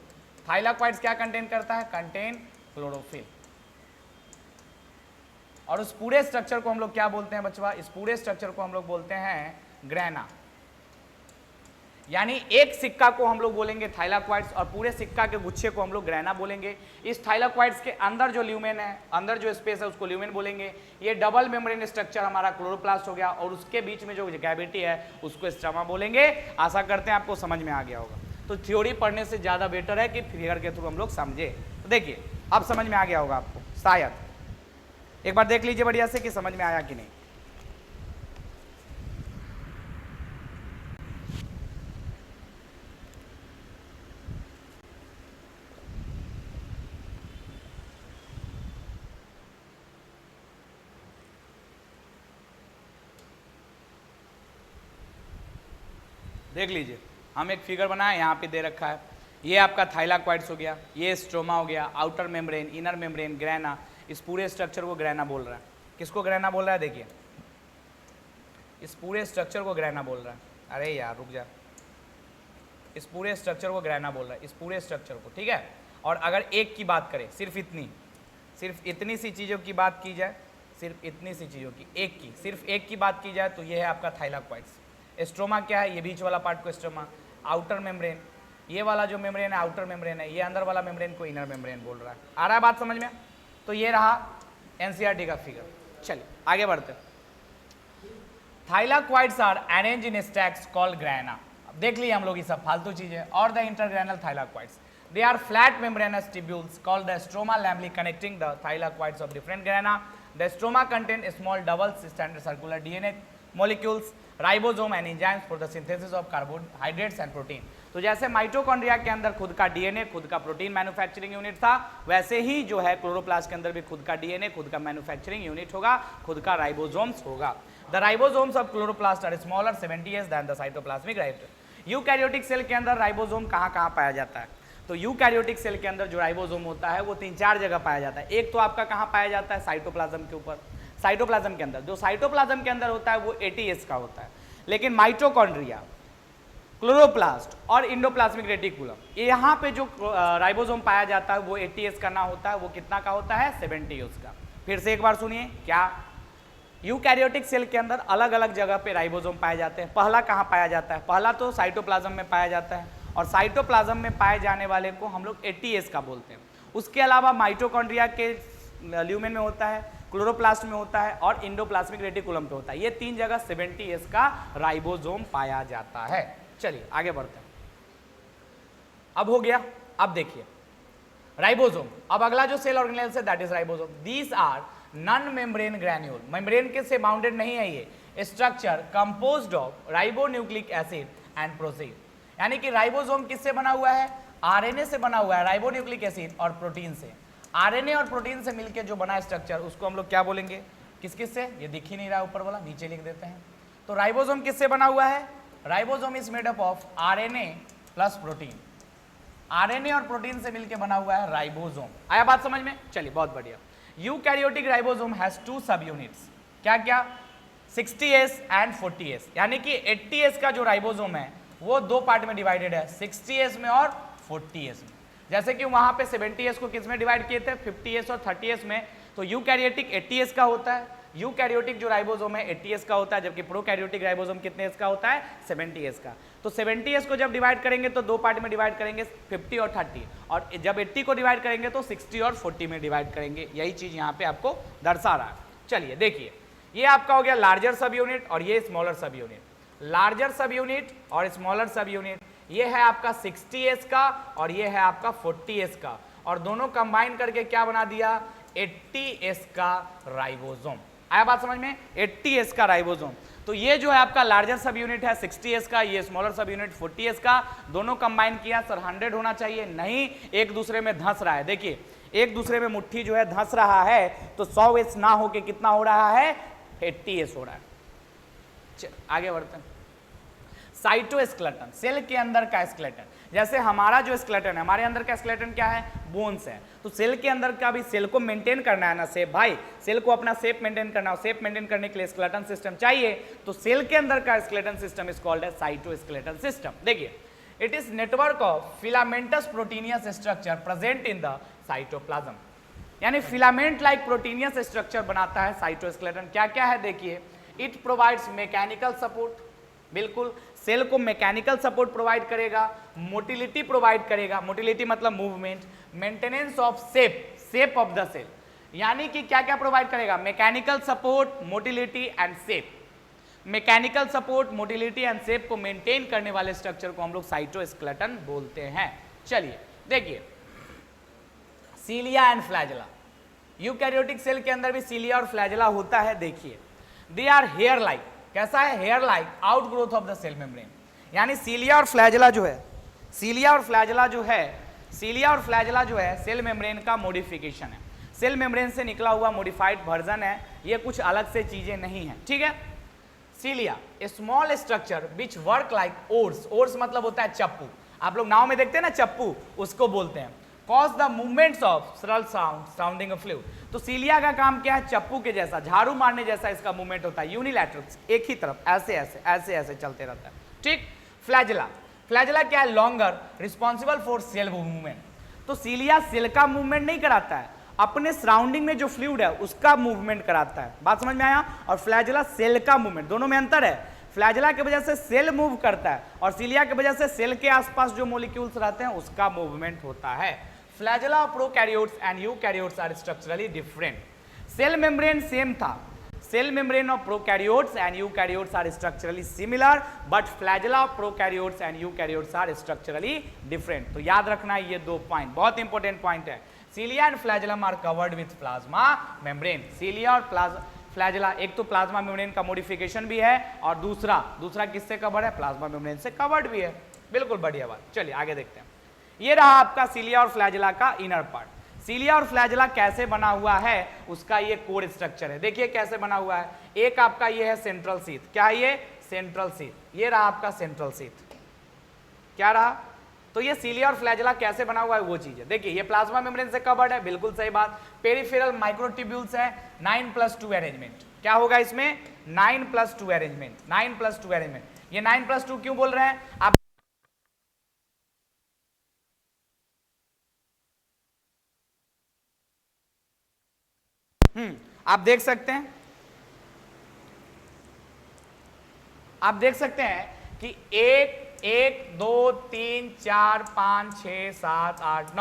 थाइलाक्वाइड्स क्या कंटेन करता है? Contain chlorophyll. और उस पूरे स्ट्रक्चर को हम लोग क्या बोलते हैं बच्चों? इस पूरे स्ट्रक्चर को हम लोग बोलते हैं ग्रेना। यानी एक सिक्का को हम लोग बोलेंगे थाइलाक्वाइड्स और पूरे सिक्का के गुच्छे को हम लोग ग्रैना बोलेंगे। इस थाइलाक्वाइड्स के अंदर जो ल्यूमेन है, अंदर जो स्पेस है उसको ल्यूमेन बोलेंगे। ये डबल मेम्ब्रेन स्ट्रक्चर हमारा क्लोरोप्लास्ट हो गया और उसके बीच में जो कैविटी है उसको स्ट्रमा बोलेंगे। आशा करते हैं आपको समझ में आ गया होगा। तो थ्योरी पढ़ने से ज़्यादा बेटर है कि फिगर के थ्रू हम लोग समझे। तो देखिए अब समझ में आ गया होगा आपको, शायद एक बार देख लीजिए बढ़िया से कि समझ में आया कि नहीं। देख लीजिए, हम एक फिगर बनाए, यहाँ पे दे रखा है, ये आपका थाइलाक्वाइड्स हो गया, ये स्ट्रोमा हो गया, outer membrane, inner membrane, grana. इस पूरे स्ट्रक्चर को ग्रैना बोल रहा है। किसको ग्रैना बोल रहा है? देखिए इस पूरे स्ट्रक्चर को ग्रैना बोल रहा है। अरे यार रुक जा, इस पूरे स्ट्रक्चर को ग्रैना बोल रहा है, इस पूरे स्ट्रक्चर को, ठीक है। और अगर एक की बात करें, सिर्फ इतनी सी चीज़ों की बात की जाए, सिर्फ इतनी सी चीज़ों की, सिर्फ एक की बात की जाए तो ये है आपका थाइलाक्वाइड्स। स्ट्रोमा क्या है? ये बीच वाला पार्ट को स्ट्रोमा। आउटर मेम्ब्रेन, ये वाला जो मेम्ब्रेन है आउटर मेम्ब्रेन है, ये अंदर वाला मेम्ब्रेन को इनर मेम्ब्रेन बोल रहा है। आ रहा है बात समझ में? तो ये रहा एनसीईआरटी का फिगर। चलिए आगे बढ़ते। Thylakoids are arrange in stacks called grana. अब देख लिए हम लोग ये सब फालतू चीजें। और the intergranal thylakoids, they are flat membranous tubules called the stroma lamellae connecting the thylakoids of different grana. The stroma contain small double standard circular DNA molecules, ribosome and enzymes for the synthesis of carbohydrates and protein. तो जैसे mitochondria के अंदर खुद का DNA, खुद का protein manufacturing unit था, वैसे ही जो है क्लोरोप्लास्ट के अंदर भी खुद का डीएनए, खुद का मैन्युफैक्चरिंग यूनिट होगा, खुद का राइबोसोम्स होगा। The ribosomes of chloroplast are smaller 70 than the cytoplasmic ribosome. Eukaryotic cell के अंदर राइबोसोम कहाँ पाया जाता है? तो यूकैरियोटिक सेल के अंदर जो राइबोसोम होता है वो 3-4 जगह पाया जाता है। एक तो आपका कहाँ पाया जाता है? साइटोप्लाज्म के ऊपर, साइटोप्लाज्म के अंदर। जो साइटोप्लाज्म के अंदर होता है वो एटीएस का होता है, लेकिन माइटोकॉन्ड्रिया, क्लोरोप्लास्ट और इंडोप्लाज्मिक रेटिकुलम, यहाँ पे जो राइबोसोम पाया जाता है वो एटीएस का ना होता है, वो कितना का होता है? 70 का। फिर से एक बार सुनिए, क्या यूकैरियोटिक सेल के अंदर अलग अलग जगह पे राइबोसोम पाए जाते हैं। पहला कहाँ पाया जाता है? पहला तो साइटोप्लाज्म में पाया जाता है, और साइटोप्लाज्म में पाए जाने वाले को हम लोग एटीएस का बोलते हैं। उसके अलावा माइटोकॉन्ड्रिया के ल्यूमेन में होता है, क्लोरोप्लास्ट में होता है और इंडोप्लाज्मिक रेटिकुलम पे होता है। ये 3 जगह 70s का राइबोसोम पाया जाता है। चलिए आगे बढ़ते हैं। अब हो गया, अब देखिए राइबोसोम। अब अगला जो सेल ऑर्गेनेल्स है that is ribosome. These are non membrane granule, membrane के से बाउंडेड नहीं है ये structure, composed of ribonucleic acid and protein. यानी कि राइबोसोम किससे बना हुआ है? आरएनए से बना हुआ है, राइबोन्यूक्लिक एसिड और प्रोटीन से। आरएनए और प्रोटीन से मिलकर जो बना स्ट्रक्चर उसको हम लोग क्या बोलेंगे? किस किस से? ये दिख ही नहीं रहा ऊपर वाला, नीचे लिख देते हैं। तो राइबोसोम किससे बना हुआ है? Ribosome is made up of RNA plus protein. RNA और प्रोटीन से मिलकर बना हुआ है राइबोसोम। आया बात समझ में? चलिए बहुत बढ़िया। यूकैरियोटिक राइबोसोम हैज 2 सब यूनिट्स। क्या क्या? 60S and 40S। यानी कि 80S का जो राइबोसोम है वो 2 पार्ट में डिवाइडेड है, 60S में और 40S में। जैसे कि वहां पे 70S को किस में डिवाइड किए थे? 50S और 30S में। तो यूकैरियोटिक 80S का होता है, यूकैरियोटिक जो राइबोसोम है 80S का होता है, जबकि प्रोकैरियोटिक राइबोसोम कितने S का होता है? 70S का। तो 70S को जब डिवाइड करेंगे तो 2 पार्ट में डिवाइड करेंगे, 50 और 30, और जब 80 को डिवाइड करेंगे तो 60 और 40 में डिवाइड करेंगे। यही चीज यहाँ पे आपको दर्शा रहा है। चलिए देखिए, ये आपका हो गया लार्जर सब यूनिट और ये स्मॉलर सब यूनिट। लार्जर सब यूनिट और स्मॉलर सब यूनिट, ये है आपका 60S का और ये है आपका 40S का, और दोनों कंबाइन करके क्या बना दिया? 80S का राइबोसोम। आया बात समझ में? 80S का राइबोसोम। तो ये जो है आपका लार्जर सब यूनिट है 60S का, ये स्मॉलर सब यूनिट 40S का, दोनों कंबाइन किया। सर 100 होना चाहिए, नहीं, एक दूसरे में धंस रहा है। देखिए एक दूसरे में मुट्ठी जो है धंस रहा है, तो 100S ना होके कितना हो रहा है? 80S हो रहा है। आगे बढ़ते हैं। साइटोस्केलेटन, सेल के अंदर का स्केलेटन। जैसे हमारा जो स्केलेटन है, हमारे अंदर का स्केलेटन क्या है? बोन्स है। तो सेल के अंदर का भी, सेल को मेंटेन करना है ना शेप भाई, सेल को अपना शेप मेंटेन करना है, शेप मेंटेन करने के लिए स्केलेटन सिस्टम चाहिए। तो सेल के अंदर का स्केलेटन सिस्टम इज कॉल्ड है साइटोस्केलेटन सिस्टम। देखिए, it is network of filamentous proteinous structure present in the cytoplasm. यानी फिलामेंट लाइक प्रोटीनियस स्ट्रक्चर बनाता है साइटोस्केलेटन। क्या क्या है देखिए, इट प्रोवाइड्स मैकेनिकल सपोर्ट, बिल्कुल, सेल को मैकेनिकल सपोर्ट प्रोवाइड करेगा, मोटिलिटी प्रोवाइड करेगा, मोटिलिटी मतलब movement, maintenance of shape of the cell, यानी कि क्या क्या प्रोवाइड करेगा, mechanical support, motility and shape. Mechanical support, motility and shape को मेंटेन करने वाले स्ट्रक्चर को हम लोग साइटोस्केलेटन बोलते हैं। चलिए देखिए, cilia and flagella, eukaryotic cell के अंदर भी सीलिया और फ्लैजेला होता है। देखिए, दे आर हेयर लाइक, कैसा है, hair like outgrowth of the cell membrane, यानी सीलिया और फ्लैजेला जो है, सीलिया और फ्लैजेला जो है सेल मेम्ब्रेन का मॉडिफिकेशन है, सेल मेम्ब्रेन से निकला हुआ मॉडिफाइड वर्जन है, ये कुछ अलग से चीजें नहीं है, ठीक है। Cilia a small structure which work like oars, oars मतलब होता है चप्पू, आप लोग नाव में देखते हैं ना चप्पू, उसको बोलते हैं। कॉज द मूवमेंट्स ऑफ सरल साउंड साउंडिंग ऑफ फ्लूइड, तो सीलिया का काम क्या है, चप्पू के जैसा, झाड़ू मारने जैसा इसका मूवमेंट होता है, यूनिलैटरल, एक ही तरफ, ऐसे ऐसे ऐसे ऐसे चलते रहता है, ठीक। फ्लैजेला, फ्लैजेला क्या है, longer, responsible for sale movement, तो सीलिया सेल का मूवमेंट नहीं कराता है, अपने सराउंडिंग में जो फ्लूइड है उसका मूवमेंट कराता है, बात समझ में आया। और फ्लैजेला सेल का मूवमेंट, दोनों में अंतर है, फ्लैजेला की वजह से सेल मूव करता है और सीलिया की वजह से सेल के आसपास जो मॉलिक्यूल्स रहते हैं उसका मूवमेंट होता है। Flagella prokaryotes and eukaryotes are structurally different, cell membrane same था, cell membrane of prokaryotes and eukaryotes are structurally similar, but flagella of prokaryotes and eukaryotes are structurally different. तो याद रखना है ये दो पॉइंट, बहुत इंपॉर्टेंट पॉइंट है। Cilia and flagellum are covered with plasma membrane, cilia और फ्लैजेला, एक तो प्लाज्मा मेम्ब्रेन का मॉडिफिकेशन भी है और दूसरा किससे कवर्ड है, प्लाज्मा मेम्ब्रेन से कवर्ड भी है, बिल्कुल बढ़िया बात। चलिए आगे देखते हैं, ये रहा आपका सीलिया और फ्लैजेला का इनर पार्ट। सीलिया और फ्लैजेला कैसे बना हुआ है, उसका ये कोर स्ट्रक्चर है, देखिए कैसे बना हुआ है। एक आपका ये है सेंट्रल सीथ, क्या है ये, सेंट्रल सीथ, ये रहा आपका सेंट्रल सीथ, क्या रहा। तो ये सीलिया और फ्लैजेला कैसे बना हुआ है वो चीज है। देखिए ये प्लाज्मा मेम्ब्रेन से कवर्ड है, बिल्कुल सही बात। पेरिफेरल माइक्रोट्यूब्यूल्स है, 9+2 अरेंजमेंट, क्या होगा इसमें, 9+2 अरेंजमेंट, 9+2 अरेंजमेंट। ये 9+2 क्यों बोल रहे हैं आप, आप देख सकते हैं, आप देख सकते हैं कि 1 2 3 4 5 6 7 8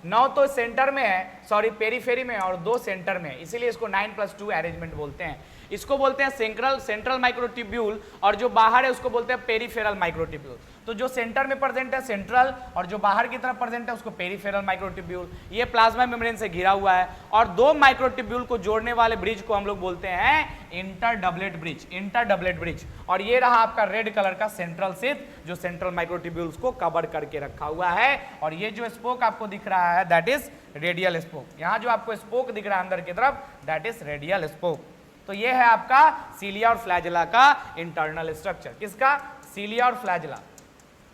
9 तो सेंटर में है, सॉरी पेरीफेरी में, और 2 सेंटर में है, इसीलिए इसको 9+2 अरेंजमेंट बोलते हैं। इसको बोलते हैं सेंट्रल माइक्रोट्यूब्यूल, और जो बाहर है उसको बोलते हैं पेरीफेरल माइक्रोट्यूब्यूल। तो जो सेंटर में प्रेजेंट है सेंट्रल, और जो बाहर की तरफ प्रेजेंट है उसको पेरीफेरल माइक्रोट्यूब्यूल। ये प्लाज्मा मेम्ब्रेन से घिरा हुआ है, और 2 माइक्रोट्यूब्यूल को जोड़ने वाले ब्रिज को हम लोग बोलते हैं इंटरडबलेट ब्रिज, इंटरडबलेट ब्रिज। और ये रहा आपका रेड कलर का सेंट्रल सीथ जो सेंट्रल माइक्रोट्यूब्यूल्स को कवर करके रखा हुआ है। और ये जो स्पोक आपको दिख रहा है दैट इज रेडियल स्पोक, यहाँ जो आपको स्पोक दिख रहा है अंदर की तरफ दैट इज रेडियल स्पोक। तो ये है आपका सीलिया और फ्लैजेला का इंटरनल स्ट्रक्चर, किसका, सीलिया और फ्लैजेला,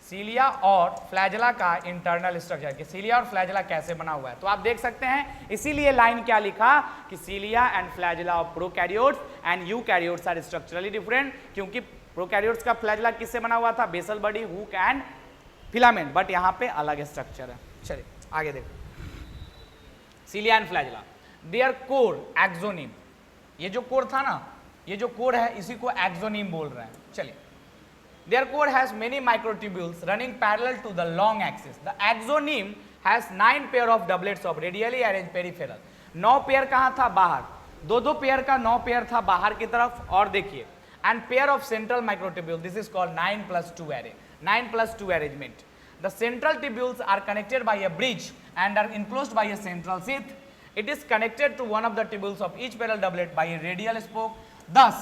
सीलिया और फ्लैजेला का इंटरनल स्ट्रक्चर, कि सीलिया और फ्लैजेला कैसे बना हुआ है। तो आप देख सकते हैं, इसीलिए लाइन क्या लिखा कि cilia and flagella of prokaryotes and eukaryotes are structurally different, क्योंकि प्रोकैरियोट्स का फ्लैजेला किससे बना हुआ था, basal body, hook and filament, but यहाँ पे अलग स्ट्रक्चर है। चलिए आगे देखो, cilia and flagella, their core axoneme, ये जो कोर था ना, ये जो कोर है इसी को एक्सोनिम बोल रहे हैं। चलिए, their core has many microtubules running parallel to the long axis. The axoneme has 9 pair of doublets of radially arranged peripheral. 9 pair कहाँ था, बाहर, 2 पेयर का 9 पेयर था बाहर की तरफ। और देखिए, and pair of central microtubule, this is called 9+2 array, 9+2 arrangement. The central tubules are connected by a bridge and are enclosed by a central sheath. It is connected to one of the tubules of each parallel doublet by a radial spoke. Thus,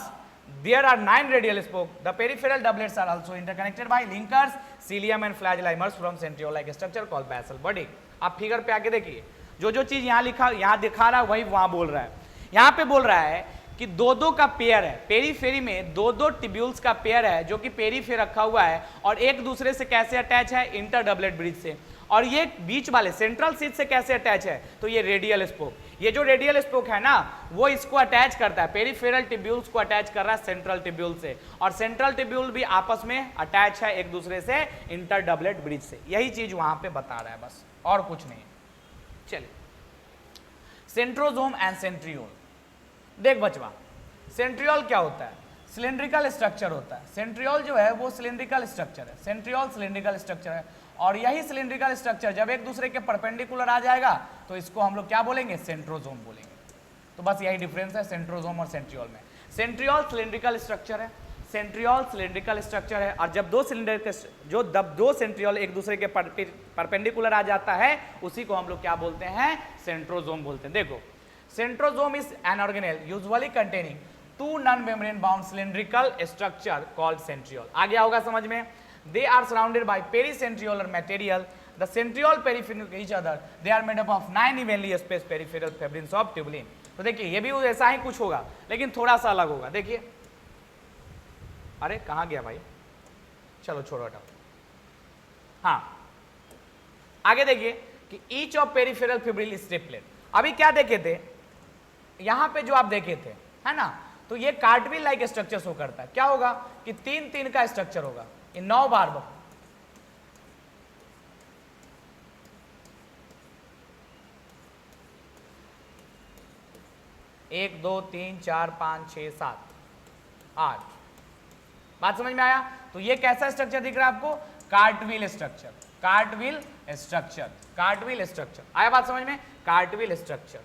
there are 9 radial spokes. The peripheral doublets are also interconnected by linkers. Cilium and flagella emerge from centriole-like structure called basal body. आप figure पे आके देखिए, जो चीज यहाँ लिखा, यहाँ दिखा रहा है वही वहां बोल रहा है। यहाँ पे बोल रहा है कि 2 का पेयर है, पेरीफेरी में 2 ट्यूब्यूल्स का पेयर है जो कि पेरीफेर रखा हुआ है, और एक दूसरे से कैसे अटैच है, इंटर डबलेट ब्रिज से। और ये बीच वाले सेंट्रल सीथ से कैसे अटैच है, तो ये रेडियल स्पोक, ये जो रेडियल स्पोक है ना वो इसको अटैच करता है, पेरिफेरल ट्यूब्यूल्स को अटैच कर रहा है सेंट्रल ट्यूब्यूल से, और सेंट्रल ट्यूब्यूल भी आपस में अटैच है एक दूसरे से इंटर डबलेट ब्रिज से। यही चीज वहां पे बता रहा है, बस और कुछ नहीं। चलिए, सेंट्रोसोम एंड सेंट्रियोल, देख बचवा, सेंट्रियोल क्या होता है, सिलिंड्रिकल स्ट्रक्चर होता है। सेंट्रियोल जो है वो सिलिंड्रिकल स्ट्रक्चर है, सेंट्रियोल सिलिंड्रिकल स्ट्रक्चर है, और यही सिलिंड्रिकल स्ट्रक्चर जब एक दूसरे के परपेंडिकुलर आ जाएगा तो इसको हम लोग क्या बोलेंगे, सेंट्रोजोम बोलेंगे। तो बस यही डिफरेंस है सेंट्रोजोम और सेंट्रियोल में। सेंट्रियोल सिलिंड्रिकल स्ट्रक्चर है, सेंट्रियोल सिलिंड्रिकल स्ट्रक्चर है, और जब दो सेंट्रियोल एक दूसरे के परपेंडिकुलर आ जाता है उसी को हम लोग क्या बोलते हैं, सेंट्रोजोम बोलते हैं। देखो, centrosome is an organelle usually containing two non membrane bound cylindrical structure called centriole. आ गया होगा समझ में। They are surrounded by pericentriolar material, the centriole peripheral each other, they are made up of 9 evenly spaced peripheral fibrils of tubulin. तो देखिए ये भी ऐसा ही कुछ होगा लेकिन थोड़ा सा अलग होगा। देखिए, अरे कहां गया भाई, चलो छोड़ो हटाओ। हाँ, आगे देखिए कि ईच ऑफ पेरिफेरल फिब्रिल स्ट्रिपलेट। अभी क्या देखे थे, यहां पे जो आप देखे थे, है ना, तो ये कार्टविल लाइक स्ट्रक्चर शो करता है। क्या होगा कि 3-3 का स्ट्रक्चर होगा, ये 9 बार 1 2 3 4 5 6 7 8। बात समझ में आया। तो ये कैसा स्ट्रक्चर दिख रहा है आपको, कार्टविल स्ट्रक्चर, कार्टविल स्ट्रक्चर, कार्टविल स्ट्रक्चर। आया बात समझ में, कार्टविल स्ट्रक्चर।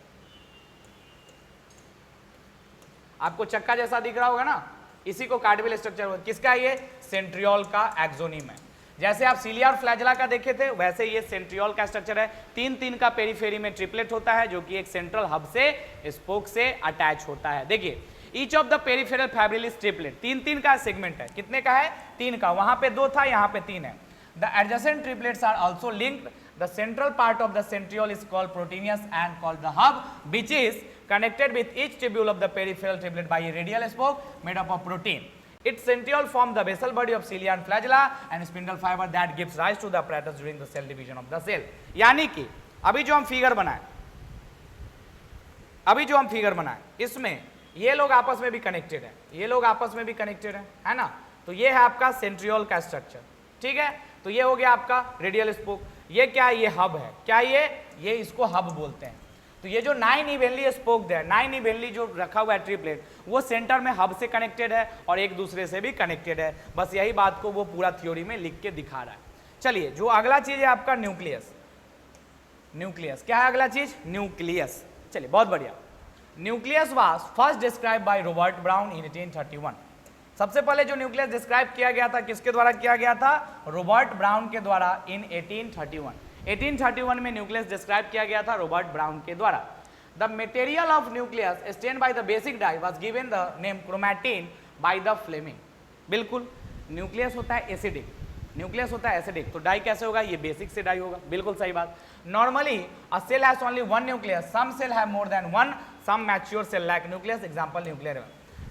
आपको चक्का जैसा दिख रहा होगा ना, इसी को कार्टविल स्ट्रक्चर होगा। किसका, ये सेंट्रियोल का एक्सोनिम है। जैसे आप सीलिया और फ्लैजेला का देखे थे वैसे ये सेंट्रियोल का स्ट्रक्चर है। 3-3 का पेरीफेरी में ट्रिपलेट होता है जो कि एक सेंट्रल हब से, स्पोक से अटैच होता है। देखिए, each of the peripheral fibril is triplet, 3-3 का सेगमेंट है। कितने का है, 3 का। वहां पे 2 था, यहाँ पे 3 है। The adjacent triplets are also linked. The central part of the centriole is called proteus and called the hub, which is connected with each tubule of the peripheral triplet by a radial spoke made up of protein. Its centriole form the basal body of cilia and flagella and spindle fiber that gives rise to the apparatus during the cell division of the cell. यानी कि अभी जो हम figure बनाए, इसमें ये लोग आपस में भी कनेक्टेड है, ये लोग आपस में भी कनेक्टेड है ना। तो ये है आपका सेंट्रियोल का स्ट्रक्चर, ठीक है। तो ये हो गया आपका रेडियल स्पोक। ये क्या है, ये हब है। क्या ये इसको हब बोलते हैं। तो ये जो 9 इवनली स्पोक है, 9 इवनली जो रखा हुआ है ट्रिपलेट, वो सेंटर में हब से कनेक्टेड है और एक दूसरे से भी कनेक्टेड है। बस यही बात को वो पूरा थ्योरी में लिख के दिखा रहा है। चलिए, जो अगला चीज है आपका न्यूक्लियस। न्यूक्लियस क्या है अगला चीज, न्यूक्लियस। चलिए, बहुत बढ़िया। Nucleus was first describe by Robert brown इन 1831। सबसे पहले जो न्यूक्लियस डिस्क्राइब किया गया था किसके द्वारा किया गया था, रॉबर्ट ब्राउन के द्वारा इन 1831। 1831 में न्यूक्लियस डिस्क्राइब किया गया था रॉबर्ट ब्राउन के द्वारा। The material of nucleus stain by the basic dye was given the name chromatin by the Flemming. बिल्कुल, न्यूक्लियस होता है एसिडिक, न्यूक्लियस होता है एसिडिक, तो डाई कैसे होगा, ये बेसिक से डाई होगा। बिल्कुल सही बात। Normally a cell has only one nucleus, some cell have more than one, some mature cell lack nucleus. Example nuclear.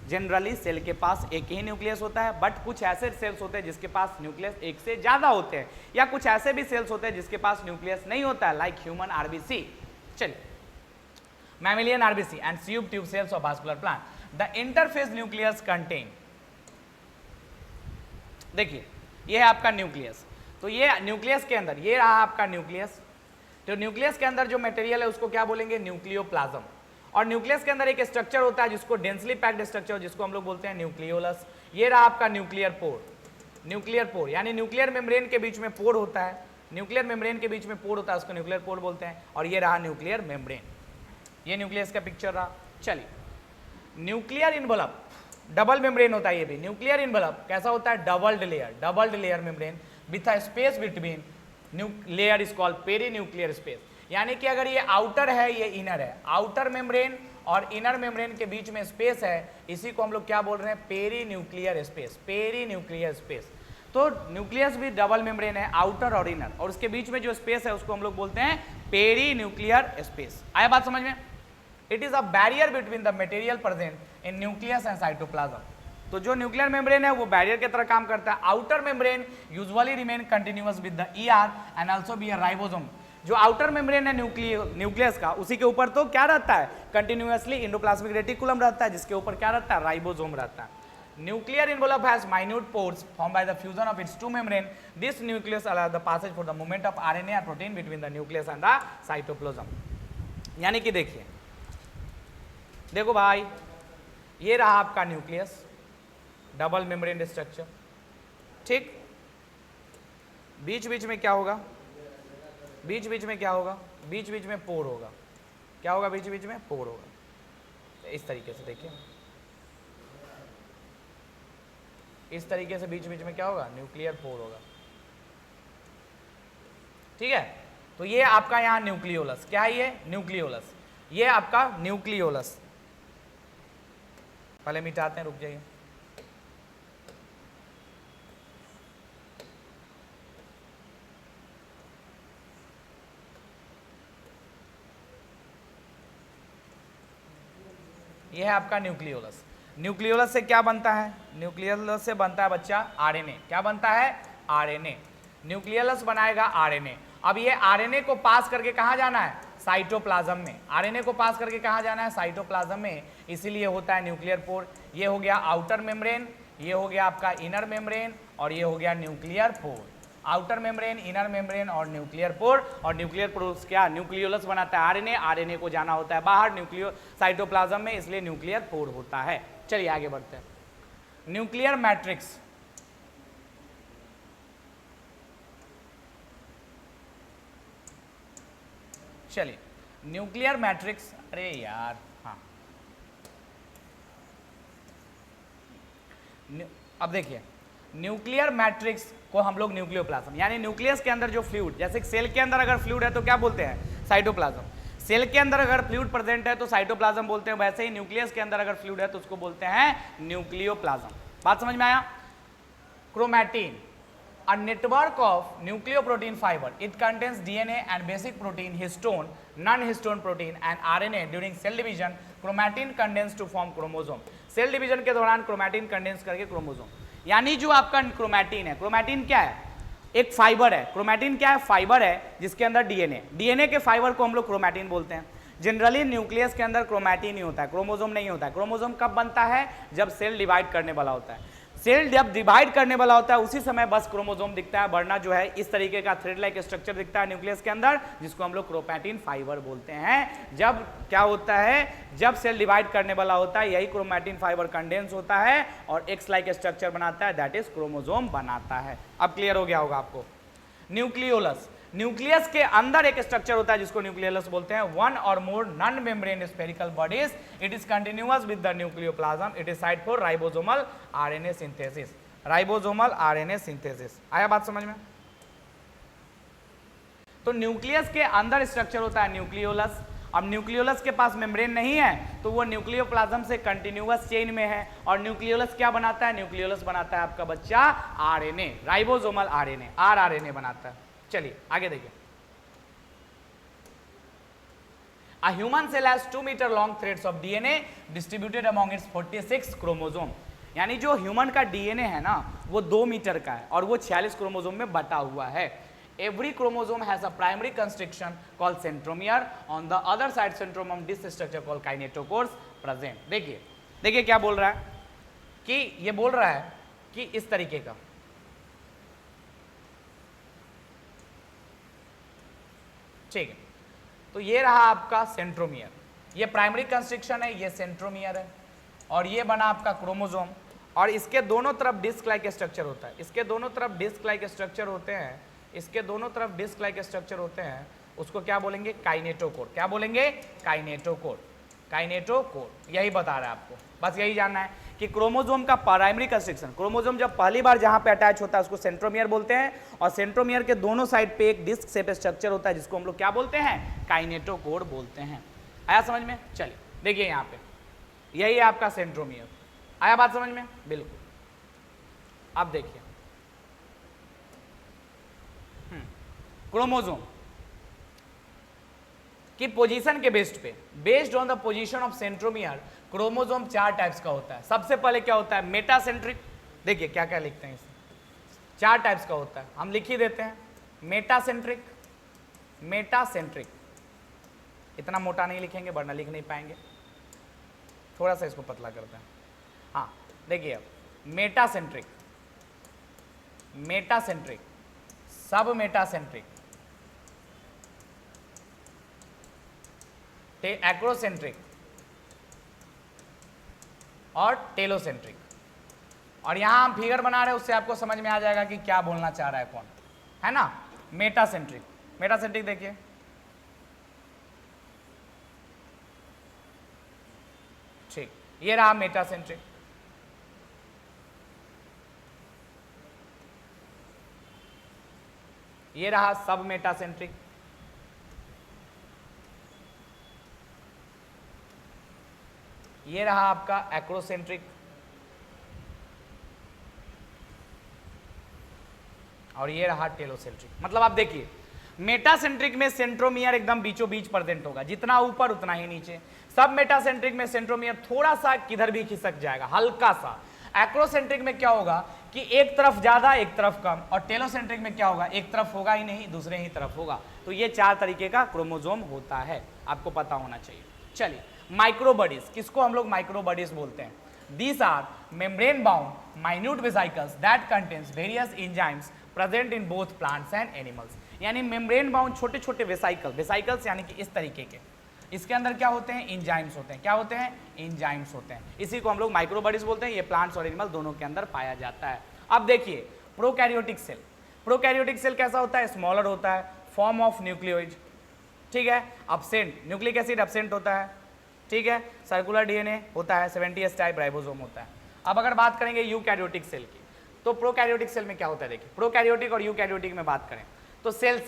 Generally cell के पास एक ही न्यूक्लियस होता है, बट कुछ ऐसे सेल्स होते हैं जिसके पास न्यूक्लियस एक से ज्यादा होते हैं, या कुछ ऐसे भी सेल्स होते हैं जिसके पास न्यूक्लियस नहीं होता है, लाइक ह्यूमन आरबीसी, चलिए mammalian RBC and tube cells of vascular plant. The interface nucleus contain, देखिए ये है आपका न्यूक्लियस। तो ये न्यूक्लियस के अंदर ये रहा आपका न्यूक्लियस। तो न्यूक्लियस के अंदर जो मटेरियल है उसको क्या बोलेंगे, न्यूक्लियोप्लाज्म। और न्यूक्लियस के अंदर एक स्ट्रक्चर होता है जिसको डेंसली पैक्ड स्ट्रक्चर, जिसको हम लोग बोलते हैं न्यूक्लियोलस। ये रहा आपका न्यूक्लियर पोर। न्यूक्लियर पोर यानी न्यूक्लियर मेम्ब्रेन के बीच में पोर होता है, न्यूक्लियर मेम्ब्रेन के बीच में पोर होता है, उसको न्यूक्लियर पोर बोलते हैं। और ये रहा न्यूक्लियर मेम्ब्रेन, ये न्यूक्लियस का पिक्चर रहा। चलिए, न्यूक्लियर इनवलप, डबल मेम्ब्रेन होता है ये भी। न्यूक्लियर इनवलप कैसा होता है, doubled layer membrane with a space between layer is called peri nuclear space. यानी कि अगर ये आउटर है, ये इनर है, आउटर मेम्ब्रेन और इनर मेम्ब्रेन के बीच में स्पेस है, इसी को हम लोग क्या बोल रहे हैं, peri nuclear space, peri nuclear space. तो न्यूक्लियस भी डबल मेम्ब्रेन है, आउटर और इनर, और उसके बीच में जो स्पेस है उसको हम लोग बोलते हैं पेरी न्यूक्लियर स्पेस। आया बात समझ में। It is a barrier between the material present in nucleus and cytoplasm. तो जो न्यूक्लियर मेम्ब्रेन है वो बैरियर की तरह काम करता है। Outer membrane usually remain continuous with the ER and also be a ribosome. जो आउटर मेम्ब्रेन है न्यूक्लियस का, उसी के ऊपर तो क्या रहता है, कंटिन्यूअसली एंडोप्लाज्मिक रेटिकुलम रहता है, जिसके ऊपर क्या रहता है, राइबोसोम रहता है। Nuclear envelope has minute pores formed by the fusion of its two membrane. This nucleus allows the passage for the movement of RNA or protein between the nucleus and the cytoplasm. यानी कि देखिए, देखो भाई, ये रहा आपका nucleus, double membrane structure. ठीक, बीच बीच में क्या होगा, बीच बीच में क्या होगा, बीच बीच में पोर होगा। क्या होगा, बीच बीच में पोर होगा। इस तरीके से देखिए, इस तरीके से बीच बीच में क्या होगा, न्यूक्लियर पोर होगा। ठीक है, तो ये आपका यहाँ न्यूक्लियोलस, क्या है ये, न्यूक्लियोलस, ये आपका न्यूक्लियोलस। पहले मिटाते हैं, रुक जाइए। ये है आपका न्यूक्लियोलस। न्यूक्लियोलस से क्या बनता है, न्यूक्लियोलस से बनता है बच्चा आरएनए। क्या बनता है, आरएनए। न्यूक्लियोलस बनाएगा आरएनए। अब ये आरएनए को पास करके कहाँ जाना है, साइटोप्लाज्म में। आरएनए को पास करके कहाँ जाना है, साइटोप्लाज्म में, इसीलिए होता है न्यूक्लियर पोर। ये हो गया आउटर मेम्ब्रेन, ये हो गया आपका इनर मेम्ब्रेन, और ये हो गया nuclear pore. Outer membrane, inner membrane और न्यूक्लियर पोर। और न्यूक्लियर पोर क्या, न्यूक्लियोलस बनाता है आरएनए। आरएनए को जाना होता है बाहर न्यूक्लियो साइटोप्लाज्म में, इसलिए न्यूक्लियर पोर होता है। चलिए आगे बढ़ते हैं। न्यूक्लियर मैट्रिक्स, चलिए न्यूक्लियर मैट्रिक्स, अरे यार हाँ, अब देखिए न्यूक्लियर मैट्रिक्स को हम लोग न्यूक्लियोप्लाज्म, यानी न्यूक्लियस के अंदर जो फ्लूइड, जैसे सेल के अंदर अगर फ्लूइड है तो क्या बोलते हैं, साइटोप्लाज्म। सेल के अंदर अगर फ्लूइड प्रेजेंट है तो साइटोप्लाज्म बोलते हैं, वैसे ही न्यूक्लियस के अंदर अगर फ्लूइड है तो उसको बोलते हैं न्यूक्लियोप्लाज्म। बात समझ में आया। Chromatin, a network of nucleoprotein fiber, it contains DNA and basic protein, histone, non-histone protein and RNA. During cell division chromatin condense to form chromosome. Cell division के दौरान क्रोमैटिन कंडेंस करके क्रोमोसोम, यानी जो आपका क्रोमैटिन है, chromatin क्या है, एक फाइबर है। क्रोमैटिन क्या है, फाइबर है जिसके अंदर डीएनए, डीएनए के फाइबर को हम लोग क्रोमैटिन बोलते हैं। जनरली न्यूक्लियस के अंदर क्रोमैटिन ही होता है, क्रोमोसोम नहीं होता है। क्रोमोसोम कब बनता है, जब सेल डिवाइड करने वाला होता है। सेल जब डिवाइड करने वाला होता है उसी समय बस क्रोमोसोम दिखता है, वरना जो है इस तरीके का थ्रेड लाइक स्ट्रक्चर दिखता है न्यूक्लियस के अंदर, जिसको हम लोग क्रोमैटिन फाइबर बोलते हैं। जब क्या होता है, जब सेल डिवाइड करने वाला होता है, यही क्रोमैटिन फाइबर कंडेंस होता है और एक्स लाइक स्ट्रक्चर बनाता है, दैट इज क्रोमोसोम बनाता है। अब क्लियर हो गया होगा आपको। न्यूक्लियोलस, न्यूक्लियस के अंदर एक स्ट्रक्चर होता है जिसको न्यूक्लियोलस बोलते हैं। वन और more non membrane spherical bodies, it is continuous with the nucleoplasm, it is site for ribosomal RNA synthesis. Ribosomal RNA synthesis, आया बात समझ में। तो न्यूक्लियस के अंदर स्ट्रक्चर होता है न्यूक्लियोलस। अब न्यूक्लियोलस के पास मेम्ब्रेन नहीं है तो वो न्यूक्लियोप्लाज्म से कंटिन्यूअस चेन में है। और न्यूक्लियोलस क्या बनाता है, न्यूक्लियोलस बनाता है आपका बच्चा आरएनए, राइबोसोमल आरएनए, आरआरएनए बनाता है। चलिए आगे देखिए। A human cell has 2 meter long threads of DNA distributed among its 46 chromosome, यानी जो ह्यूमन का डीएनए है ना वो 2 मीटर का है और वो 46 क्रोमोसोम में बटा हुआ है। Every chromosome has a primary constriction called centromere. On the other side centromere this structure called kinetochores present. देखिए देखिए क्या बोल रहा है कि ये बोल रहा है कि इस तरीके का, ठीक है, तो ये रहा आपका सेंट्रोमियर, ये प्राइमरी कंस्ट्रिक्शन है, ये सेंट्रोमियर है और ये बना आपका क्रोमोसोम। और इसके दोनों तरफ डिस्क लाइक स्ट्रक्चर होता है, इसके दोनों तरफ डिस्क लाइक स्ट्रक्चर होते हैं, इसके दोनों तरफ डिस्क लाइक स्ट्रक्चर होते हैं, उसको क्या बोलेंगे, काइनेटोकोर। क्या बोलेंगे, काइनेटोकोर। काइनेटोकोर यही बता रहा है आपको, बस यही जानना है कि क्रोमोसोम का प्राइमरी कंस्ट्रिक्शन, क्रोमोसोम जब पहली बार जहां पे अटैच होता है उसको सेंट्रोमियर बोलते हैं और सेंट्रोमियर के दोनों साइड पे एक डिस्क शेप स्ट्रक्चर होता है जिसको हम लोग क्या बोलते हैं, काइनेटोकोर बोलते हैं। आया समझ में। चलिए देखिए यहाँ पे यही है आपका सेंट्रोमियर, आया बात समझ में, बिल्कुल। अब देखिए क्रोमोसोम की पोजीशन के बेस्ड पे, based on the position of centromere, chromosome 4 types का होता है। सबसे पहले क्या होता है, मेटासेंट्रिक। देखिए क्या क्या लिखते हैं इसमें, 4 टाइप्स का होता है, हम लिख ही देते हैं। मेटासेंट्रिक, मेटासेंट्रिक, इतना मोटा नहीं लिखेंगे वरना लिख नहीं पाएंगे, थोड़ा सा इसको पतला करते हैं। हाँ देखिए अब मेटासेंट्रिक, मेटासेंट्रिक, सब मेटासेंट्रिक, एक्रोसेंट्रिक और टेलोसेंट्रिक। और यहां हम फिगर बना रहे हैं, उससे आपको समझ में आ जाएगा कि क्या बोलना चाह रहा है कौन, है ना। मेटासेंट्रिक, मेटासेंट्रिक देखिए, ठीक, ये रहा मेटासेंट्रिक। ये रहा सब मेटासेंट्रिक। ये रहा आपका एक्रोसेंट्रिक, और ये रहा टेलोसेंट्रिक। मतलब आप देखिए, मेटासेंट्रिक में सेंट्रोमियर एकदम बीचों बीच प्रेजेंट होगा, जितना ऊपर उतना ही नीचे। सब मेटासेंट्रिक में सेंट्रोमियर थोड़ा सा किधर भी खिसक जाएगा, हल्का सा। एक्रोसेंट्रिक में क्या होगा कि एक तरफ ज्यादा एक तरफ कम, और टेलोसेंट्रिक में क्या होगा, एक तरफ होगा ही नहीं, दूसरे ही तरफ होगा। तो ये 4 तरीके का क्रोमोसोम होता है, आपको पता होना चाहिए। चलिए, माइक्रोबडीज, किसको हम लोग माइक्रोबडीज बोलते हैं? These are membrane bound minute vesicles that contains various enzymes present in both plants and animals. यानी मेम्ब्रेन बाउंड छोटे छोटे वेसाइकल, वेसाइकल्स यानी कि इस तरीके के, इसके अंदर क्या होते हैं, एंजाइम्स होते हैं। क्या होते हैं? एंजाइम्स होते हैं। इसी को हम लोग माइक्रोबडीज बोलते हैं। ये प्लांट्स और एनिमल दोनों के अंदर पाया जाता है। अब देखिए, प्रोकैरियोटिक सेल, प्रोकैरियोटिक सेल कैसा होता है? स्मॉलर होता है, फॉर्म ऑफ न्यूक्लियोइड, ठीक है, अब्सेंट, न्यूक्लिक एसिड अब्सेंट होता है, ठीक है, सर्कुलर डीएनए होता है, 70s टाइप राइबोसोम होता है। अब अगर बात करेंगे यूकैरियोटिक सेल की, तो प्रोकैरियोटिक सेल में क्या होता है? देखिए, प्रोकैरियोटिक और यूकैरियोटिक में बात करें तो सेल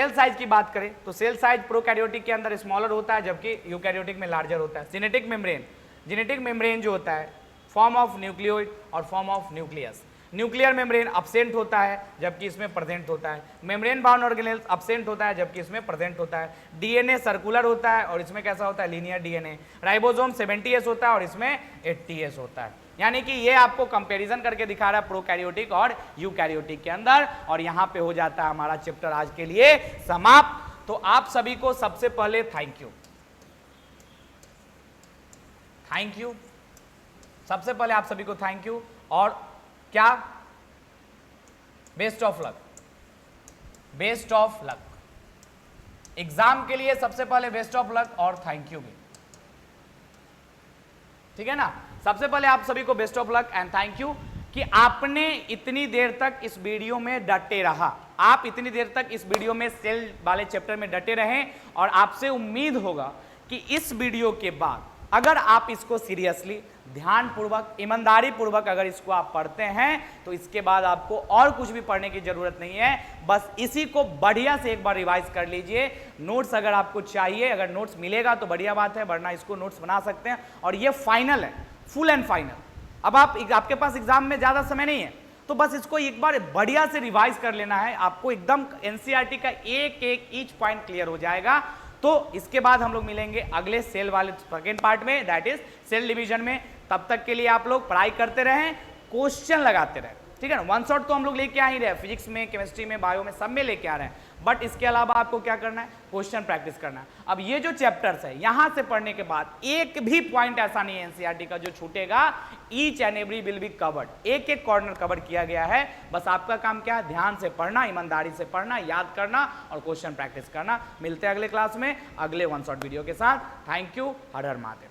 साइज की बात करें तो सेल साइज प्रोकैरियोटिक के अंदर स्मॉलर होता है, जबकि यूकैरियोटिक में लार्जर होता है। जेनेटिक मेम्ब्रेन जो होता है, फॉर्म ऑफ न्यूक्लियोइड और form of nucleus. Nuclear membrane absent होता है, जबकि इसमें प्रेजेंट होता है। मेम्ब्रेन बाउंड ऑर्गेनेल्स अब्सेंट होता है, जबकि इसमें प्रेजेंट होता है। डीएनए सर्कुलर होता है, और इसमें कैसा होता है? Linear DNA. राइबोसोम 70s होता है, और इसमें 80s होता है। यानी कि ये आपको कंपैरिजन करके दिखा रहा है प्रोकैरियोटिक और यूकैरियोटिक के अंदर। और यहां पे हो जाता है हमारा चैप्टर आज के लिए समाप्त। तो आप सभी को सबसे पहले थैंक यू, सबसे पहले आप सभी को थैंक यू, और क्या, बेस्ट ऑफ लक एग्जाम के लिए। सबसे पहले बेस्ट ऑफ लक और थैंक यू भी, ठीक है ना। सबसे पहले आप सभी को best of luck and thank you कि आपने इतनी देर तक इस वीडियो में डटे रहा। आप इतनी देर तक इस वीडियो में सेल वाले चैप्टर में डटे रहें, और आपसे उम्मीद होगा कि इस वीडियो के बाद अगर आप इसको सीरियसली, ध्यानपूर्वक, ईमानदारी पूर्वक अगर इसको आप पढ़ते हैं, तो इसके बाद आपको और कुछ भी पढ़ने की जरूरत नहीं है। बस इसी को बढ़िया से एक बार रिवाइज कर लीजिए। नोट्स अगर आपको चाहिए, अगर नोट्स मिलेगा तो बढ़िया बात है, वरना इसको नोट्स बना सकते हैं। और ये फाइनल है, फुल एंड फाइनल। अब आपके पास एग्जाम में ज्यादा समय नहीं है, तो बस इसको एक बार बढ़िया से रिवाइज कर लेना है। आपको एकदम एनसीईआरटी का एक ईच पॉइंट क्लियर हो जाएगा। तो इसके बाद हम लोग मिलेंगे अगले सेल वाले सेकेंड पार्ट में, दैट इज सेल डिवीजन में। तब तक के लिए आप लोग पढ़ाई करते रहें, क्वेश्चन लगाते रहें, ठीक है ना। वन शॉट तो हम लोग लेके आ ही रहे हैं, फिजिक्स में, केमिस्ट्री में, बायो में, सब में लेके आ रहे हैं। बट इसके अलावा आपको क्या करना है? क्वेश्चन प्रैक्टिस करना है। अब ये जो चैप्टर्स है, यहां से पढ़ने के बाद एक भी पॉइंट ऐसा नहीं है एनसीईआरटी का जो छूटेगा। Each and every will be covered, एक एक कॉर्नर कवर किया गया है। बस आपका काम क्या है? ध्यान से पढ़ना, ईमानदारी से पढ़ना, याद करना और क्वेश्चन प्रैक्टिस करना। मिलते हैं अगले क्लास में अगले वन शॉट वीडियो के साथ। Thank you. Her her Mahadev.